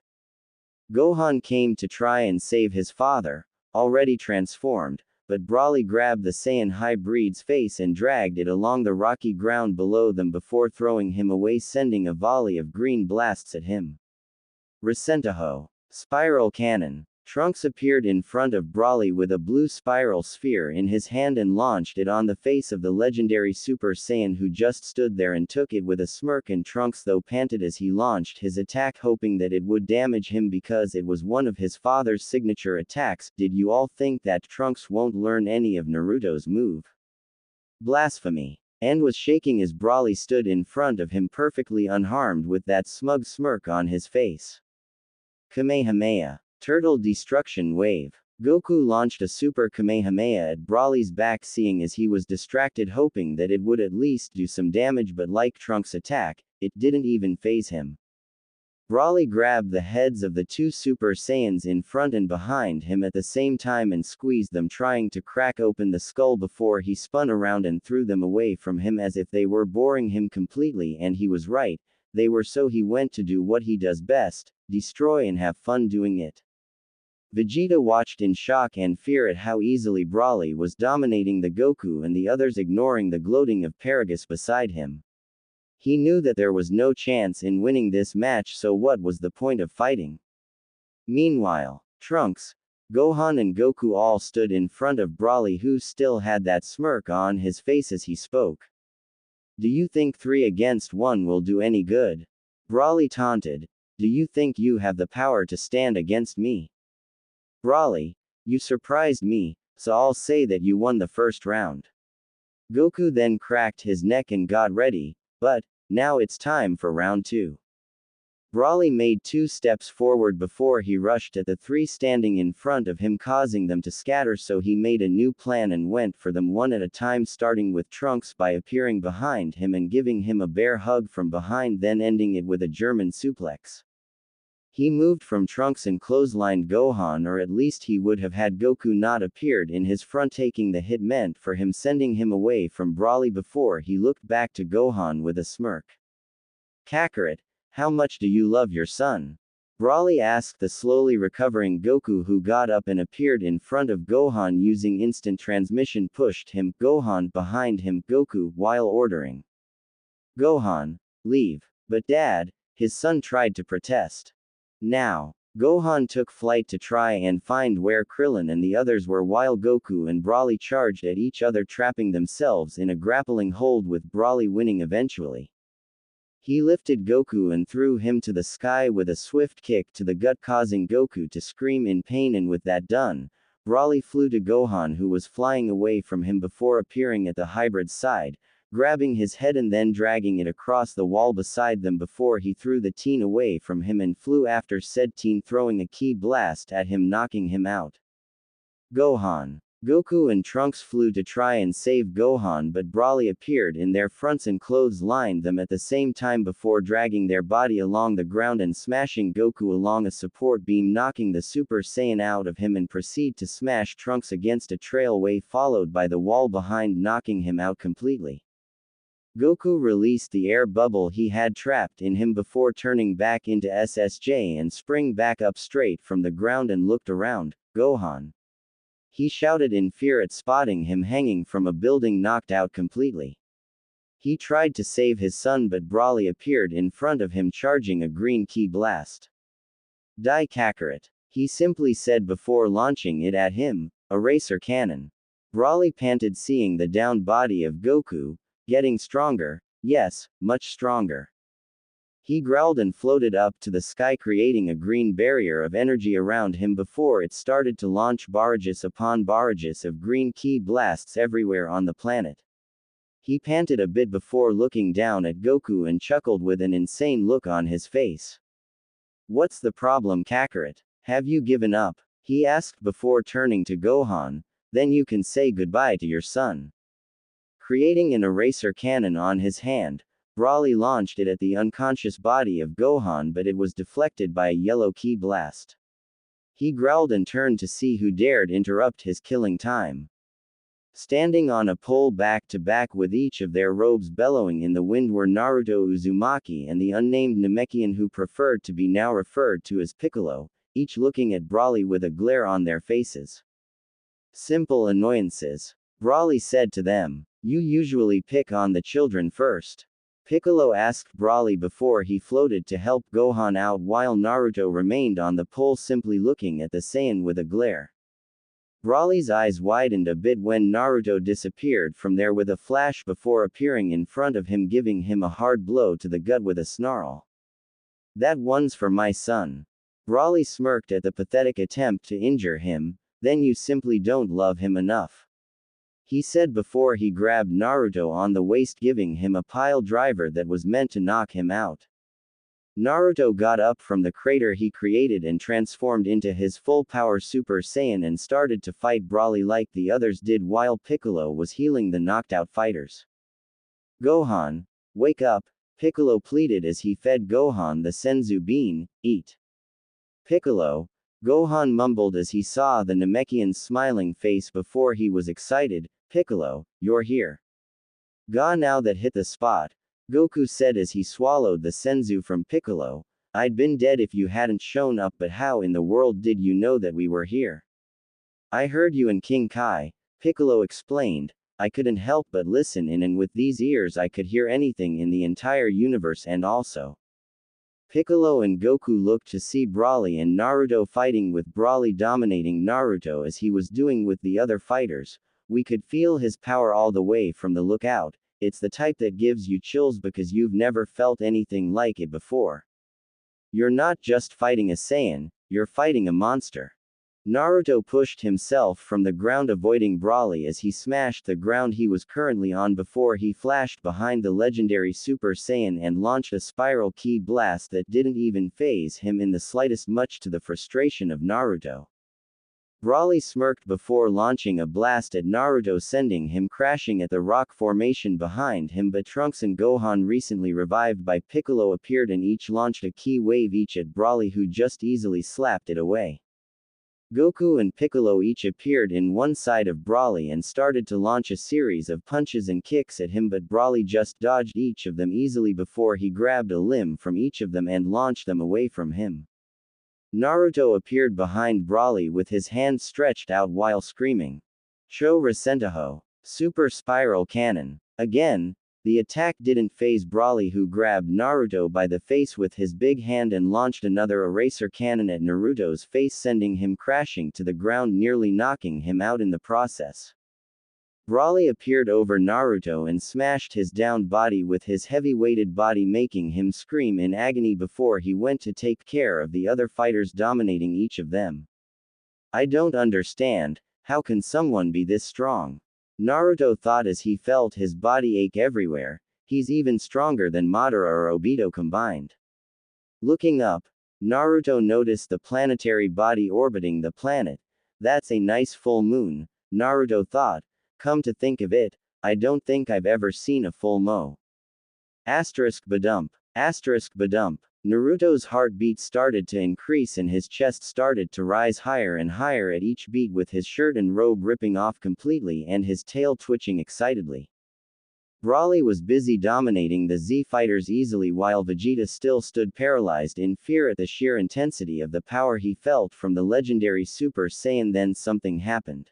Gohan came to try and save his father, already transformed, but Broly grabbed the Saiyan hybrid's face and dragged it along the rocky ground below them before throwing him away, sending a volley of green blasts at him. Resentaho. Spiral Cannon. Trunks appeared in front of Broly with a blue spiral sphere in his hand and launched it on the face of the legendary Super Saiyan, who just stood there and took it with a smirk, and Trunks though panted as he launched his attack, hoping that it would damage him because it was one of his father's signature attacks. Did you all think that Trunks won't learn any of Naruto's move? Blasphemy. And was shaking as Broly stood in front of him perfectly unharmed with that smug smirk on his face. Kamehameha. Turtle Destruction Wave. Goku launched a super Kamehameha at Broly's back, seeing as he was distracted, hoping that it would at least do some damage, but like Trunks' attack, it didn't even phase him. Broly grabbed the heads of the 2 Super Saiyans in front and behind him at the same time and squeezed them, trying to crack open the skull before he spun around and threw them away from him as if they were boring him completely, and he was right, they were, so he went to do what he does best, destroy and have fun doing it. Vegeta watched in shock and fear at how easily Broly was dominating the Goku and the others, ignoring the gloating of Paragus beside him. He knew that there was no chance in winning this match, so what was the point of fighting? Meanwhile, Trunks, Gohan and Goku all stood in front of Broly, who still had that smirk on his face as he spoke. Do you think 3 against 1 will do any good? Broly taunted. Do you think you have the power to stand against me? Broly, you surprised me, so I'll say that you won the first round. Goku then cracked his neck and got ready, but now it's time for round 2. Broly made 2 steps forward before he rushed at the 3 standing in front of him, causing them to scatter, so he made a new plan and went for them one at a time, starting with Trunks by appearing behind him and giving him a bear hug from behind, then ending it with a German suplex. He moved from Trunks and clotheslined Gohan, or at least he would have had Goku not appeared in his front, taking the hit meant for him, sending him away from Broly before he looked back to Gohan with a smirk. Kakarot, how much do you love your son? Broly asked the slowly recovering Goku, who got up and appeared in front of Gohan using instant transmission, pushed him, Gohan behind him, Goku, while ordering. Gohan, leave. But Dad, his son tried to protest. Now, Gohan took flight to try and find where Krillin and the others were, while Goku and Broly charged at each other, trapping themselves in a grappling hold, with Broly winning eventually. He lifted Goku and threw him to the sky with a swift kick to the gut, causing Goku to scream in pain, and with that done, Broly flew to Gohan, who was flying away from him, before appearing at the hybrid's side, grabbing his head and then dragging it across the wall beside them before he threw the teen away from him and flew after said teen, throwing a ki blast at him, knocking him out. Gohan, Goku and Trunks flew to try and save Gohan, but Broly appeared in their fronts and clotheslined them at the same time before dragging their body along the ground and smashing Goku along a support beam, knocking the Super Saiyan out of him, and proceed to smash Trunks against a trailway followed by the wall behind, knocking him out completely. Goku released the air bubble he had trapped in him before turning back into SSJ and spring back up straight from the ground and looked around. Gohan, he shouted in fear at spotting him hanging from a building, knocked out completely. He tried to save his son, but Broly appeared in front of him, charging a green ki blast. Die Kakarot, he simply said before launching it at him, Eraser Cannon. Broly panted, seeing the down body of Goku, getting stronger, yes, much stronger. He growled and floated up to the sky, creating a green barrier of energy around him before it started to launch barrages upon barrages of green ki blasts everywhere on the planet. He panted a bit before looking down at Goku and chuckled with an insane look on his face. "What's the problem, Kakarot? Have you given up?" he asked before turning to Gohan. "Then you can say goodbye to your son." Creating an eraser cannon on his hand, Broly launched it at the unconscious body of Gohan, but it was deflected by a yellow ki blast. He growled and turned to see who dared interrupt his killing time. Standing on a pole back to back with each of their robes bellowing in the wind were Naruto Uzumaki and the unnamed Namekian, who preferred to be now referred to as Piccolo, each looking at Broly with a glare on their faces. "Simple annoyances," Broly said to them. "You usually pick on the children first." Piccolo asked Broly before he floated to help Gohan out, while Naruto remained on the pole simply looking at the Saiyan with a glare. Broly's eyes widened a bit when Naruto disappeared from there with a flash before appearing in front of him, giving him a hard blow to the gut with a snarl. "That one's for my son." Broly smirked at the pathetic attempt to injure him. "Then you simply don't love him enough," he said before he grabbed Naruto on the waist, giving him a pile driver that was meant to knock him out. Naruto got up from the crater he created and transformed into his full-power Super Saiyan and started to fight Broly like the others did, while Piccolo was healing the knocked-out fighters. "Gohan, wake up," Piccolo pleaded as he fed Gohan the Senzu Bean. "Eat." "Piccolo," Gohan mumbled as he saw the Namekian's smiling face before he was excited. "Piccolo, you're here." "Ga, now that hit the spot," Goku said as he swallowed the senzu from Piccolo. "I'd been dead if you hadn't shown up, but how in the world did you know that we were here?" "I heard you and King Kai," Piccolo explained. "I couldn't help but listen in, and with these ears I could hear anything in the entire universe, and also." Piccolo and Goku looked to see Broly and Naruto fighting, with Broly dominating Naruto as he was doing with the other fighters. "We could feel his power all the way from the lookout. It's the type that gives you chills because you've never felt anything like it before. You're not just fighting a Saiyan, you're fighting a monster." Naruto pushed himself from the ground, avoiding Broly as he smashed the ground he was currently on before he flashed behind the legendary Super Saiyan and launched a spiral ki blast that didn't even faze him in the slightest, much to the frustration of Naruto. Broly smirked before launching a blast at Naruto, sending him crashing at the rock formation behind him, but Trunks and Gohan, recently revived by Piccolo, appeared and each launched a ki wave each at Broly, who just easily slapped it away. Goku and Piccolo each appeared in one side of Broly and started to launch a series of punches and kicks at him, but Broly just dodged each of them easily before he grabbed a limb from each of them and launched them away from him. Naruto appeared behind Broly with his hands stretched out while screaming, "Cho Resentaho! Super Spiral Cannon!" Again, the attack didn't faze Broly, who grabbed Naruto by the face with his big hand and launched another eraser cannon at Naruto's face, sending him crashing to the ground, nearly knocking him out in the process. Broly appeared over Naruto and smashed his downed body with his heavy-weighted body, making him scream in agony before he went to take care of the other fighters, dominating each of them. "I don't understand, how can someone be this strong?" Naruto thought as he felt his body ache everywhere. "He's even stronger than Madara or Obito combined." Looking up, Naruto noticed the planetary body orbiting the planet. "That's a nice full moon," Naruto thought. "Come to think of it, I don't think I've ever seen a full mo. Badump. Badump. Naruto's heartbeat started to increase and his chest started to rise higher and higher at each beat, with his shirt and robe ripping off completely and his tail twitching excitedly. Broly was busy dominating the Z fighters easily, while Vegeta still stood paralyzed in fear at the sheer intensity of the power he felt from the legendary Super Saiyan. Then something happened.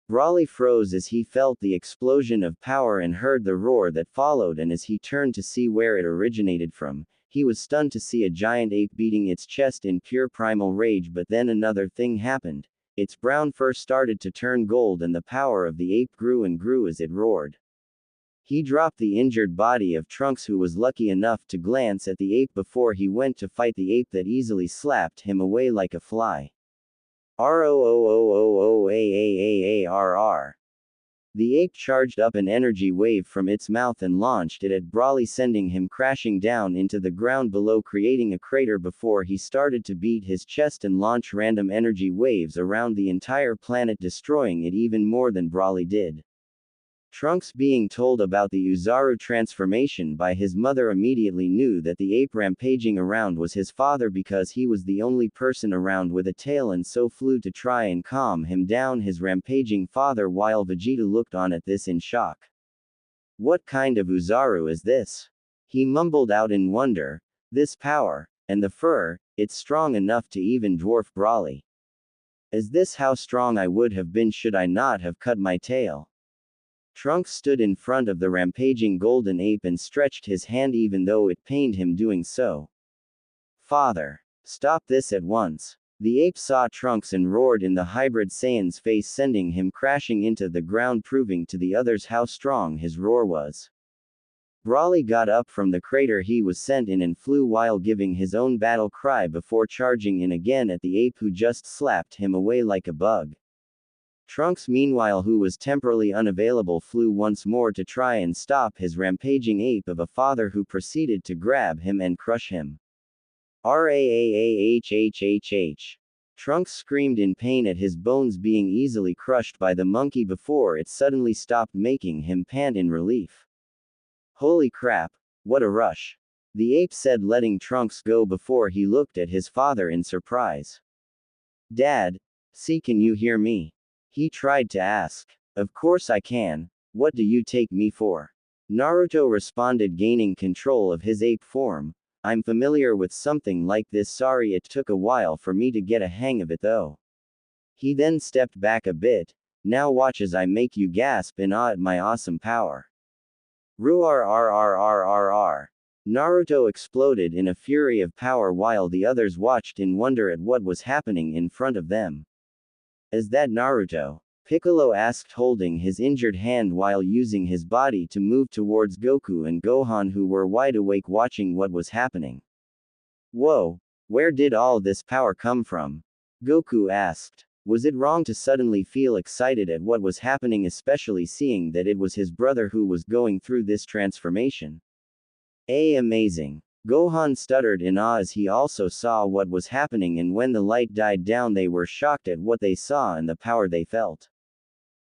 Broly froze as he felt the explosion of power and heard the roar that followed, and as he turned to see where it originated from, he was stunned to see a giant ape beating its chest in pure primal rage. But then another thing happened. its brown fur started to turn gold and the power of the ape grew and grew as it roared. He dropped the injured body of Trunks, who was lucky enough to glance at the ape before he went to fight the ape that easily slapped him away like a fly. ROOOOOAAAARR. The ape charged up an energy wave from its mouth and launched it at Brawly, sending him crashing down into the ground below, creating a crater before he started to beat his chest and launch random energy waves around the entire planet, destroying it even more than Brawly did. Trunks, being told about the Uzaru transformation by his mother, immediately knew that the ape rampaging around was his father because he was the only person around with a tail, and so flew to try and calm him down, his rampaging father, while Vegeta looked on at this in shock. "What kind of Uzaru is this?" he mumbled out in wonder. "This power, and the fur, it's strong enough to even dwarf Brawly. Is this how strong I would have been should I not have cut my tail?" Trunks stood in front of the rampaging golden ape and stretched his hand even though it pained him doing so. "Father, stop this at once." The ape saw Trunks and roared in the hybrid Saiyan's face, sending him crashing into the ground, proving to the others how strong his roar was. Brawly got up from the crater he was sent in and flew while giving his own battle cry before charging in again at the ape, who just slapped him away like a bug. Trunks, meanwhile, who was temporarily unavailable, flew once more to try and stop his rampaging ape of a father, who proceeded to grab him and crush him. "Raahhhhh." Trunks screamed in pain at his bones being easily crushed by the monkey before it suddenly stopped, making him pant in relief. "Holy crap, what a rush," the ape said, letting Trunks go before he looked at his father in surprise. "Dad, see, can you hear me?" he tried to ask. "Of course I can. What do you take me for?" Naruto responded, gaining control of his ape form. "I'm familiar with something like this. Sorry it took a while for me to get a hang of it though." He then stepped back a bit. "Now watch as I make you gasp in awe at my awesome power." Roar. Naruto exploded in a fury of power while the others watched in wonder at what was happening in front of them. "Is that Naruto?" Piccolo asked, holding his injured hand while using his body to move towards Goku and Gohan, who were wide awake watching what was happening. "Whoa, where did all this power come from?" Goku asked. Was it wrong to suddenly feel excited at what was happening, especially seeing that it was his brother who was going through this transformation? Amazing. Gohan stuttered in awe as he also saw what was happening, and when the light died down they were shocked at what they saw and the power they felt.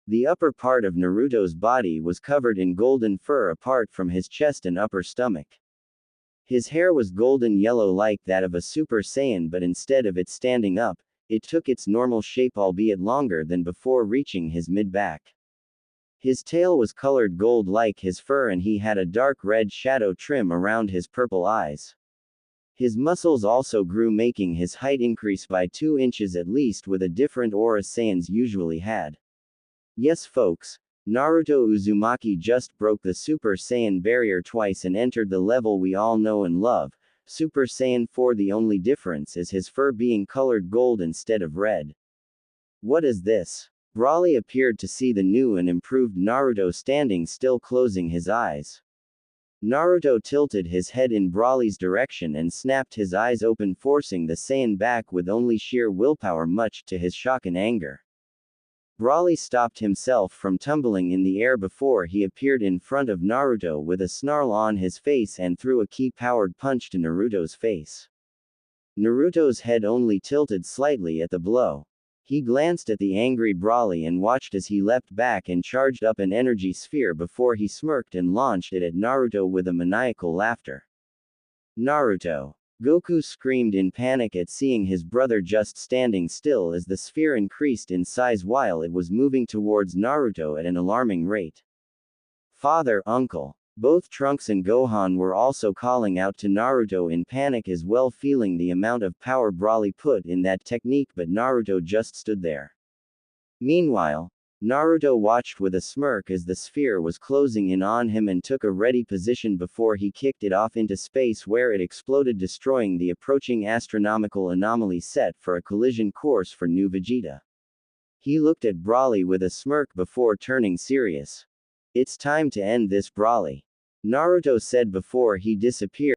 The upper part of Naruto's body was covered in golden fur apart from his chest and upper stomach. His hair was golden yellow like that of a Super Saiyan, but instead of it standing up, it took its normal shape, albeit longer than before, reaching his mid-back. His tail was colored gold like his fur, and he had a dark red shadow trim around his purple eyes. His muscles also grew, making his height increase by 2 inches at least, with a different aura Saiyans usually had. Yes folks, Naruto Uzumaki just broke the Super Saiyan barrier twice and entered the level we all know and love, Super Saiyan 4. The only difference is his fur being colored gold instead of red. What is this? Brawly appeared to see the new and improved Naruto standing still, closing his eyes. Naruto tilted his head in Brawly's direction and snapped his eyes open, forcing the Saiyan back with only sheer willpower, much to his shock and anger. Brawly stopped himself from tumbling in the air before he appeared in front of Naruto with a snarl on his face and threw a ki-powered punch to Naruto's face. Naruto's head only tilted slightly at the blow. He glanced at the angry Brawly and watched as he leapt back and charged up an energy sphere before he smirked and launched it at Naruto with a maniacal laughter. "Naruto!" Goku screamed in panic at seeing his brother just standing still as the sphere increased in size while it was moving towards Naruto at an alarming rate. "Father, uncle!" Both Trunks and Gohan were also calling out to Naruto in panic as well, feeling the amount of power Brawly put in that technique, but Naruto just stood there. Meanwhile, Naruto watched with a smirk as the sphere was closing in on him and took a ready position before he kicked it off into space, where it exploded, destroying the approaching astronomical anomaly set for a collision course for new Vegeta. He looked at Brawly with a smirk before turning serious. It's time to end this, Brawly. Naruto said before he disappeared.